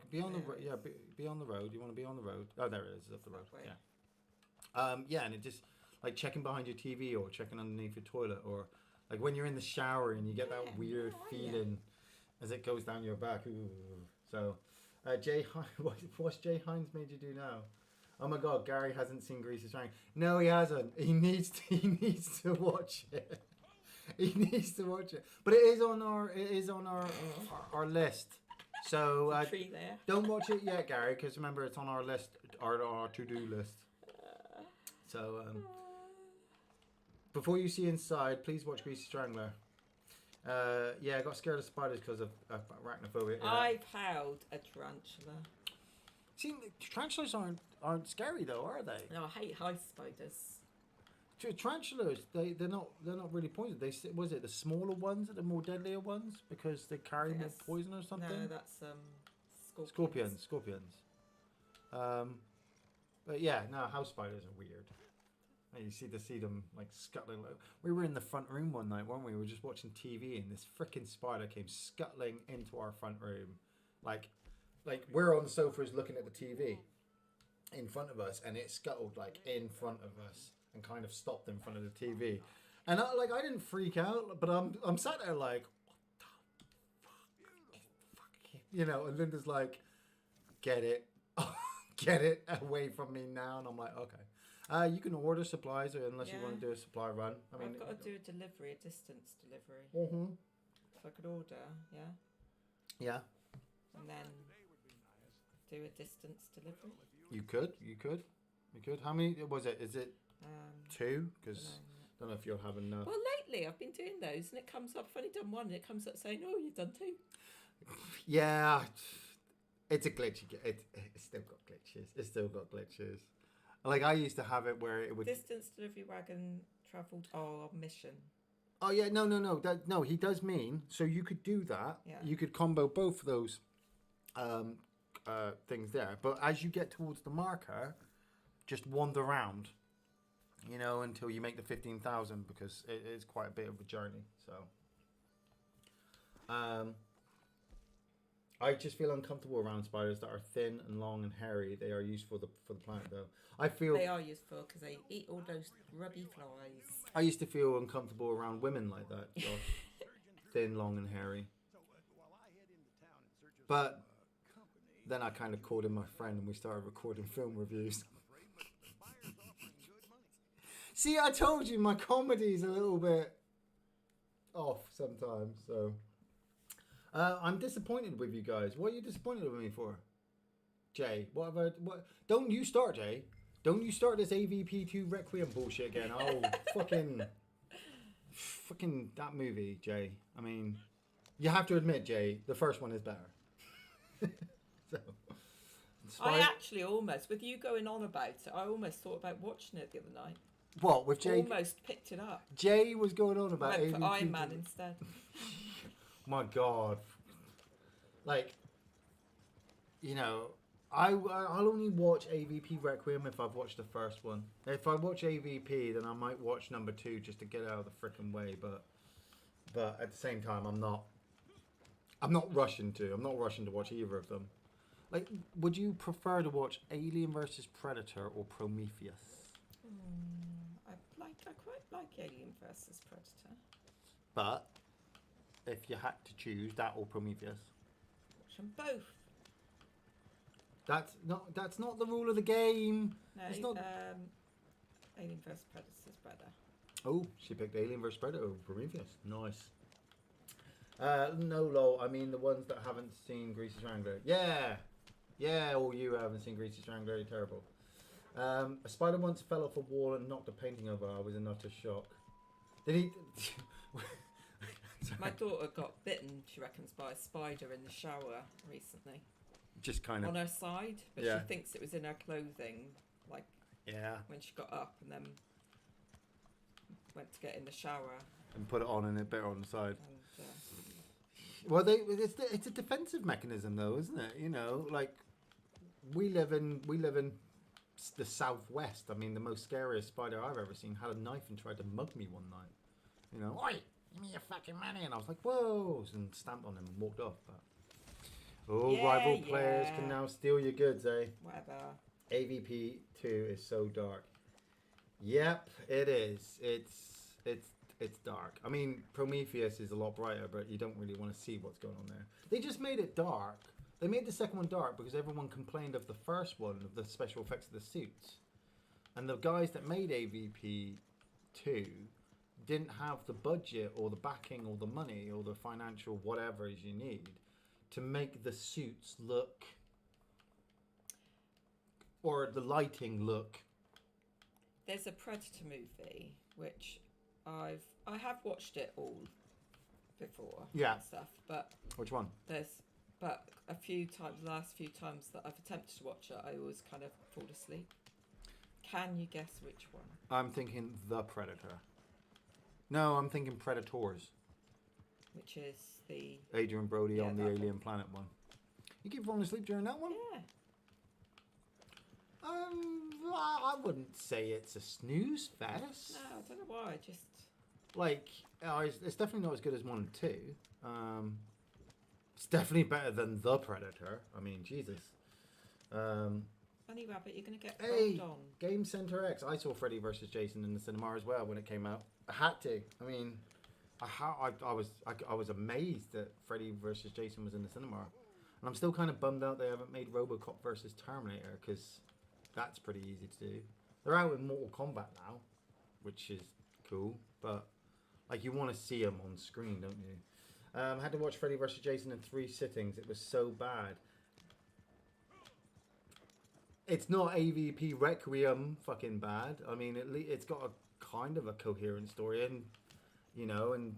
Be on the road. Yeah, be on the road. You want to be on the road? Oh, there it is. It's up the road. Yeah. Yeah, and it just like checking behind your TV or checking underneath your toilet, or like when you're in the shower and you get that weird feeling as it goes down your back. Ooh. So, Jay, what's Jay Hines made you do now? Oh my God, Gary hasn't seen Greasy Strangler. No, he hasn't. He needs to watch it. He needs to watch it. But it is on our list. So Tree there. don't watch it yet, Gary, because remember it's on our list, our to-do list. So before you see Inside, please watch Greasy Strangler. Yeah, I got scared of spiders because of arachnophobia. Yeah. I've held a tarantula. See, tarantulas aren't scary though, are they? No, I hate high spiders. Tarantulas, they're not really poisonous. Was it the smaller ones that are more deadlier ones because they carry more poison or something? No, that's scorpions. Scorpions. But yeah, no, house spiders are weird. And you see them like scuttling. We were in the front room one night, weren't we? We were just watching TV, and this freaking spider came scuttling into our front room, like we're on the sofas looking at the TV in front of us, and it scuttled like in front of us and kind of stopped in front of the TV. And I didn't freak out, but I'm sat there like, what the fuck? You know, and Linda's like, get it away from me now. And I'm like, okay. You can order supplies unless you want to do a supply run. I mean, I've got to do a delivery, a distance delivery. Mm-hmm. If I could order, yeah. Yeah. And then do a distance delivery. You could. How many was it? Is it 2? Because I don't know if you'll have enough. Well, lately I've been doing those, and it comes up. I've only done one, and it comes up saying, "Oh, you've done 2." Yeah, it's a glitch. It's still got glitches. Like I used to have it where it would Distance delivery wagon travelled on mission. Oh yeah, no. He does mean so you could do that. Yeah. You could combo both of those things there. But as you get towards the marker, just wander around, you know, until you make the 15,000 because it is quite a bit of a journey. So, I just feel uncomfortable around spiders that are thin and long and hairy. They are useful for the planet, though. I feel they are useful because they eat all those grubby flies. I used to feel uncomfortable around women like that, Josh. Thin, long, and hairy. But then I kind of called in my friend and we started recording film reviews. See, I told you my comedy's a little bit off sometimes, so I'm disappointed with you guys. What are you disappointed with me for? Jay, what? Don't you start, Jay. Don't you start this AVP2 Requiem bullshit again. Oh, fucking that movie, Jay. I mean, you have to admit, Jay, the first one is better. So, I actually almost, with you going on about it, I almost thought about watching it the other night. What, with Jay? Almost picked it up. Jay was going on about Went for AVP. Iron Man instead. My God. Like, you know, I'll only watch AVP Requiem if I've watched the first one. If I watch AVP, then I might watch number 2 just to get out of the frickin' way. But at the same time, I'm not rushing to. I'm not rushing to watch either of them. Like, would you prefer to watch Alien versus Predator or Prometheus? I quite like Alien versus Predator. But if you had to choose that or Prometheus, Watch them both. That's not the rule of the game. No, it's not. Alien vs Predator's better. Oh, she picked Alien vs Predator over Prometheus. Nice. No, lol. I mean the ones that haven't seen Greasy Strangler. Yeah. All you haven't seen Greasy Strangler. You're terrible. A spider once fell off a wall and knocked a painting over. I was in utter shock. Did he? My daughter got bitten, she reckons, by a spider in the shower recently. Just kind of on her side, but Yeah. she thinks it was in her clothing, like when she got up and then went to get in the shower and put it on and it bit her on the side. and Well, it's a defensive mechanism, though, isn't it? You know, like we live in the southwest. I mean, the most scariest spider I've ever seen had a knife and tried to mug me one night. You know, oi, give me your fucking money, and I was like, whoa, and stamped on him and walked off. But rival players can now steal your goods, eh? whatever. AVP 2 is so dark. Yep, it is. It's dark. I mean, Prometheus is a lot brighter, but you don't really want to see what's going on there. They just made it dark. They made the second one dark because everyone complained of the first one, of the special effects of the suits. And the guys that made AVP 2 didn't have the budget or the backing or the money or the financial whatever you need to make the suits look, or the lighting look. There's a Predator movie which I have watched it all before. Yeah. And stuff, but Which one? but a few times, the last few times that I've attempted to watch it, I always kind of fall asleep. Can you guess which one? I'm thinking The Predator. No, I'm thinking Predators. Which is the Adrian Brody on the that Alien Planet one. You keep falling asleep during that one? yeah. I wouldn't say it's a snooze fest. No, I don't know why. Just Like, it's definitely not as good as 1 and 2. It's definitely better than The Predator. I mean, Jesus. Funny Rabbit, you're gonna get Hey, rolled on. Game Center X. I saw Freddy vs. Jason in the cinema as well when it came out. I had to. I mean, I was amazed that Freddy vs. Jason was in the cinema, and I'm still kind of bummed out they haven't made Robocop versus Terminator, because that's pretty easy to do. They're out in Mortal Kombat now, which is cool, but like you want to see them on screen, don't you? I had to watch Freddy vs. Jason in 3 sittings. It was so bad. It's not AVP Requiem fucking bad. I mean, it's got a kind of a coherent story, and you know, and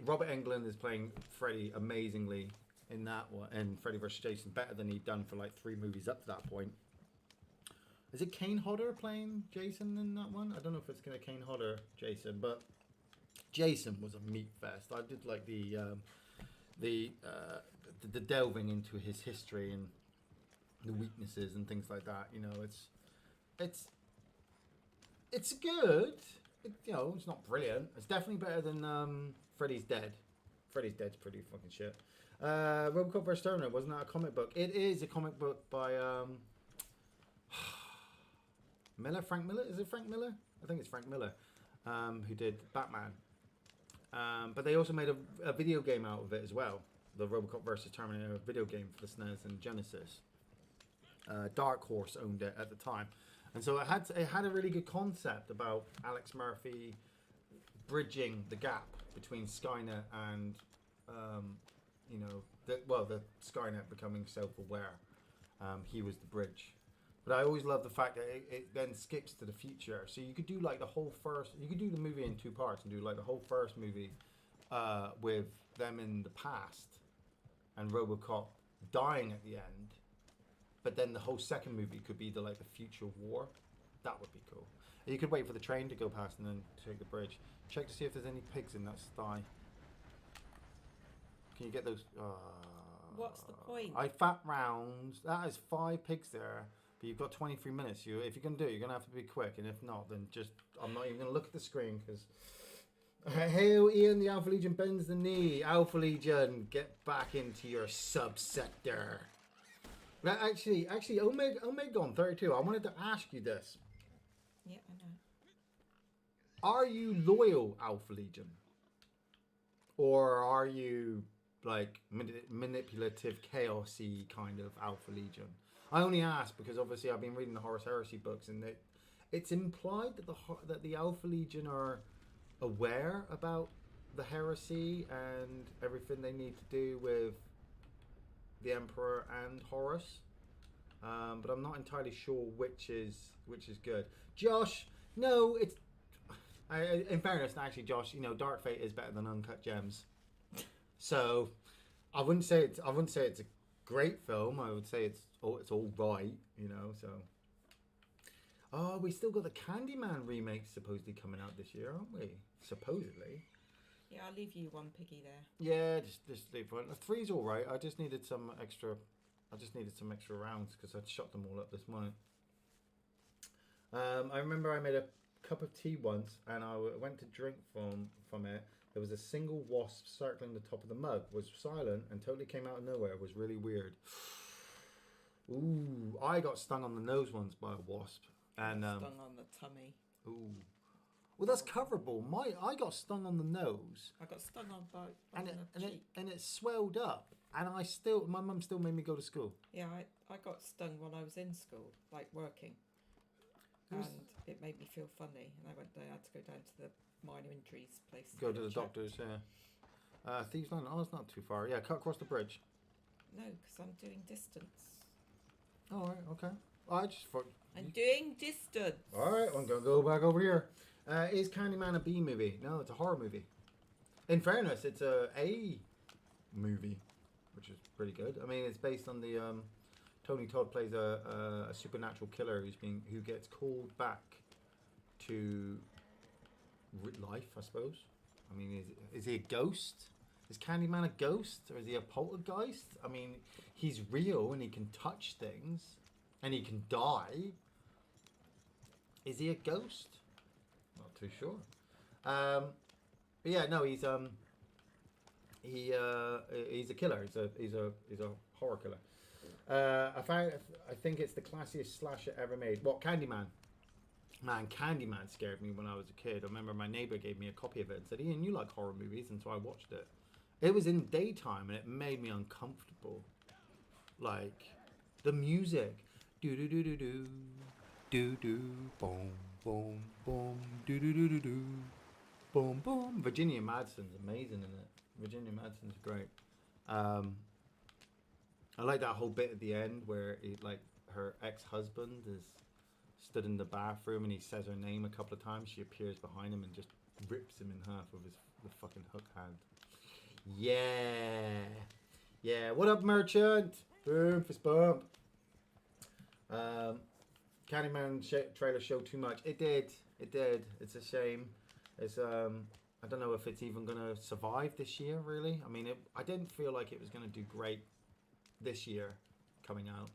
Robert Englund is playing Freddy amazingly in that one, and Freddy vs. Jason better than he'd done for like 3 movies up to that point. Is it Kane Hodder playing Jason in that one? I don't know if it's gonna Kane Hodder Jason, but Jason was a meat fest. I did like the delving into his history and the weaknesses and things like that. You know, it's good. You know, it's not brilliant. It's definitely better than Freddy's Dead. Freddy's Dead's pretty fucking shit. Robocop vs. Terminator, wasn't that a comic book? It is a comic book by Frank Miller. Is it Frank Miller? I think it's Frank Miller, who did Batman. But they also made a video game out of it as well. The Robocop vs. Terminator video game for the SNES and Genesis. Dark Horse owned it at the time, and so it had a really good concept about Alex Murphy bridging the gap between Skynet and the Skynet becoming self-aware. He was the bridge, but I always love the fact that it then skips to the future. So you could do like you could do the movie in 2 parts and do like the whole first movie with them in the past and Robocop dying at the end. but then the whole second movie could be the future war. That would be cool. You could wait for the train to go past and then take the bridge. Check to see if there's any pigs in that sty. Can you get those? What's the point? I fat rounds. That is 5 pigs there. But you've got 23 minutes. If you're going to do it, you're going to have to be quick. And if not, then I'm not even going to look at the screen because... Hail, Iain, the Alpha Legion bends the knee. Alpha Legion, get back into your subsector. Now, actually, Omega on 32, I wanted to ask you this. Yeah, I know. Are you loyal Alpha Legion? Or are you manipulative, chaosy kind of Alpha Legion? I only ask because obviously I've been reading the Horus Heresy books, and it's implied that the Alpha Legion are aware about the heresy and everything they need to do with the Emperor and Horus, but I'm not entirely sure which is good. Josh, no, it's in fairness, actually, Josh, Dark Fate is better than Uncut Gems, so I wouldn't say it's a great film. I would say it's all right, So, we still got the Candyman remake supposedly coming out this year, aren't we? Supposedly. Yeah, I'll leave you one piggy there. Yeah, just leave one. 3's all right. I just needed some extra rounds because I'd shot them all up this morning. I remember I made a cup of tea once, and I went to drink from it. There was a single wasp circling the top of the mug. Was silent and totally came out of nowhere. It was really weird. Ooh, I got stung on the nose once by a wasp, and stung on the tummy. Ooh. Well, that's coverable. I got stung on the nose. I got stung on the cheek. And it swelled up. And my mum still made me go to school. Yeah, I got stung when I was in school, working. And it made me feel funny. And I had to go down to the minor injuries place. Go to the doctors, yeah. Thieves Land, it's not too far. Yeah, cut across the bridge. No, because I'm doing distance. All right, okay. I'm doing distance. All right, I'm going to go back over here. Is Candyman a B movie? No, it's a horror movie. In fairness, it's a movie, which is pretty good. I mean, it's based on the Tony Todd plays a supernatural killer who gets called back to life, I suppose. I mean, is he a ghost? Is Candyman a ghost, or is he a poltergeist? I mean, he's real and he can touch things and he can die. Is he a ghost? Not too sure. But yeah, no, he's a killer. He's a horror killer. I think it's the classiest slasher ever made. What, Candyman? Man, Candyman scared me when I was a kid. I remember my neighbor gave me a copy of it and said, "Iain, you like horror movies," and so I watched it. It was in daytime and it made me uncomfortable. Like the music, do do do do do, do do boom boom boom, do do do do do, boom boom. Virginia Madsen's amazing in it. Virginia Madsen's great. I like that whole bit at the end where her ex-husband is stood in the bathroom and he says her name a couple of times. She appears behind him and just rips him in half with the fucking hook hand. Yeah. What up, merchant? Boom, fist bump. Candyman trailer showed too much. It did. It's a shame. It's I don't know if it's even gonna survive this year. Really, I mean, I didn't feel like it was gonna do great this year coming out.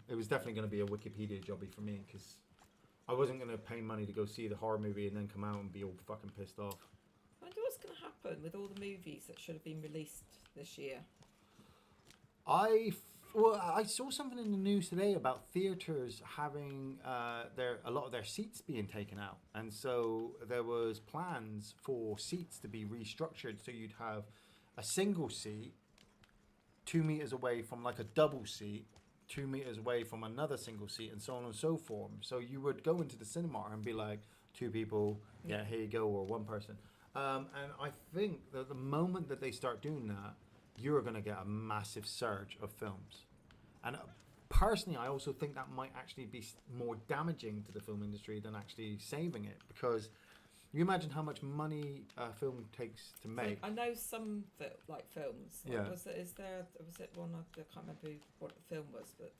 It was definitely going to be a Wikipedia jobby for me because I wasn't going to pay money to go see the horror movie and then come out and be all fucking pissed off. I wonder what's going to happen with all the movies that should have been released this year. I saw something in the news today about theatres having a lot of their seats being taken out, and so there was plans for seats to be restructured so you'd have a single seat 2 meters away from like a double seat, 2 meters away from another single seat, and so on and so forth. So you would go into the cinema and be like, 2 people, yeah, here you go, or 1 person. And I think that the moment that they start doing that, you're going to get a massive surge of films. And personally, I also think that might actually be more damaging to the film industry than actually saving it, because You imagine how much money a film takes to make. So I know some films. Like, Yeah. Was it one? I can't remember what the film was, but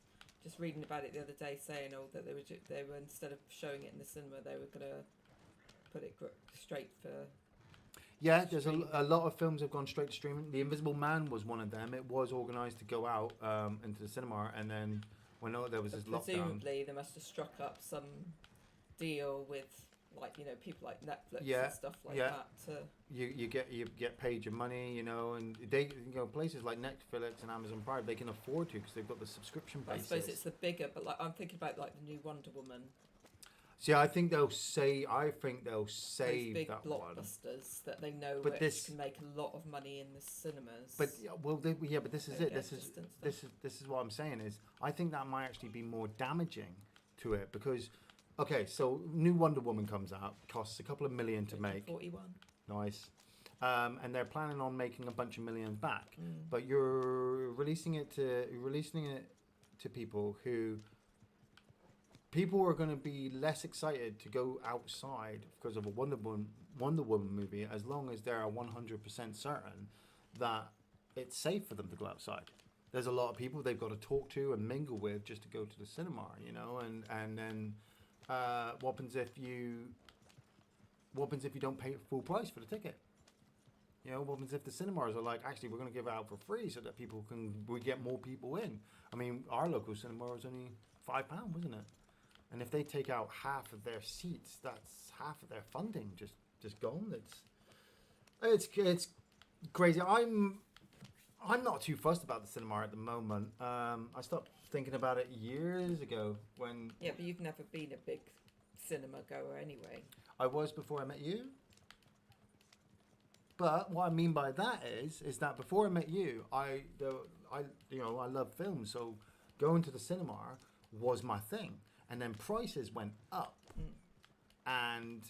just reading about it the other day, saying that they were instead of showing it in the cinema, they were gonna put it straight for. Yeah, there's a lot of films have gone straight to streaming. The Invisible Man was one of them. It was organised to go out into the cinema, and then when there was this lockdown. Presumably, they must have struck up some deal with people like Netflix Yeah, and stuff like yeah. that. You get paid your money, and they places like Netflix and Amazon Prime, they can afford to because they've got the subscription basis. I suppose it's the bigger, but I'm thinking about the new Wonder Woman. See, I think they'll save Those big that blockbusters that they know But this can make a lot of money in the cinemas. But but this is it. This is what I'm saying is I think that might actually be more damaging to it because, okay, so new Wonder Woman comes out, costs a couple of million to make. 41. Nice. And they're planning on making a bunch of millions back, but you're releasing it to people who. People are going to be less excited to go outside because of a Wonder Woman movie as long as they're 100% certain that it's safe for them to go outside. There's a lot of people they've got to talk to and mingle with just to go to the cinema, and then what happens if you don't pay full price for the ticket? What happens if the cinemas are like, actually, we're going to give it out for free so that we get more people in? I mean, our local cinema was only £5, wasn't it? And if they take out half of their seats, that's half of their funding just gone. It's crazy. I'm not too fussed about the cinema at the moment. I stopped thinking about it years ago when. Yeah, but you've never been a big cinema goer anyway. I was before I met you. But what I mean by that is that before I met you, I love films, so going to the cinema was my thing. And then prices went up, and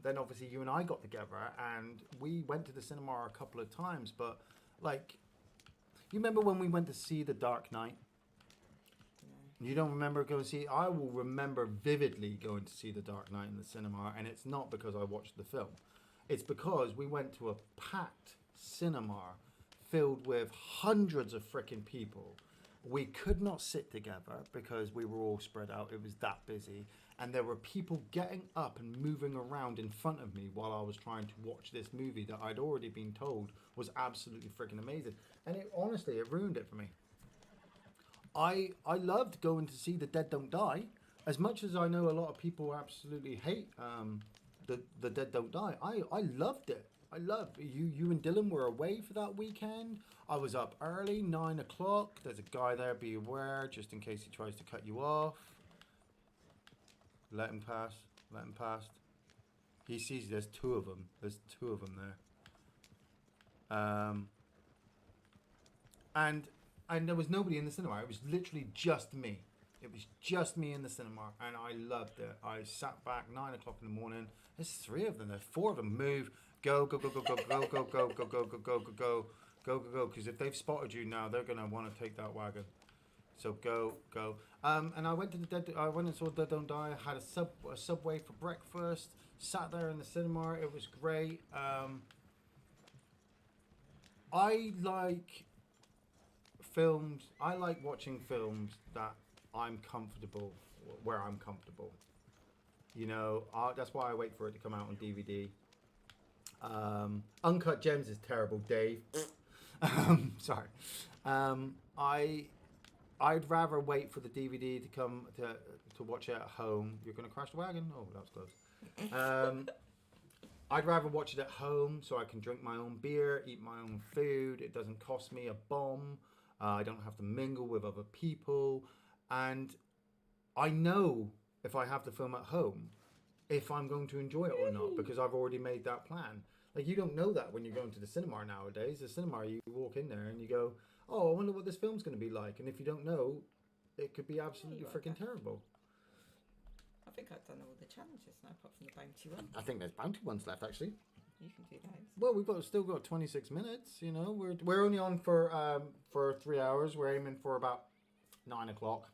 then obviously you and I got together, and we went to the cinema a couple of times. But you remember when we went to see The Dark Knight? You don't remember going to see? I will remember vividly going to see The Dark Knight in the cinema, and it's not because I watched the film. It's because we went to a packed cinema filled with hundreds of freaking people. We could not sit together because we were all spread out. It was that busy. And there were people getting up and moving around in front of me while I was trying to watch this movie that I'd already been told was absolutely freaking amazing. And it ruined it for me. I loved going to see The Dead Don't Die. As much as I know a lot of people absolutely hate the Dead Don't Die, I loved it. I loved you and Dylan were away for that weekend. I was up early, 9 o'clock. There's a guy there, be aware, just in case he tries to cut you off. Let him pass. He sees there's two of them there. And there was nobody in the cinema. It was literally just me. It was just me in the cinema, and I loved it. I sat back 9 o'clock in the morning. There's 3 of them. There's 4 of them. Move. Go. Because if they've spotted you now, they're gonna want to take that wagon. So go. And I went and saw Dead Don't Die. Had a Subway for breakfast. Sat there in the cinema. It was great. I like films. I like watching films that I'm comfortable, where I'm comfortable. That's why I wait for it to come out on DVD. Uncut Gems is terrible, Dave. Sorry. I'd rather wait for the DVD to come to watch it at home. You're gonna crash the wagon? Oh, that was close. I'd rather watch it at home so I can drink my own beer, eat my own food. It doesn't cost me a bomb. I don't have to mingle with other people. And I know if I have the film at home, if I'm going to enjoy it or not, because I've already made that plan. You don't know that when you're going to the cinema nowadays. The cinema, you walk in there and you go, oh, I wonder what this film's going to be like. And if you don't know, it could be absolutely freaking terrible. I think I've done all the challenges now, apart from the bounty one. I think there's bounty ones left, actually. You can do those. Well, we've still got 26 minutes. We're only on for 3 hours. We're aiming for about 9 o'clock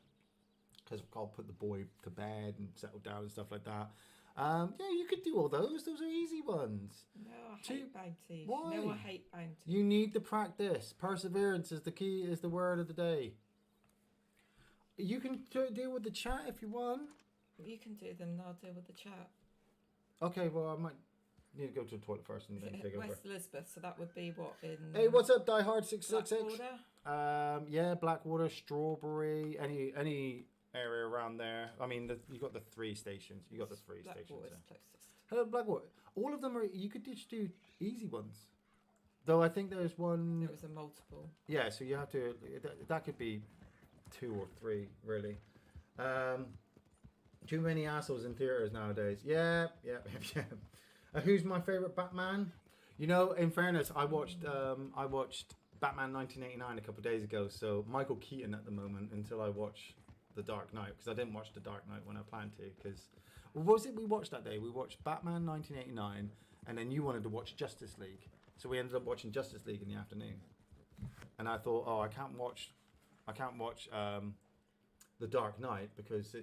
because I'll put the boy to bed and settle down and stuff like that. Yeah, you could do all those. Those are easy ones. No, I hate bounties. Why? No, I hate bounties. You need the practice. Perseverance is the key. Is the word of the day. You can deal with the chat if you want. You can do them, and I'll deal with the chat. Okay, well, I might need to go to the toilet first and then take over. West Elizabeth, so that would be what in... Hey, what's up, Die Hard 666? Blackwater? Yeah, Blackwater, Strawberry, any area around there. I mean, you got the 3 stations. You got the 3 stations. Blackwater's There. closest. Hello, Blackwater. All of them are. You could just do easy ones. Though I think there's one. There was a multiple. Yeah, so you have to. That could be 2 or 3, really. Too many assholes in theaters nowadays. Yeah. Who's my favorite Batman? You know, in fairness, I watched Batman 1989 a couple of days ago. So Michael Keaton at the moment until I watch The Dark Knight, because I didn't watch The Dark Knight when I planned to. Because what was it we watched that day? We watched Batman 1989, and then you wanted to watch Justice League. So we ended up watching Justice League in the afternoon. And I thought, I can't watch The Dark Knight because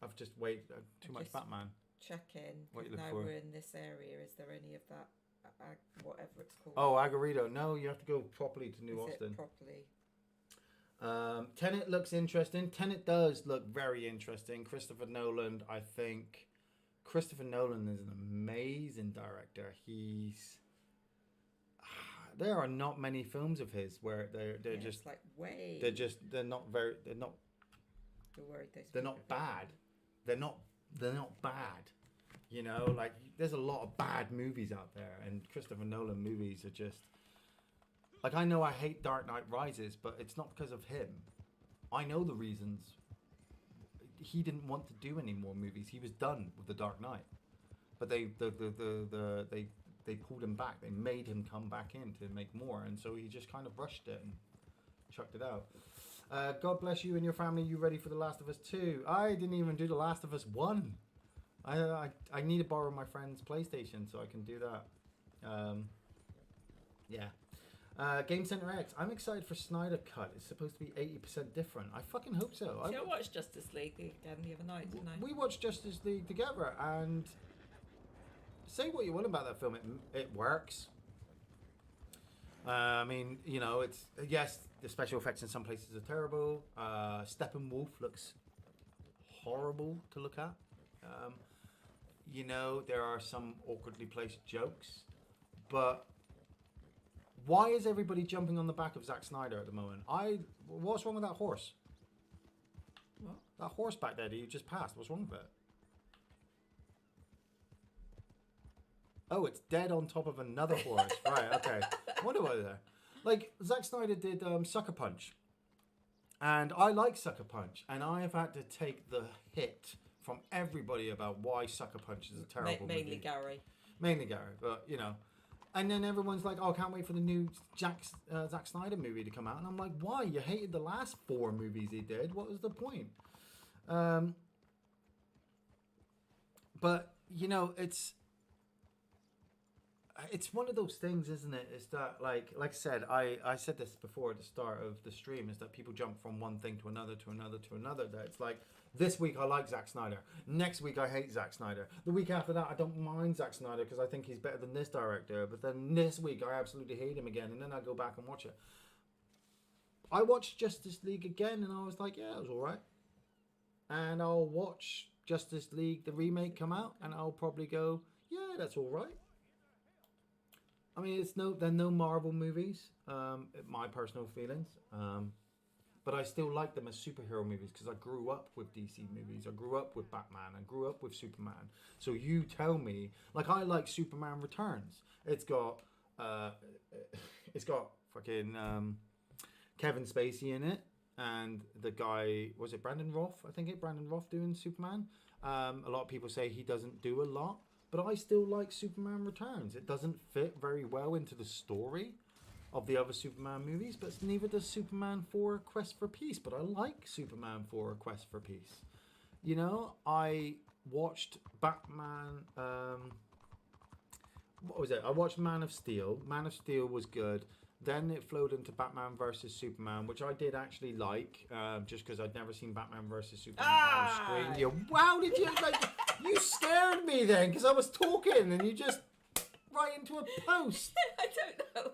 I've just waited too much Batman. Check in. What you look now for? we're in this area. Is there any of that, whatever it's called? Oh, Agarito. No, you have to go properly to New Austin. It properly? Tenet looks interesting. Tenet does look very interesting. Christopher Nolan, I think. Christopher Nolan is an amazing director. There are not many films of his where they're just like way. They're not You're worried they're not bad. They're not bad. You know, like there's a lot of bad movies out there, and Christopher Nolan movies are just like, I know I hate Dark Knight Rises, but it's not because of him. I know the reasons. He didn't want to do any more movies. He was done with The Dark Knight, but they pulled him back. They made him come back in to make more, and so he just kind of rushed it and chucked it out. God bless you and your family. You ready for The Last of Us 2? I didn't even do The Last of Us 1. I need to borrow my friend's PlayStation so I can do that. Yeah. Game Center X. I'm excited for Snyder Cut. It's supposed to be 80% different. I fucking hope so. I watched Justice League again the other night, didn't I? We watched Justice League together, and say what you want about that film, it works. I mean, you know, yes, the special effects in some places are terrible. Steppenwolf looks horrible to look at. You know, there are some awkwardly placed jokes, but why is everybody jumping on the back of Zack Snyder at the moment? What's wrong with that horse? What? That horse back there that you just passed, what's wrong with it? Oh, it's dead on top of another horse. Right, okay. Wonder why there. Like, Zack Snyder did Sucker Punch. And I like Sucker Punch. And I have had to take the hit from everybody about why Sucker Punch is a terrible movie. Mainly Gary, but, you know. And then everyone's like, I can't wait for the new Zack Snyder movie to come out. And I'm like, why? You hated the last 4 movies he did. What was the point? But, you know, it's one of those things, isn't it? It's that, like I said, I said this before at the start of the stream, is that people jump from one thing to another, to another, to another. That it's like, this week I like Zack Snyder. Next week I hate Zack Snyder. The week after that I don't mind Zack Snyder because I think he's better than this director. But then this week I absolutely hate him again, and then I go back and watch it. I watched Justice League again, and I was like, yeah, it was all right. And I'll watch Justice League, the remake, come out, and I'll probably go, yeah, that's all right. I mean, they're no Marvel movies, my personal feelings. But I still like them as superhero movies because I grew up with DC movies. I grew up with Batman. I grew up with Superman. So you tell me, like, I like Superman Returns. It's got fucking Kevin Spacey in it, and the guy, was it Brandon Roth? I think Brandon Roth doing Superman. A lot of people say he doesn't do a lot. But I still like Superman Returns. It doesn't fit very well into the story of the other Superman movies, but neither does Superman 4 Quest for Peace. But I like Superman 4 Quest for Peace. You know, I watched Batman... what was it? I watched Man of Steel. Man of Steel was good. Then it flowed into Batman versus Superman, which I did actually like, just because I'd never seen Batman versus Superman on screen. Wow, did you like... You scared me then because I was talking and you just right into a post. I don't know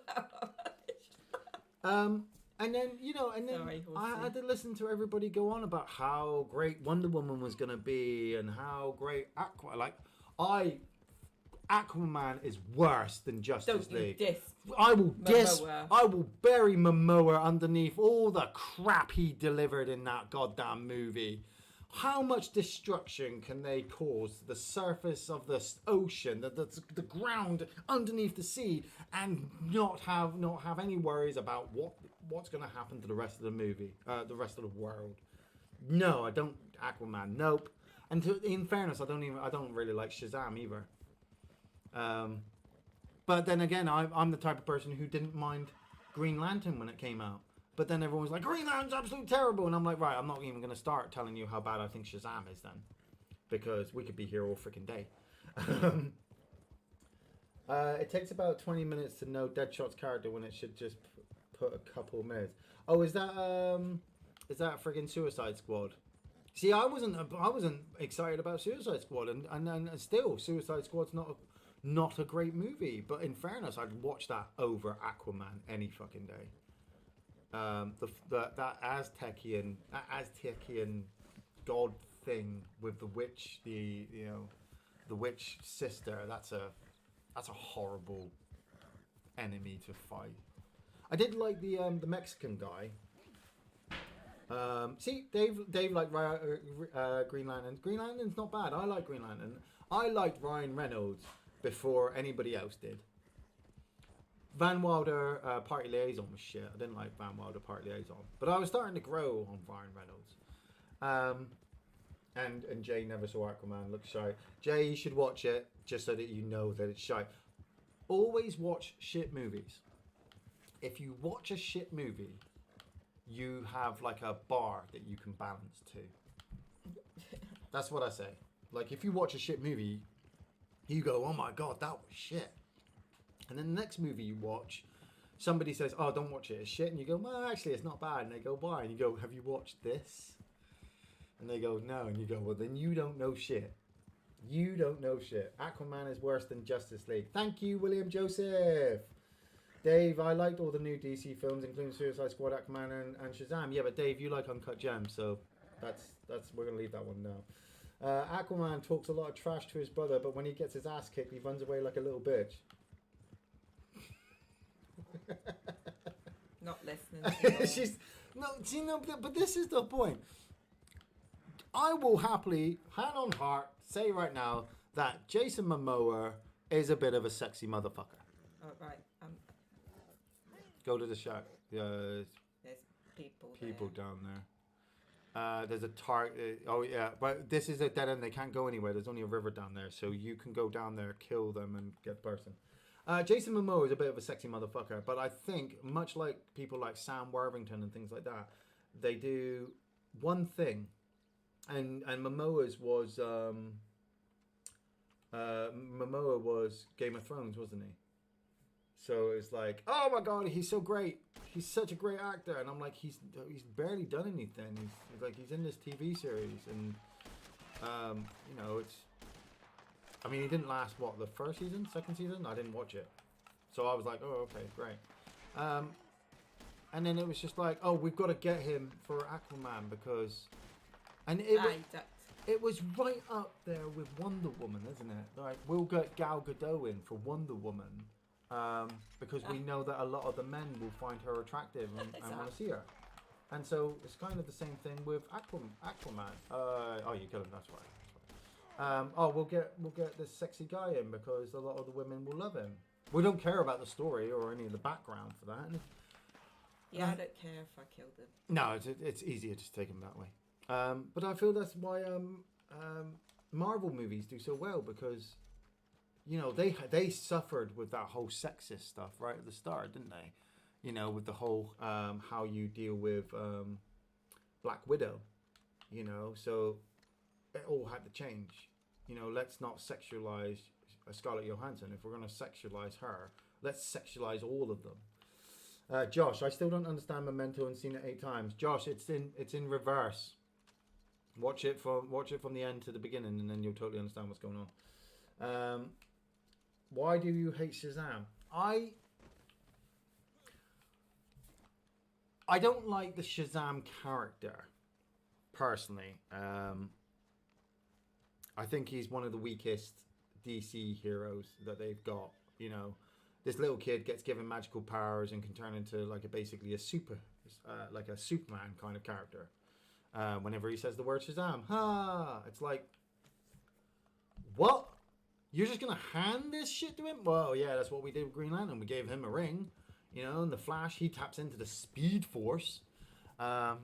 how. And then Sorry, I had to listen to everybody go on about how great Wonder Woman was gonna be and how great Aquaman is worse than Justice Don't you League. diss I will Momoa. I will bury Momoa underneath all the crap he delivered in that goddamn movie. How much destruction can they cause to the surface of the ocean, the ground underneath the sea, and not have any worries about what's going to happen to the rest of the movie, the rest of the world? No, I don't. Aquaman, nope. And in fairness, I don't really like Shazam either. But then again, I'm the type of person who didn't mind Green Lantern when it came out. But then everyone was like, Green Lantern's absolutely terrible. And I'm like, right, I'm not even going to start telling you how bad I think Shazam is then. Because we could be here all freaking day. It takes about 20 minutes to know Deadshot's character when it should just put a couple of minutes. Oh, is that friggin' Suicide Squad? See, I wasn't excited about Suicide Squad. And still, Suicide Squad's not a great movie. But in fairness, I'd watch that over Aquaman any fucking day. That Aztecian god thing with the witch, the witch sister. That's a horrible enemy to fight. I did like the Mexican guy. See, Dave liked Green Lantern. Green Lantern's not bad. I like Green Lantern. I liked Ryan Reynolds before anybody else did. Van Wilder Party Liaison was shit. I didn't like Van Wilder Party Liaison. But I was starting to grow on Ryan Reynolds. And Jay never saw Aquaman. Looks shy. Jay, you should watch it just so that you know that it's shy. Always watch shit movies. If you watch a shit movie, you have like a bar that you can balance to. That's what I say. Like if you watch a shit movie, you go, oh my god, that was shit. And then the next movie you watch, somebody says, oh, don't watch it, it's shit. And you go, well, actually, it's not bad. And they go, why? And you go, have you watched this? And they go, no. And you go, well, then you don't know shit. You don't know shit. Aquaman is worse than Justice League. Thank you, William Joseph. Dave, I liked all the new DC films, including Suicide Squad, Aquaman, and Shazam. Yeah, but Dave, you like Uncut Gems, so that's we're going to leave that one now. Aquaman talks a lot of trash to his brother, but when he gets his ass kicked, he runs away like a little bitch. Not listening. She's but this is the point. I will happily, hand on heart, say right now that Jason Momoa is a bit of a sexy motherfucker. Oh, right. Go to the shack. There's people there. Down there. There's a target. Oh yeah, but this is a dead end. They can't go anywhere. There's only a river down there, so you can go down there, kill them, and get the person. Jason Momoa is a bit of a sexy motherfucker, but I think much like people like Sam Worthington and things like that, they do one thing, and Momoa was Game of Thrones, wasn't he? So it's like, oh my god, he's so great. He's such a great actor, and I'm like, he's barely done anything. He's in this TV series, and it's. I mean, he didn't last, the first season, second season? I didn't watch it. So I was like, oh, okay, great. And then it was just like, oh, we've got to get him for Aquaman because... And it was right up there with Wonder Woman, isn't it? Like, we'll get Gal Gadot in for Wonder Woman because we know that a lot of the men will find her attractive and want to see her. And so it's kind of the same thing with Aquaman. Oh, you killed him, that's right. We'll get this sexy guy in because a lot of the women will love him. We don't care about the story or any of the background for that. Yeah, I don't care if I killed him. No, it's easier to take him that way. But I feel that's why Marvel movies do so well because, they suffered with that whole sexist stuff right at the start, didn't they? With the whole how you deal with Black Widow, so it all had to change. Let's not sexualize Scarlett Johansson. If we're going to sexualize her, let's sexualize all of them. Josh, I still don't understand Memento and seen it 8 times. Josh, it's in reverse. Watch it from the end to the beginning, and then you'll totally understand what's going on. Why do you hate Shazam? I don't like the Shazam character, personally. I think he's one of the weakest DC heroes that they've got. You know, this little kid gets given magical powers and can turn into like basically a Superman kind of character. Whenever he says the word Shazam, it's like, what? You're just gonna hand this shit to him? Well, yeah, that's what we did with Green Lantern. We gave him a ring, you know. And the Flash, he taps into the Speed Force,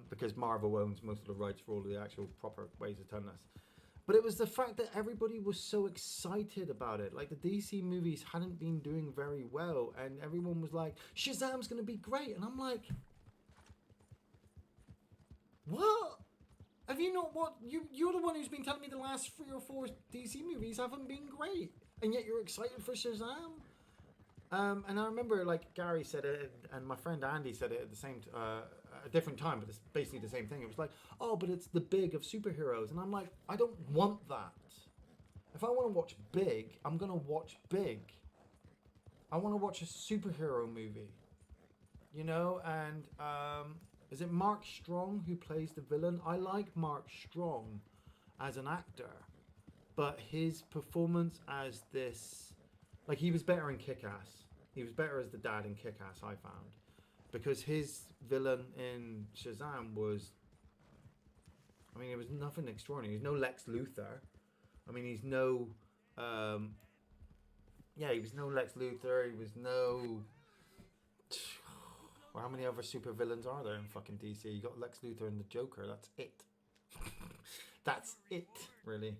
because Marvel owns most of the rights for all of the actual proper ways of telling us. But it was the fact that everybody was so excited about it. Like, the DC movies hadn't been doing very well, and everyone was like, Shazam's gonna be great. And I'm like, what? Have you not what? You're the one who's been telling me the last 3 or 4 DC movies haven't been great, and yet you're excited for Shazam. And I remember, like, Gary said it, and my friend Andy said it at the same a different time, but it's basically the same thing. It was like, oh, but it's the big of superheroes, and I'm like, I don't want that. If I want to watch big, I'm gonna watch big. I want to watch a superhero movie, you know. And is it Mark Strong who plays the villain? I like Mark Strong as an actor, but his performance as this, like, he was better in Kick-Ass. He was better as the dad in Kick-Ass, I found. Because his villain in Shazam was, I mean, it was nothing extraordinary. He's no Lex Luthor. I mean, he's no, he was no Lex Luthor. He was no, well, how many other super villains are there in fucking DC? You got Lex Luthor and the Joker. That's it. That's it, really.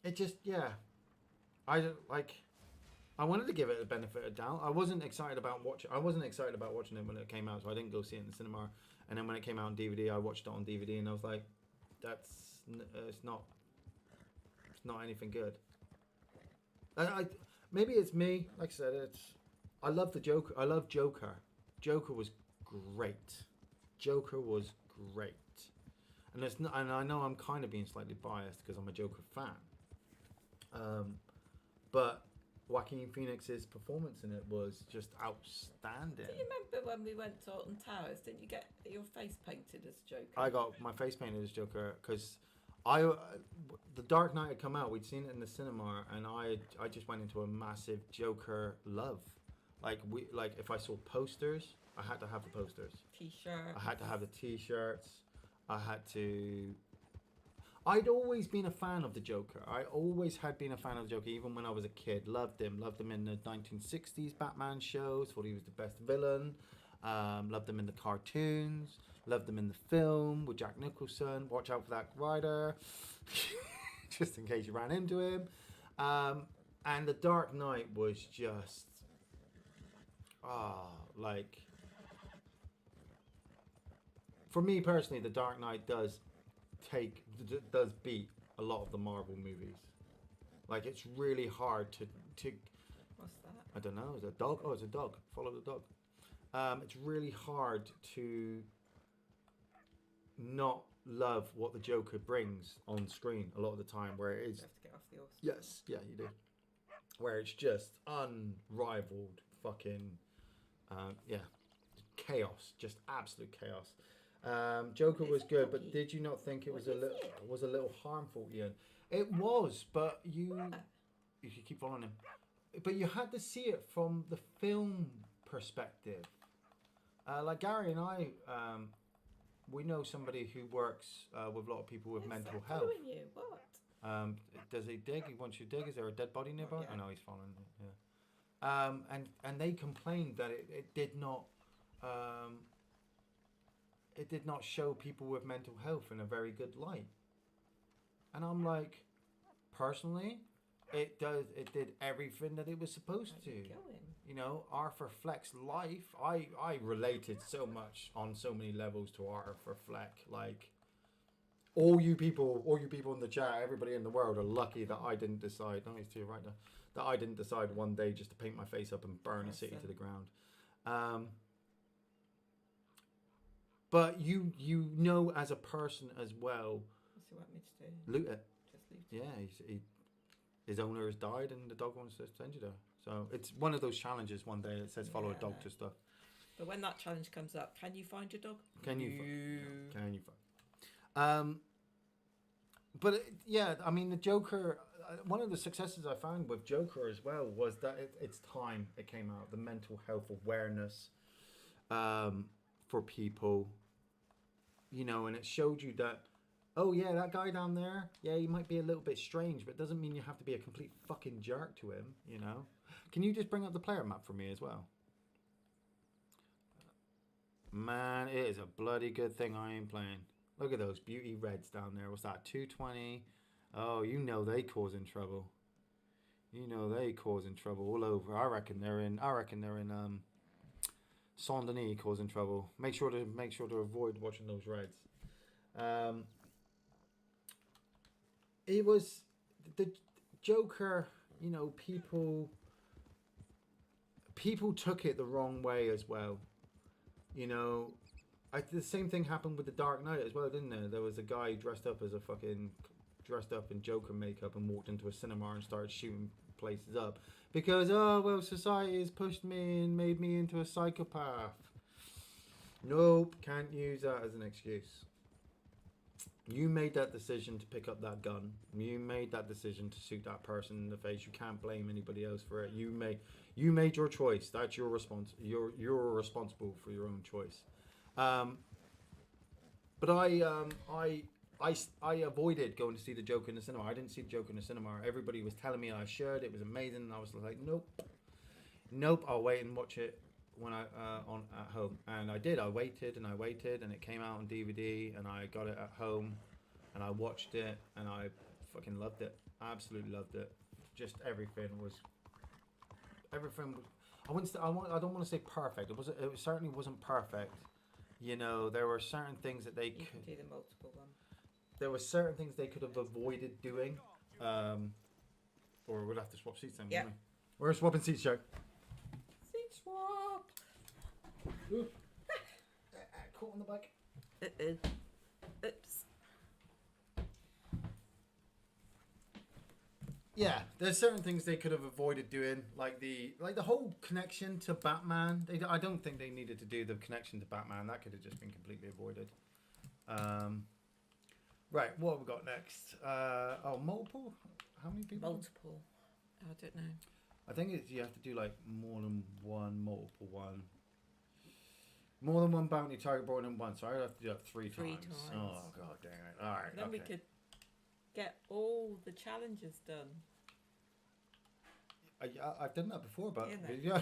It just, yeah. I wanted to give it a benefit of doubt. I wasn't excited about watching it when it came out, so I didn't go see it in the cinema. And then when it came out on DVD, I watched it on DVD, and I was like, it's not anything good. Maybe it's me. Like I said, I love the Joker. I love Joker. Joker was great. And and I know I'm kind of being slightly biased because I'm a Joker fan. But Joaquin Phoenix's performance in it was just outstanding. Do you remember when we went to Alton Towers? Didn't you get your face painted as Joker? I got my face painted as Joker because The Dark Knight had come out. We'd seen it in the cinema, and I just went into a massive Joker love. Like if I saw posters, I had to have the posters. T-shirts. I had to have the T-shirts. I'd always been a fan of the Joker. I always had been a fan of the Joker, even when I was a kid. Loved him in the 1960s Batman shows. Thought he was the best villain. Loved him in the cartoons. Loved him in the film with Jack Nicholson. Watch out for that rider, just in case you ran into him. And The Dark Knight was just, for me personally, The Dark Knight does beat a lot of the Marvel movies. Like, it's really hard to What's that? I don't know. Is it a dog? Oh, it's a dog. Follow the dog. It's really hard to not love what the Joker brings on screen a lot of the time, where it is. You have to get off the horse. Yes, yeah, you do. Where it's just unrivaled fucking, chaos, just absolute chaos. Joker was good, but did you not think it was a little harmful, Iain? It was, but you keep following him. But you had to see it from the film perspective. Like Gary and I, we know somebody who works with a lot of people with mental health. Following you? What? Does he dig? He wants you to dig. Is there a dead body nearby? Yeah. I know he's following. Yeah. And they complained that it did not. It did not show people with mental health in a very good light. And I'm like, personally, it did everything that it was supposed to. You know, Arthur Fleck's life, I related so much on so many levels to Arthur Fleck. Like, all you people in the chat, everybody in the world are lucky that I didn't decide, no, he's to your right now, that I didn't decide one day just to paint my face up and burn a city to the ground. But you know as a person as well. What's he want me to do? Loot it. Just loot it. Yeah, his owner has died and the dog wants to send you there. So it's one of those challenges one day that says follow a dog to stuff. But when that challenge comes up, can you find your dog? Can you find? But yeah, I mean the Joker. One of the successes I found with Joker as well was that it's time it came out. The mental health awareness for people, you know, and it showed you that. Oh yeah, that guy down there. Yeah, he might be a little bit strange, but it doesn't mean you have to be a complete fucking jerk to him. You know. Can you just bring up the player map for me as well? Man, it is a bloody good thing I ain't playing. Look at those beauty reds down there. What's that? 220. Oh, you know they causing trouble. You know they causing trouble all over. I reckon they're in Saint Denis causing trouble. Make sure to avoid watching those reds. It was the Joker. You know, people took it the wrong way as well. You know, the same thing happened with the Dark Knight as well, didn't there? There was a guy dressed up in Joker makeup and walked into a cinema and started shooting places up because society has pushed me and made me into a psychopath. Nope, can't use that as an excuse. You made that decision to pick up that gun. You made that decision to shoot that person in the face. You can't blame anybody else for it. You made your choice. That's your response. You're responsible for your own choice. But I avoided going to see the Joker in the cinema. I didn't see the Joker in the cinema. Everybody was telling me I should. It was amazing. And I was like, nope. I'll wait and watch it when I at home. And I did. I waited, and it came out on DVD, and I got it at home, and I watched it, and I fucking loved it. I absolutely loved it. Just everything was. I don't want to say perfect. It certainly wasn't perfect. You know, there were certain things that they could do the multiple one. There were certain things they could have avoided doing, or we'll have to swap seats then. Yeah, we're swapping seats, Joe. Seat swap. Caught on the bike. Oops. Yeah, there's certain things they could have avoided doing, like the whole connection to Batman. I don't think they needed to do the connection to Batman. That could have just been completely avoided. Right, what have we got next? Multiple? How many people? Multiple. I don't know. I think you have to do like more than one multiple one. More than one bounty target more than once. So I have to do that three times. Oh god damn it! All right. Then we could get all the challenges done. I've done that before, but yeah.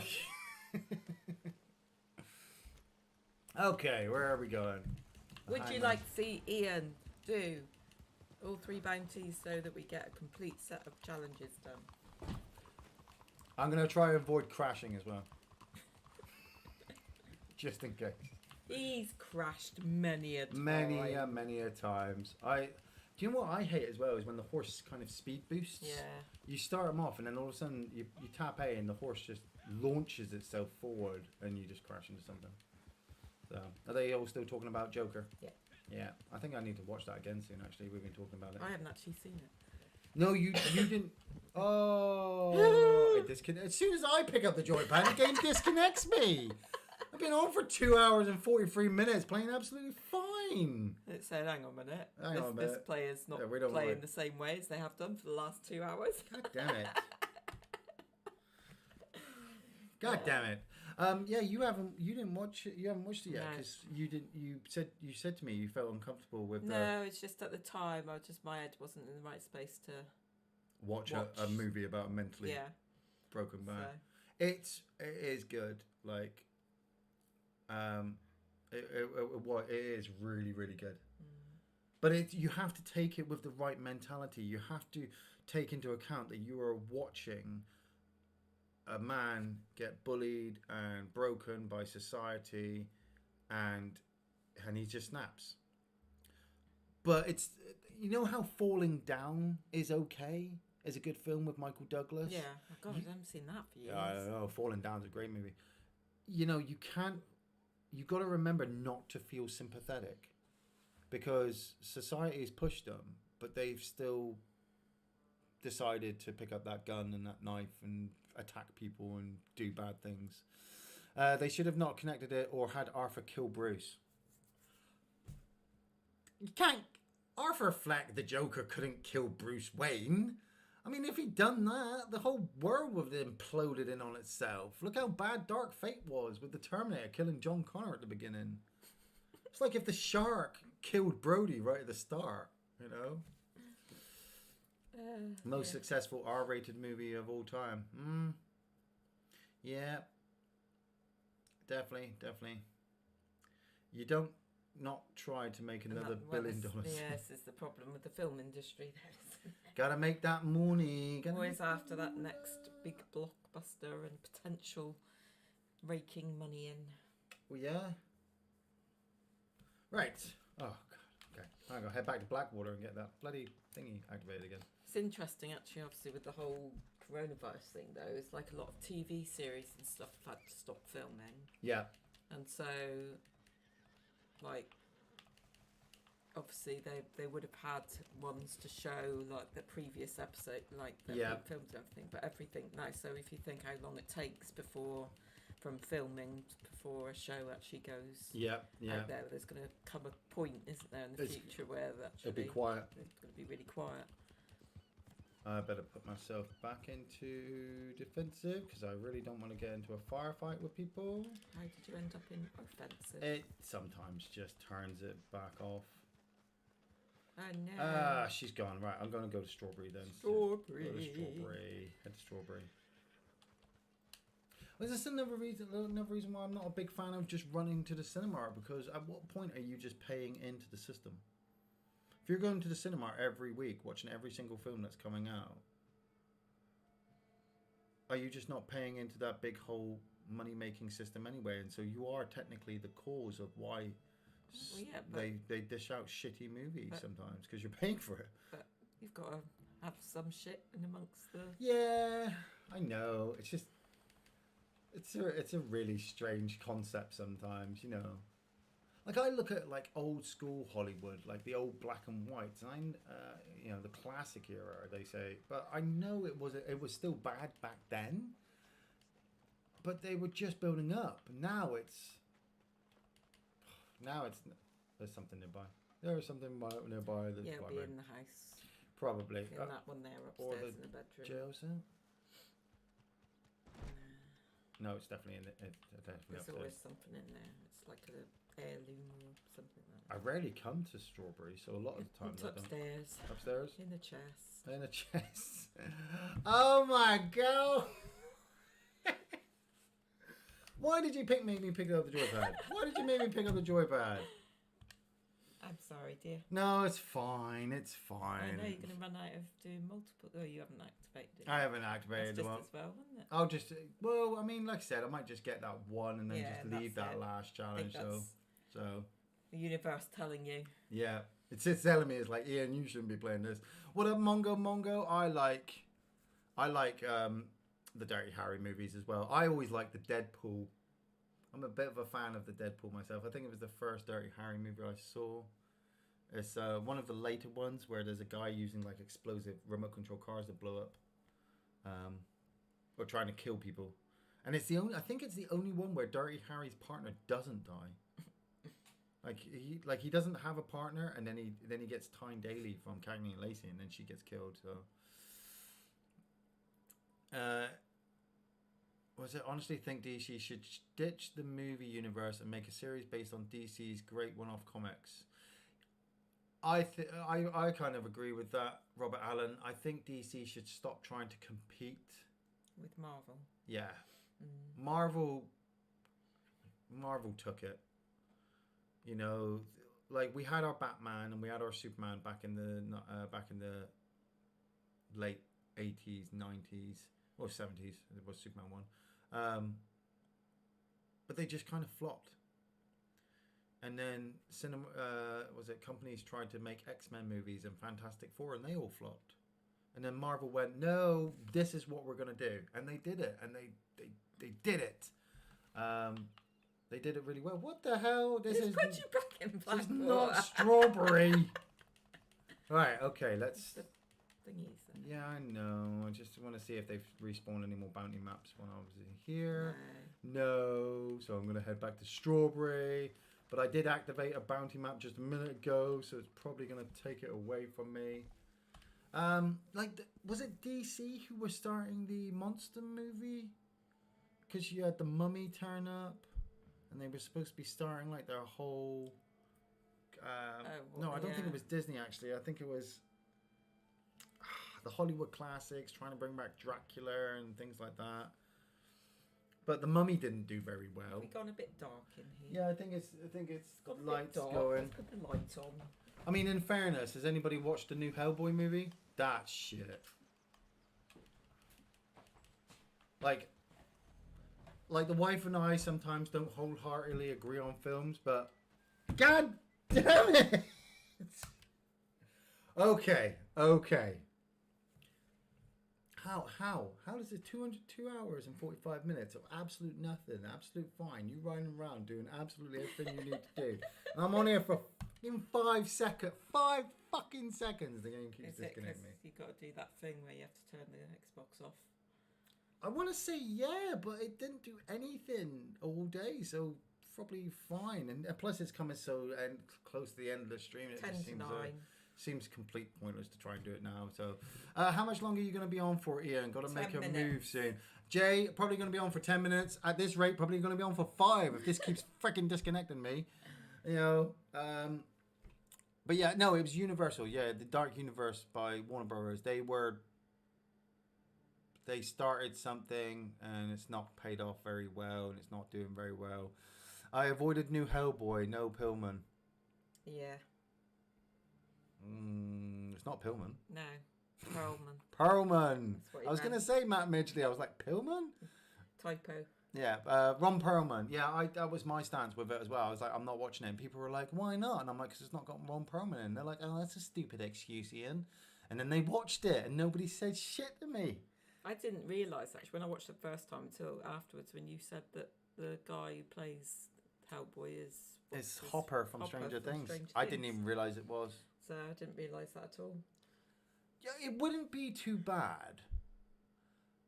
Okay, where are we going? Would you like to see Iain do all 3 bounties so that we get a complete set of challenges done? I'm going to try and avoid crashing as well. Just in case. He's crashed many a time. Many a times. Do you know what I hate as well is when the horse kind of speed boosts? Yeah. You start them off and then all of a sudden you tap A and the horse just launches itself forward and you just crash into something. So, are they all still talking about Joker? Yeah. Yeah. I think I need to watch that again soon, actually. We've been talking about it. I haven't actually seen it. No, you didn't. Oh. As soon as I pick up the joypad, the game disconnects me. I've been on for 2 hours and 43 minutes playing absolutely fine. It said, hang on a minute. Hang on a minute. This player's not Yeah, playing the same way as they have done for the last 2 hours. God damn it. God damn it. Yeah, you didn't watch it. You haven't watched it yet because you didn't. You said to me you felt uncomfortable with. No, it's just at the time my head wasn't in the right space to watch. A movie about a mentally broken man. So. It is good. Like, it is really really good. But you have to take it with the right mentality. You have to take into account that you are watching a man get bullied and broken by society, and he just snaps. But it's, you know how Falling Down is okay? Is a good film with Michael Douglas. Yeah, oh God, I haven't seen that for years. Yeah, I know. Falling Down's a great movie. You know, you you got to remember not to feel sympathetic, because society has pushed them, but they've still decided to pick up that gun and that knife and attack people and do bad things. They should have not connected it or had Arthur kill Bruce. You can't. Arthur Fleck, the Joker, couldn't kill Bruce Wayne. I mean, if he'd done that, the whole world would have imploded in on itself. Look how bad Dark Fate was with the Terminator killing John Connor at the beginning. It's like if the shark killed Brody right at the start, you know? Most successful R-rated movie of all time. Yeah. Definitely. You don't not try to make another $1 billion. Yes, is the problem with the film industry. Gotta make that money. Always after that next big blockbuster and potential raking money in. Well, yeah. Right. Oh, God. Okay. I'm going to head back to Blackwater and get that bloody thingy activated again. It's interesting, actually, obviously, with the whole coronavirus thing, though. It's like a lot of TV series and stuff have had to stop filming. Yeah. And so, like, obviously they would have had ones to show like the previous episode, like they've been filmed and everything, but everything now. So if you think how long it takes from filming before a show actually goes out there's going to come a point, isn't there, in the future where actually it'll be quiet. It's going to be really quiet. I better put myself back into defensive because I really don't want to get into a firefight with people. How did you end up in offensive? It sometimes just turns it back off. Oh no. She's gone. Right, I'm going to go to Strawberry then. Strawberry. Go to Strawberry. Head to Strawberry. Well, there's another reason why I'm not a big fan of just running to the cinema, because at what point are you just paying into the system? If you're going to the cinema every week, watching every single film that's coming out, are you just not paying into that big whole money-making system anyway? And so you are technically the cause of why they dish out shitty movies sometimes, because you're paying for it. But you've got to have some shit in amongst the... Yeah, I know. It's just... It's a really strange concept sometimes, you know. Like, I look at, like, old school Hollywood, like the old black and whites, and you know, the classic era, they say. But I know it was still bad back then. But they were just building up. Now it's there's something nearby. There is something nearby. That's it'll be in the house. Probably. In that one there upstairs in the bedroom. Jail cell? No, it's definitely in it. There's always something in there. It's like an heirloom or something like that. I rarely come to Strawberry, so a lot of the times it's upstairs. Upstairs? In the chest. In the chest. Oh my god! Why did you make me pick up the joypad? Why did you make me pick up the joypad? I'm sorry, dear. No, it's fine. It's fine. I know you're going to run out of doing multiple... Oh, you haven't activated it. I haven't activated That's the one. just as well, wouldn't it? I'll just... Well, I mean, like I said, I might just get that one and then just leave that last challenge. So the universe telling you. Yeah. It's telling me, it's like, Iain, you shouldn't be playing this. What up, Mongo? I like the Dirty Harry movies as well. I always like the Deadpool. I'm a bit of a fan of the Deadpool myself. I think it was the first Dirty Harry movie I saw. It's one of the later ones where there's a guy using like explosive remote control cars to blow up, or trying to kill people. And it's I think it's the only one where Dirty Harry's partner doesn't die. Like he doesn't have a partner, and then he gets Tyne Daly from Cagney and Lacey, and then she gets killed. So. Was it honestly think DC should ditch the movie universe and make a series based on DC's great one-off comics? I kind of agree with that, Robert Allen. I think DC should stop trying to compete with Marvel. Yeah, Marvel took it. You know, like we had our Batman and we had our Superman back in the late 80s, 90s. Or 70s, it was Superman 1. But they just kind of flopped. And then companies tried to make X-Men movies and Fantastic Four, and they all flopped. And then Marvel went, no, this is what we're going to do. And they did it. And they did it. They did it really well. What the hell? This Just is put you back in this black is water. not strawberry. Right. Okay. Let's. Thingies. Then. Yeah, I know. I just want to see if they've respawned any more bounty maps when I was here. No. So I'm gonna head back to strawberry. But I did activate a bounty map just a minute ago, so it's probably gonna take it away from me. Was it DC who were starting the monster movie? Because you had the Mummy turn up, and they were supposed to be starting like their whole. No, I don't think it was Disney actually. I think it was the Hollywood classics, trying to bring back Dracula and things like that. But the Mummy didn't do very well. We've gone a bit dark in here. Yeah, I think it's Got a lights bit dark. going. Let's put the light on. I mean, in fairness, has anybody watched the new Hellboy movie? That shit. Like the wife and I sometimes don't wholeheartedly agree on films, but God damn it! Okay. How does it 2 hours and 45 minutes of absolute nothing, absolute fine, you riding around doing absolutely everything you need to do, and I'm on here for fucking 5 fucking seconds, the game keeps disconnecting me. You've got to do that thing where you have to turn the Xbox off. I want to say yeah, but it didn't do anything all day, so probably fine. And plus it's coming so close to the end of the stream, it 10 just to 9. Seems complete pointless to try and do it now. So, how much longer are you going to be on for, Iain? Got to make a move soon. Jay, probably going to be on for 10 minutes. At this rate, probably going to be on for 5 if this keeps freaking disconnecting me. You know. But yeah, no, it was Universal. Yeah, the Dark Universe by Warner Bros. They started something and it's not paid off very well and it's not doing very well. I avoided new Hellboy, no Pillman. Yeah. It's not Pillman. No, Perlman. Perlman. I was meant. going to say Matt Midgley. I was like, Pillman? Typo. Yeah, Ron Perlman. Yeah, that was my stance with it as well. I was like, I'm not watching it. And people were like, why not? And I'm like, because it's not got Ron Perlman in. They're like, oh, that's a stupid excuse, Iain. And then they watched it and nobody said shit to me. I didn't realise actually when I watched it the first time until afterwards when you said that the guy who plays Hellboy is... It's Hopper from Stranger Things. I didn't even realise it was. So I didn't realise that at all. Yeah, it wouldn't be too bad.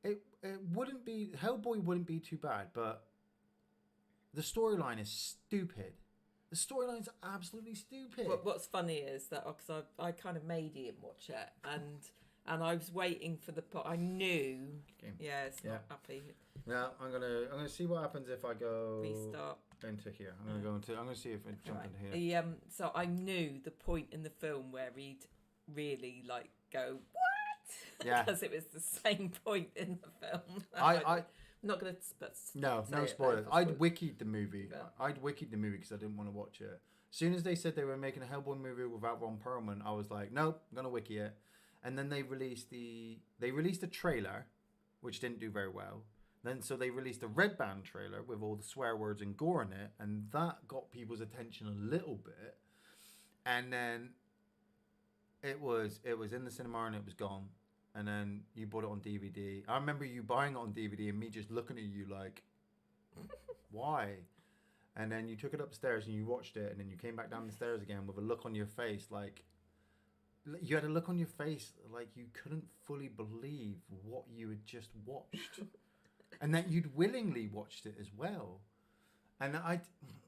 It wouldn't be... Hellboy wouldn't be too bad, but the storyline is stupid. The storyline's absolutely stupid. What's funny is that because I kind of made Iain watch it and I was waiting for the part. I knew. Okay. Yeah, it's not happy. Now I'm gonna see what happens if I go Restart into here. I'm gonna see if I jump into here. So I knew the point in the film where he'd really like go what? Yeah. Because it was the same point in the film. I'm not gonna. No spoilers. I'd wikied the movie. I'd wikied the movie because I didn't want to watch it. As soon as they said they were making a Hellboy movie without Ron Perlman, I was like, nope, I'm gonna wiki it. And then they released a trailer, which didn't do very well. Then so they released a Red Band trailer with all the swear words and gore in it, and that got people's attention a little bit. And then it was in the cinema and it was gone. And then you bought it on DVD. I remember you buying it on DVD and me just looking at you like, why? And then you took it upstairs and you watched it, and then you came back down the stairs again with a look on your face like. You had a look on your face like you couldn't fully believe what you had just watched. And that you'd willingly watched it as well. And like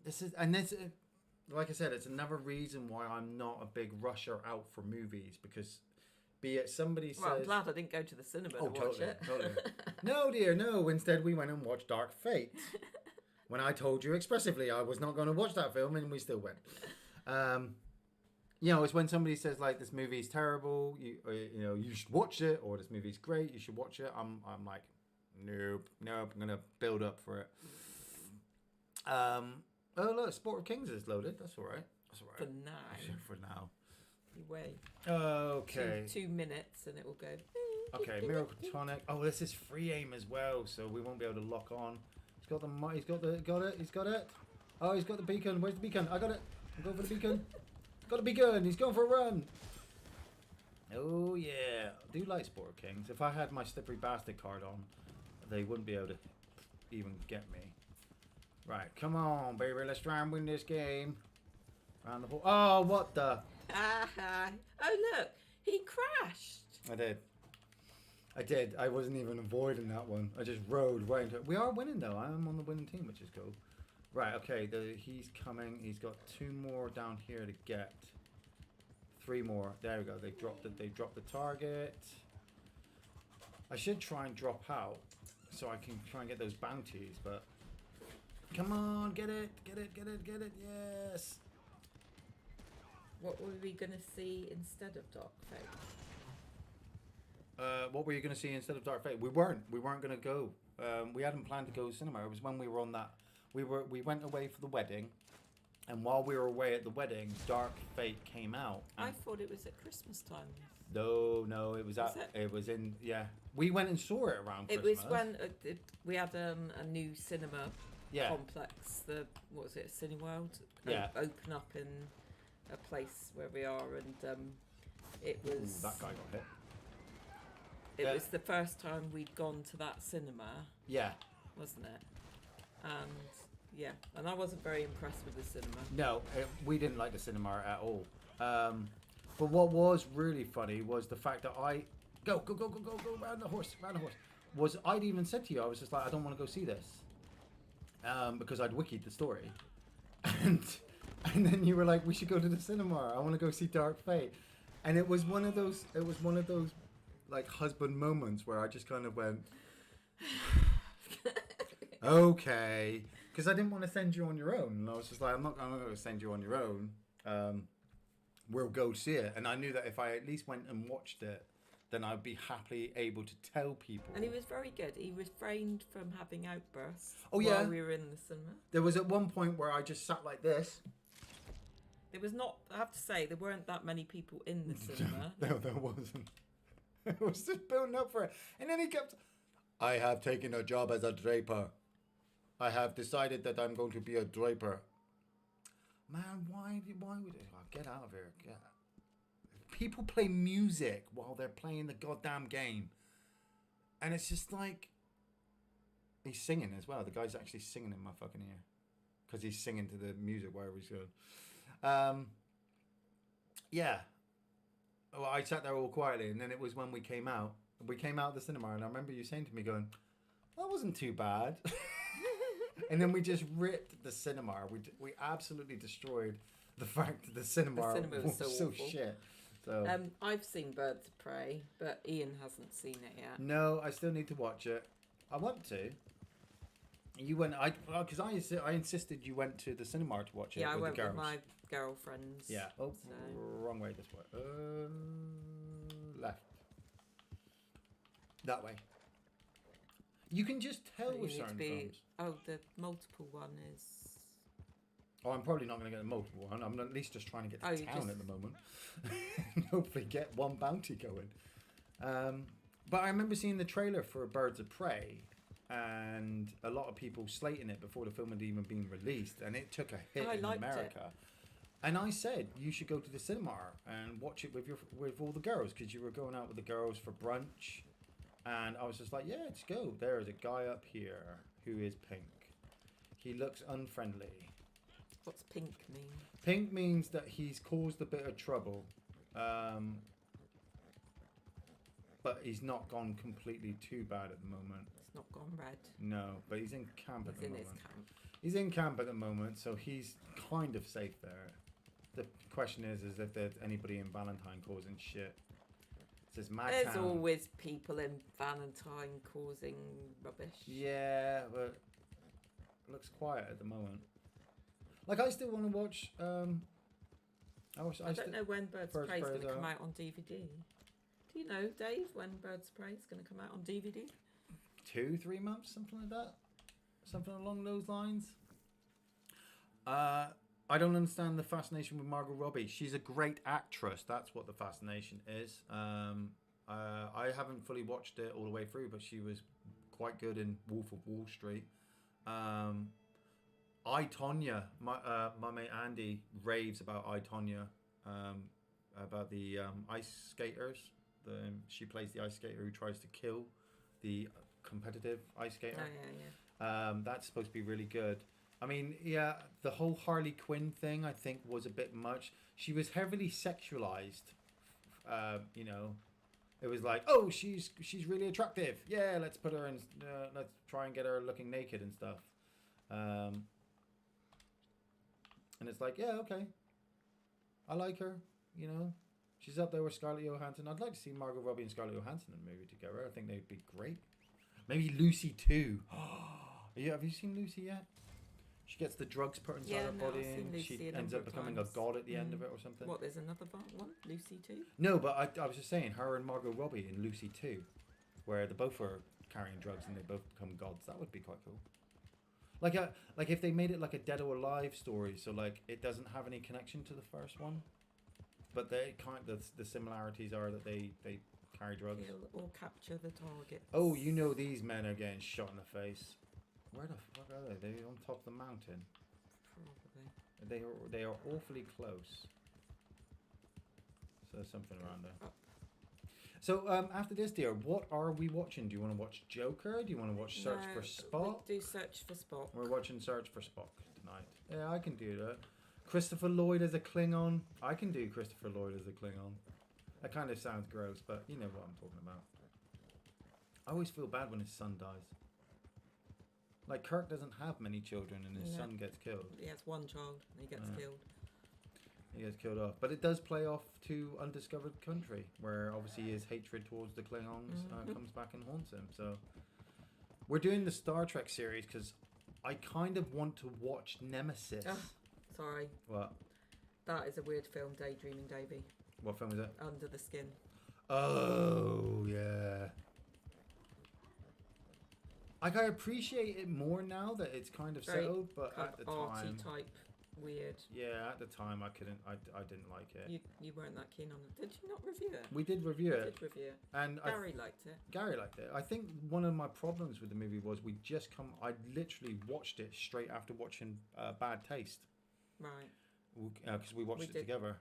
I said, it's another reason why I'm not a big rusher out for movies, because be it somebody says... Well, I'm glad I didn't go to the cinema to watch it. Totally. No, dear, no. Instead, we went and watched Dark Fate. When I told you expressively I was not going to watch that film, and we still went. You know, it's when somebody says like this movie's terrible, you should watch it, or this movie's great, you should watch it. I'm like, nope, I'm gonna build up for it. Oh look, Sport of Kings is loaded. That's all right. For now. You wait. Okay. 2 minutes and it will go. Okay, Miracle Tonic. Oh, this is free aim as well, so we won't be able to lock on. He's got it. Oh, he's got the beacon. Where's the beacon? I got it. I'm going for the beacon. Got to be good. He's going for a run. Oh, yeah. I do like Sport Kings. If I had my Slippery Bastard card on, they wouldn't be able to even get me. Right, come on, baby. Let's try and win this game. Round the ball. Oh, what the? Oh, look. He crashed. I did. I wasn't even avoiding that one. I just rode right into it. We are winning, though. I am on the winning team, which is cool. Right, okay. He's coming. He's got 2 more down here to get. 3 more. There we go. They dropped the target. I should try and drop out so I can try and get those bounties, but... Come on, get it. Yes. What were we going to see instead of Dark Fate? What were you going to see instead of Dark Fate? We weren't going to go. We hadn't planned to go to cinema. It was when we were on that. We went away for the wedding, and while we were away at the wedding, Dark Fate came out. I thought it was at Christmas time. No, it was it was in We went and saw it around Christmas. It was when we had a new cinema complex. What was it, Cineworld? Open up in a place where we are, and it was. Ooh, that guy got hit. It was the first time we'd gone to that cinema. Yeah. Wasn't it? And I wasn't very impressed with the cinema. No, we didn't like the cinema at all. But what was really funny was the fact that I go round the horse. Was I'd even said to you, I was just like, I don't want to go see this, because I'd wikied the story, and then you were like, we should go to the cinema. I want to go see Dark Fate, and it was one of those like husband moments where I just kind of went, okay, because I didn't want to send you on your own, and I was just like, I'm not going to send you on your own. We'll go see it. And I knew that if I at least went and watched it, then I'd be happily able to tell people. And he was very good. He refrained from having outbursts while we were in the cinema. There was at one point where I just sat like this. There was not, I have to say, there weren't that many people in the cinema. No, there wasn't. It was just building up for it. And then he kept, I have taken a job as a draper. I have decided that I'm going to be a draper. Man, why would it? Oh, get out of here. People play music while they're playing the goddamn game. And it's just like, he's singing as well. The guy's actually singing in my fucking ear. Because he's singing to the music wherever he's going. Yeah. Well, I sat there all quietly, and then it was when we came out. We came out of the cinema, and I remember you saying to me, going, that wasn't too bad. And then we just ripped the cinema. We absolutely destroyed the fact that the cinema was so shit. So I've seen Birds of Prey, but Iain hasn't seen it yet. No, I still need to watch it. I want to. You went, because I insisted you went to the cinema to watch it. Yeah, I with went the girls. with my girlfriends. Yeah. Oh, wrong way. This way. Left. That way. You can just tell with certain films. Oh, the multiple one is... Oh, I'm probably not going to get a multiple one. I'm at least just trying to get to town at the moment. And hopefully get one bounty going. But I remember seeing the trailer for Birds of Prey, and a lot of people slating it before the film had even been released, and it took a hit in America. And I said you should go to the cinema and watch it with all the girls, because you were going out with the girls for brunch. And I was just like, yeah, let's go. There is a guy up here who is pink. He looks unfriendly. What's pink mean? Pink means that he's caused a bit of trouble. But he's not gone completely too bad at the moment. It's not gone red. No, but he's in camp at the moment. He's in his camp. He's in camp at the moment, so he's kind of safe there. The question is if there's anybody in Valentine causing shit. There's always people in Valentine causing rubbish. Yeah, but it looks quiet at the moment. Like, I still want to watch... I don't know when Birds of Prey is going to come out on DVD. Do you know, Dave, when Birds of Prey is going to come out on DVD? 2-3 months, something like that. Something along those lines. I don't understand the fascination with Margot Robbie. She's a great actress. That's what the fascination is. I haven't fully watched it all the way through, but she was quite good in Wolf of Wall Street. I, Tonya, my mate Andy raves about I, Tonya, about the ice skaters. She plays the ice skater who tries to kill the competitive ice skater. Oh, yeah. That's supposed to be really good. I mean, yeah, the whole Harley Quinn thing I think was a bit much. She was heavily sexualized. You know, it was like, oh, she's really attractive. Yeah, let's put her in. Let's try and get her looking naked and stuff. And it's like, yeah, okay. I like her. You know, she's up there with Scarlett Johansson. I'd like to see Margot Robbie and Scarlett Johansson in a movie together. I think they'd be great. Maybe Lucy too. Yeah, have you seen Lucy yet? She gets the drugs put inside her body and she ends up becoming a god at the end of it or something. What, there's another one? Lucy too? No, but I was just saying, her and Margot Robbie in Lucy 2, where they both are carrying drugs and they both become gods. That would be quite cool. Like if they made it like a Dead or Alive story, so like it doesn't have any connection to the first one, but they the similarities are that they carry drugs. Kill or capture the target. Oh, you know these men are getting shot in the face. Where the fuck are they? They're on top of the mountain. Probably. They are awfully close. So there's something around there. Oh. So after this, dear, what are we watching? Do you want to watch Joker? Do you want to watch Search for Spock? We do Search for Spock. We're watching Search for Spock tonight. Yeah, I can do that. Christopher Lloyd as a Klingon. I can do Christopher Lloyd as a Klingon. That kind of sounds gross, but you know what I'm talking about. I always feel bad when his son dies. Like, Kirk doesn't have many children and his son gets killed. He has one child and he gets killed. He gets killed off. But it does play off to Undiscovered Country, where obviously his hatred towards the Klingons comes back and haunts him. So we're doing the Star Trek series because I kind of want to watch Nemesis. Oh, sorry. What? That is a weird film, Daydreaming Davy. What film is it? Under the Skin. Oh, yeah. Like, I appreciate it more now that it's kind of settled, but at the time, type, weird. Yeah, at the time I didn't like it. You weren't that keen on it. Did you not review it? We did review it. We did review it. And Gary liked it. Gary liked it. I think one of my problems with the movie was I literally watched it straight after watching Bad Taste. Right. Because we watched it together.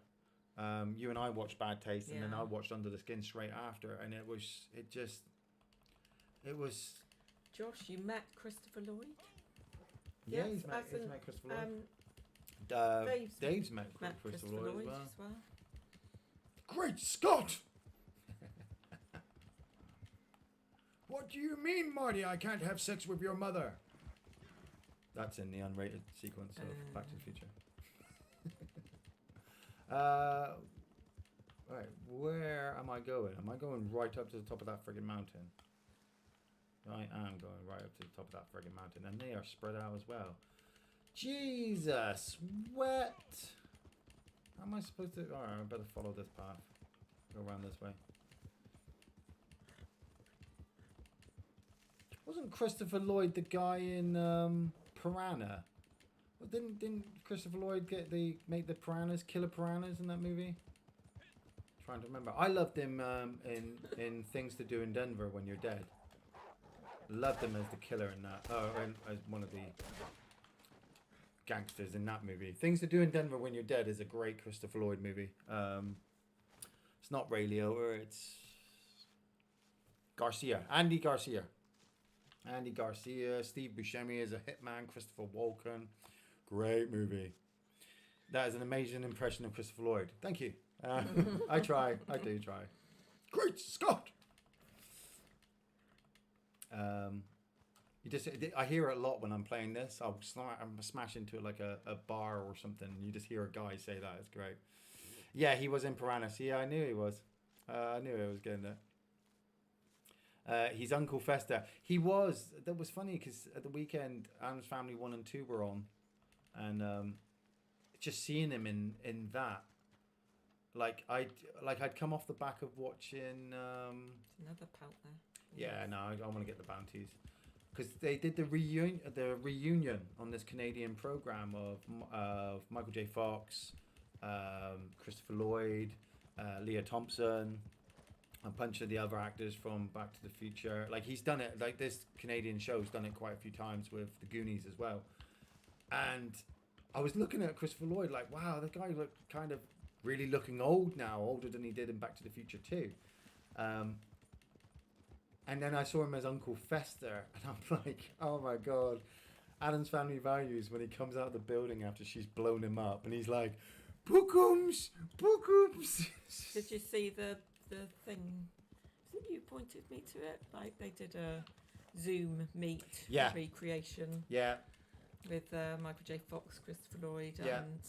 You and I watched Bad Taste, and then I watched Under the Skin straight after, and it was. Josh, you met Christopher Lloyd? Yeah, yes, he's met Christopher Lloyd. Dave's met Christopher Lloyd as well. Great Scott! What do you mean, Marty? I can't have sex with your mother. That's in the unrated sequence of Back to the Future. Right, where am I going? Am I going right up to the top of that friggin' mountain? I am going right up to the top of that friggin' mountain, and they are spread out as well. Jesus, what? How am I supposed to? Alright, I better follow this path. Go around this way. Wasn't Christopher Lloyd the guy in Piranha? Well, didn't Christopher Lloyd make the piranhas, killer piranhas in that movie? Trying to remember. I loved him in Things to Do in Denver When You're Dead. Loved him as the killer in that. Oh, and as one of the gangsters in that movie. Things to Do in Denver When You're Dead is a great Christopher Lloyd movie. It's not Ray Liotta, it's Garcia. Andy Garcia. Steve Buscemi is a hitman. Christopher Walken. Great movie. That is an amazing impression of Christopher Lloyd. Thank you. I try. I do try. Great Scott! I hear it a lot when I'm playing this. I'll smash into like a bar or something, and you just hear a guy say that. It's great. Yeah, he was in Piranhas. Yeah, I knew he was. I knew I was getting that. He's Uncle Fester. He was. That was funny because at the weekend, Addams Family 1 and 2 were on, and just seeing him in that. I'd come off the back of watching. Another pout there. Yeah, no, I want to get the bounties because they did the reunion on this Canadian program of Michael J. Fox, Christopher Lloyd, Leah Thompson, a bunch of the other actors from Back to the Future. Like he's done it. Like this Canadian show's done it quite a few times with the Goonies as well. And I was looking at Christopher Lloyd like, wow, the guy looked kind of really looking old now, older than he did in Back to the Future 2. And then I saw him as Uncle Fester, and I'm like, oh my God. Addams Family Values when he comes out of the building after she's blown him up, and he's like, "Bookums, bookums." Did you see the thing? Was it you pointed me to it? Like they did a Zoom meet recreation. Yeah. With Michael J. Fox, Christopher Lloyd, and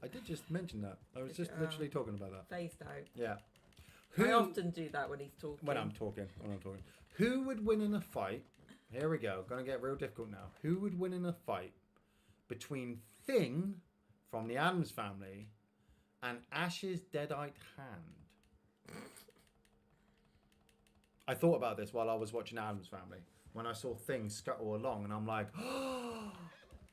I did just mention that. I was just literally talking about that. Phased out. Yeah. I often do that when he's talking. When I'm talking. Who would win in a fight? Here we go. Gonna get real difficult now. Who would win in a fight between Thing from the Addams Family and Ash's deadite hand? I thought about this while I was watching Addams Family. When I saw Thing scuttle along, and I'm like,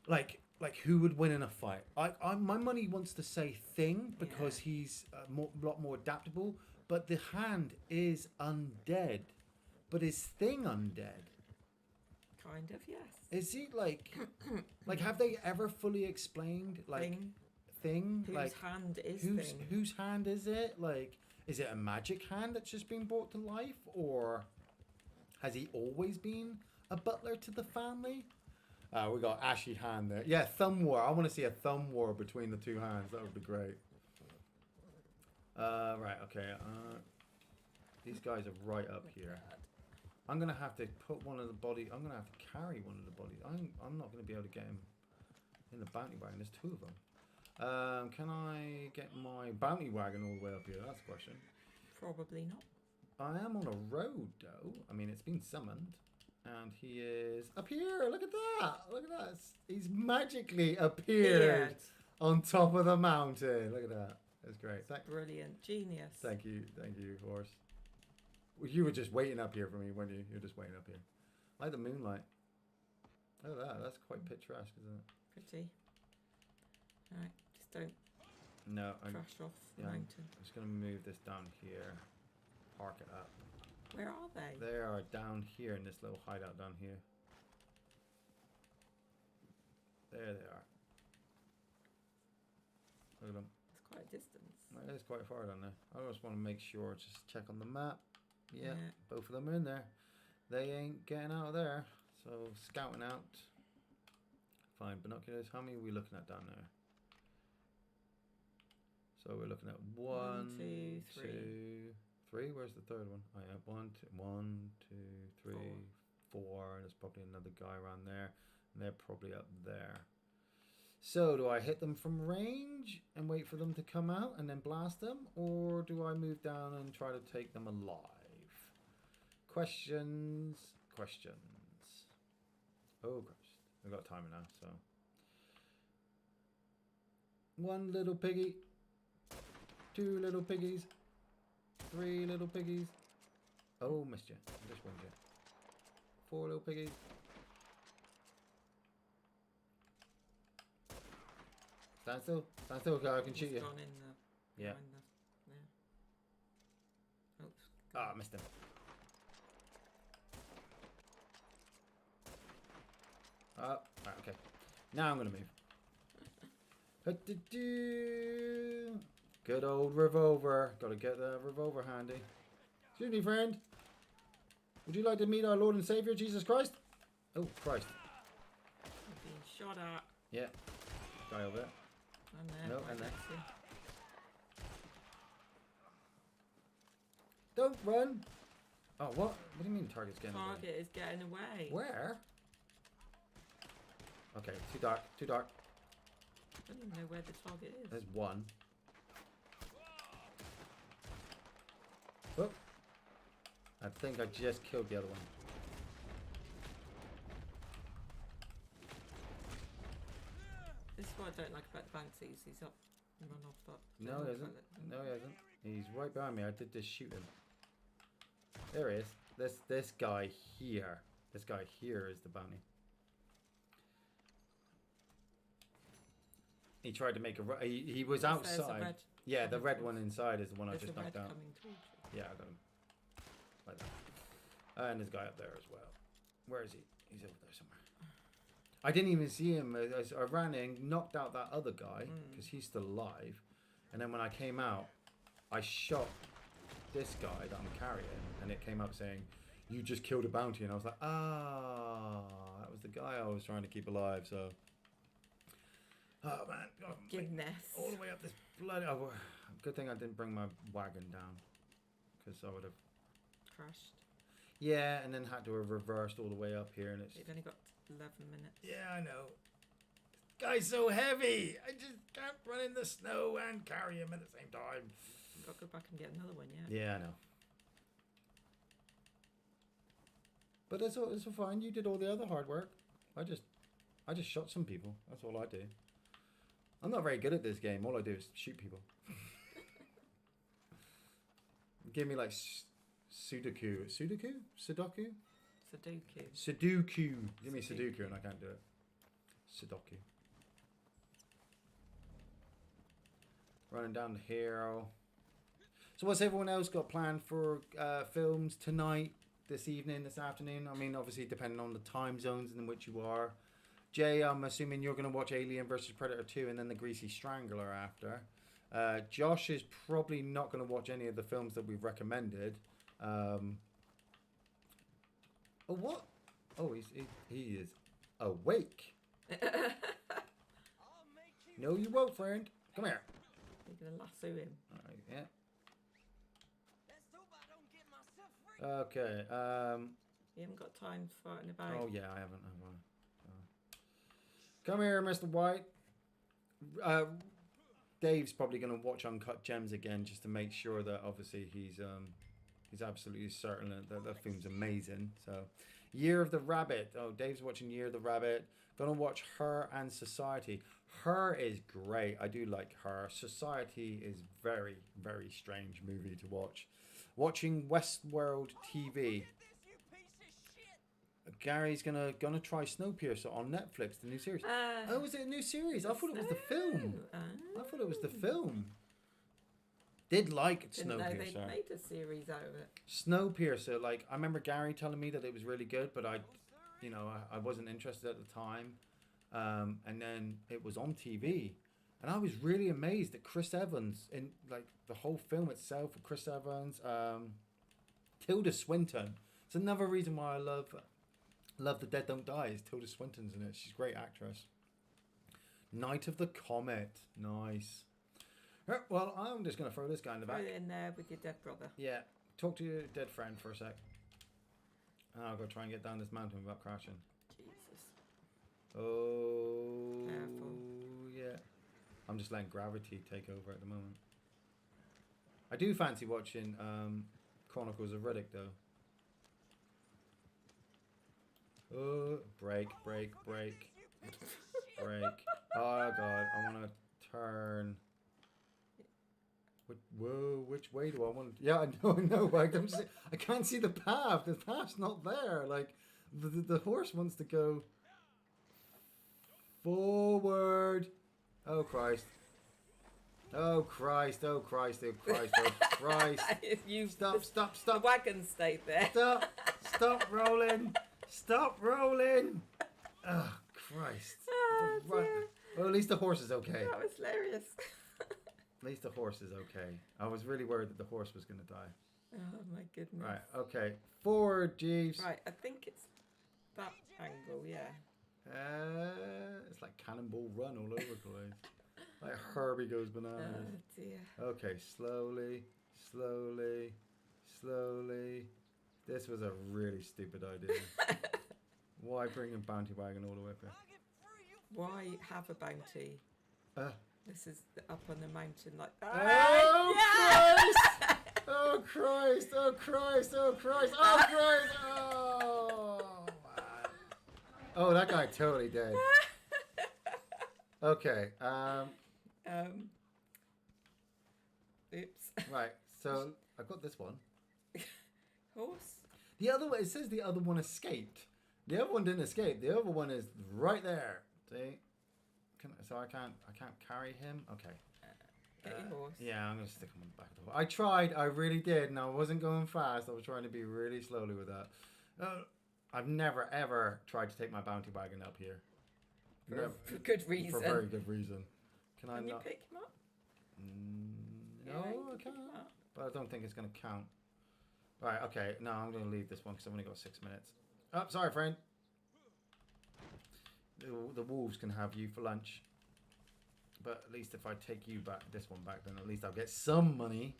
like who would win in a fight? My money wants to say Thing because he's a lot more adaptable. But the hand is undead. But is Thing undead? Kind of, yes. Is he like have they ever fully explained Thing? Whose hand is Thing? Whose hand is it? Like, is it a magic hand that's just been brought to life, or has he always been a butler to the family? We got Ashy hand there. Yeah, thumb war. I want to see a thumb war between the two hands. That would be great. Right. Okay. These guys are right up here. I'm gonna have to put one of the body. I'm gonna have to carry one of the bodies. I'm not gonna be able to get him in the bounty wagon. There's two of them. Can I get my bounty wagon all the way up here? That's the question. Probably not. I am on a road though. I mean, it's been summoned, and he is up here. Look at that! Look at that! He's magically appeared on top of the mountain. Look at that. That's great. Brilliant, genius. Thank you, horse. You were just waiting up here for me, weren't you? You were just waiting up here. I like the moonlight. Look at that. That's quite picturesque, isn't it? Pretty. Alright, just don't crash off the mountain. I'm just going to move this down here. Park it up. Where are they? They are down here in this little hideout down here. There they are. Look at them. It's quite a distance. It is quite far down there. I just want to make sure, just check on the map. Yeah, both of them are in there. They ain't getting out of there. So, scouting out. Fine, binoculars. How many are we looking at down there? So, we're looking at one, two, three. Where's the third one? Oh, yeah. One, two, three, four. There's probably another guy around there. And they're probably up there. So, do I hit them from range and wait for them to come out and then blast them? Or do I move down and try to take them alive? Questions. Oh, Christ. We've got timer now, so. One little piggy. Two little piggies. Three little piggies. Oh, missed you. Just winged you. Four little piggies. Stand still. Stand still, I can shoot you. Gone in yeah. Oops. Ah, missed him. Oh, right, okay. Now I'm going to move. Good old revolver. Got to get the revolver handy. Excuse me, friend. Would you like to meet our Lord and Savior, Jesus Christ? Oh, Christ. You're being shot at. Yeah. Guy over there. And there. No, and there. You. Don't run. Oh, what? What do you mean target's getting away? Target is getting away. Where? Okay, too dark, too dark. I don't even know where the target is. There's one. Oh. I think I just killed the other one. This is what I don't like about the Banksies. He's up and run off that. No, he isn't. No, he isn't. He's right behind me. I did just shoot him. There he is. This guy here. This guy here is the bounty. He tried to make a. He was outside. Yeah, the red one inside is the one I just knocked out. Yeah, I got him. Like that. And there's a guy up there as well. Where is he? He's over there somewhere. I didn't even see him. I ran in, knocked out that other guy because he's still alive. And then when I came out, I shot this guy that I'm carrying, and it came up saying, "You just killed a bounty," and I was like, "Ah, that was the guy I was trying to keep alive. So, oh man, Goodness. all the way up this bloody. Oh, good thing I didn't bring my wagon down, because I would have Crashed. Yeah, and then had to have reversed all the way up here, and it's. You've only got 11 minutes. Yeah, I know. This guy's so heavy. I just can't run in the snow and carry him at the same time. You've got to go back and get another one, yeah. Yeah, I know. But it's all fine. You did all the other hard work. I just shot some people. That's all I do. I'm not very good at this game. All I do is shoot people. Give me like Sudoku. Sudoku? Sudoku? Sudoku. Sudoku. Give me Sudoku and I can't do it. Sudoku. Running down the hill. So what's everyone else got planned for films tonight, this evening, this afternoon? I mean, obviously depending on the time zones in which you are. Jay, I'm assuming you're going to watch Alien vs Predator 2 and then the Greasy Strangler after. Josh is probably not going to watch any of the films that we've recommended. Oh, what? Oh, he is awake. No, you won't, friend. Come here. You're going to lasso him. All right, yeah. Okay. You haven't got time farting about. Oh yeah, I haven't. Come here, Mr. White. Dave's probably going to watch Uncut Gems again just to make sure that obviously he's absolutely certain that that film's amazing. So, Year of the Rabbit. Oh, Dave's watching Year of the Rabbit. Gonna watch Her and Society. Her is great. I do like Her. Society is very, very strange movie to watch. Watching Westworld TV. Gary's gonna try Snowpiercer on Netflix, the new series. Oh, is it a new series? I thought it was the film. I thought it was the film. Did like Didn't know Snowpiercer. they made a series out of it. Snowpiercer, like I remember Gary telling me that it was really good, but I wasn't interested at the time. And then it was on TV, and I was really amazed that Chris Evans in like the whole film itself. Chris Evans, Tilda Swinton. It's another reason why I love The Dead Don't Die. Is Tilda Swinton's in it. She's a great actress. Night of the Comet, nice. Well, I'm just going to throw this guy in the back. Throw it in there with your dead brother. Yeah, talk to your dead friend for a sec. I'll go try and get down this mountain without crashing. Jesus. Oh, Careful. yeah. I'm just letting gravity take over at the moment. I do fancy watching Chronicles of Riddick, though. Oh, brake. Brake. Oh, God, I want to turn. Whoa, which way do I want to... Yeah, I know, but I can't see the path. The path's not there. Like, the horse wants to go forward. Oh, Christ. Oh, Christ. You Stop. The wagon stayed there. Stop rolling. Oh, Christ. Oh, dear. Well, at least the horse is okay. That was hilarious. At least the horse is okay. I was really worried that the horse was going to die. Oh my goodness. Right, okay. Forward, Jeeves. Right, I think it's that angle, yeah. It's like Cannonball Run all over the place. Like Herbie goes bananas. Oh dear. Okay, slowly. This was a really stupid idea. Why bring a bounty wagon all the way up here? Why have a bounty? This is up on the mountain like that. Oh, Yeah! Christ! Oh, Christ! Oh, man. Oh, that guy totally dead. Okay. Oops. Right. So I got this one. Horse? The other one. It says the other one escaped. The other one didn't escape. The other one is right there. See? So I can't carry him. Okay. Get your horse. Yeah, I'm gonna stick him on the back of the horse. I tried. I really did, and I wasn't going fast. I was trying to be really slowly with that. I've never ever tried to take my bounty wagon up here. For good reason. For very good reason. Can I Can you not? pick him up? No, Yeah, you I can pick can't. him up. But I don't think it's going to count. Right, okay. No, I'm going to leave this one because I've only got 6 minutes. Oh, sorry, friend. the wolves can have you for lunch. But at least if I take you back, this one back, then at least I'll get some money,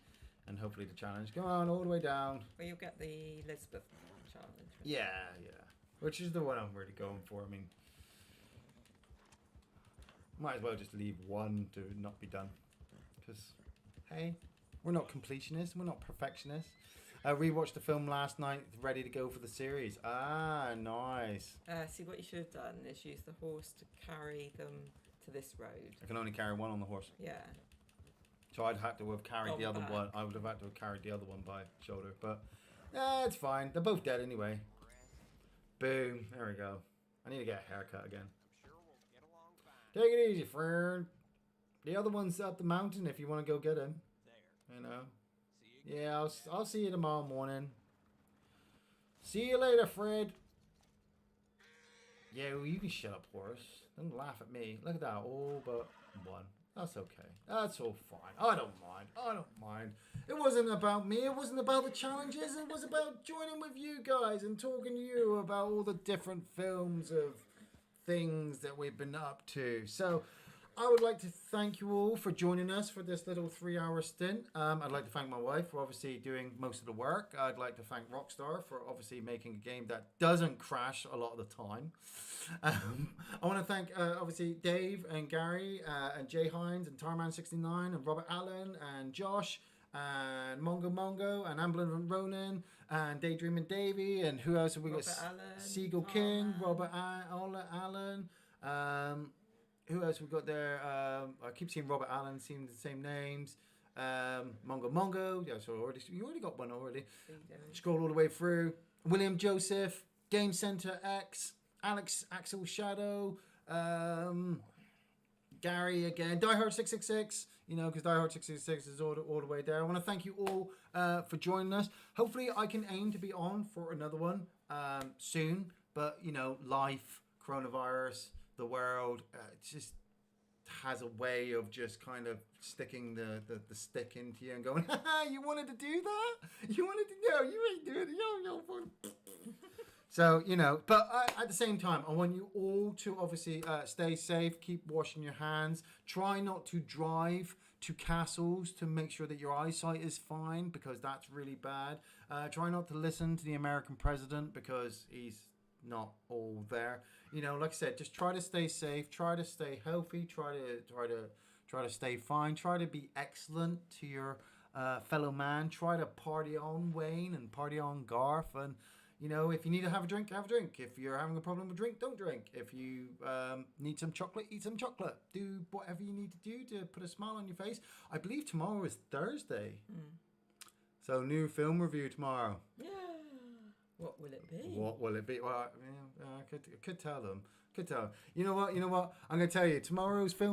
and hopefully the challenge. Go on all the way down. Well, you'll get the Elizabeth challenge. Yeah. Which is the one I'm really going for. I mean, might as well just leave one to not be done. Because, hey, we're not completionists. We're not perfectionists. I rewatched the film last night, ready to go for the series. Ah, nice. See, what you should have done is use the horse to carry them to this road. I can only carry one on the horse. Yeah. So I'd have to have carried the other back. one. I would have had to have carried the other one by shoulder. But, it's fine. They're both dead anyway. Boom. There we go. I need to get a haircut again. Take it easy, friend. The other one's up the mountain if you want to go get him. You know. Yeah, I'll see you tomorrow morning. See you later, Fred. Yeah, well, you can shut up, horse. Don't laugh at me. Look at that. All but one. That's okay. That's all fine. I don't mind. It wasn't about me. It wasn't about the challenges. It was about joining with you guys and talking to you about all the different films of things that we've been up to. So I would like to thank you all for joining us for this little 3-hour stint. I'd like to thank my wife for obviously doing most of the work. I'd like to thank Rockstar for obviously making a game that doesn't crash a lot of the time. I want to thank obviously Dave and Gary and Jay Hines and Tarman69 and Robert Allen and Josh and Mongo and Amblin Ronan and Daydreaming Davey and who else have we got? Seagull King, Robert Allen. Who else we got there? I keep seeing Robert Allen, seeing the same names. Mongo. Yeah, so you already got one already. Scroll all the way through. William Joseph, Game Center X, Alex Axel Shadow, Gary again, Die Hard 666. You know, because Die Hard 666 is all the way there. I want to thank you all for joining us. Hopefully, I can aim to be on for another one soon. But you know, life, coronavirus. The world just has a way of just kind of sticking the stick into you and going, you wanted to do that? You wanted to? No, you ain't doing it. So, you know, but at the same time, I want you all to obviously stay safe, keep washing your hands, try not to drive to castles to make sure that your eyesight is fine because that's really bad. Try not to listen to the American president because he's not all there. You know, like I said, just try to stay safe, try to stay healthy, try to stay fine, try to be excellent to your fellow man, try to party on Wayne and party on Garth, and you know, if you need to have a drink, have a drink. If you're having a problem with drink, don't drink. If you need some chocolate, eat some chocolate. Do whatever you need to do to put a smile on your face. I believe tomorrow is Thursday. So new film review tomorrow. Yeah. What will it be? What will it be? Well, I could tell them. You know what? I'm going to tell you. Tomorrow's film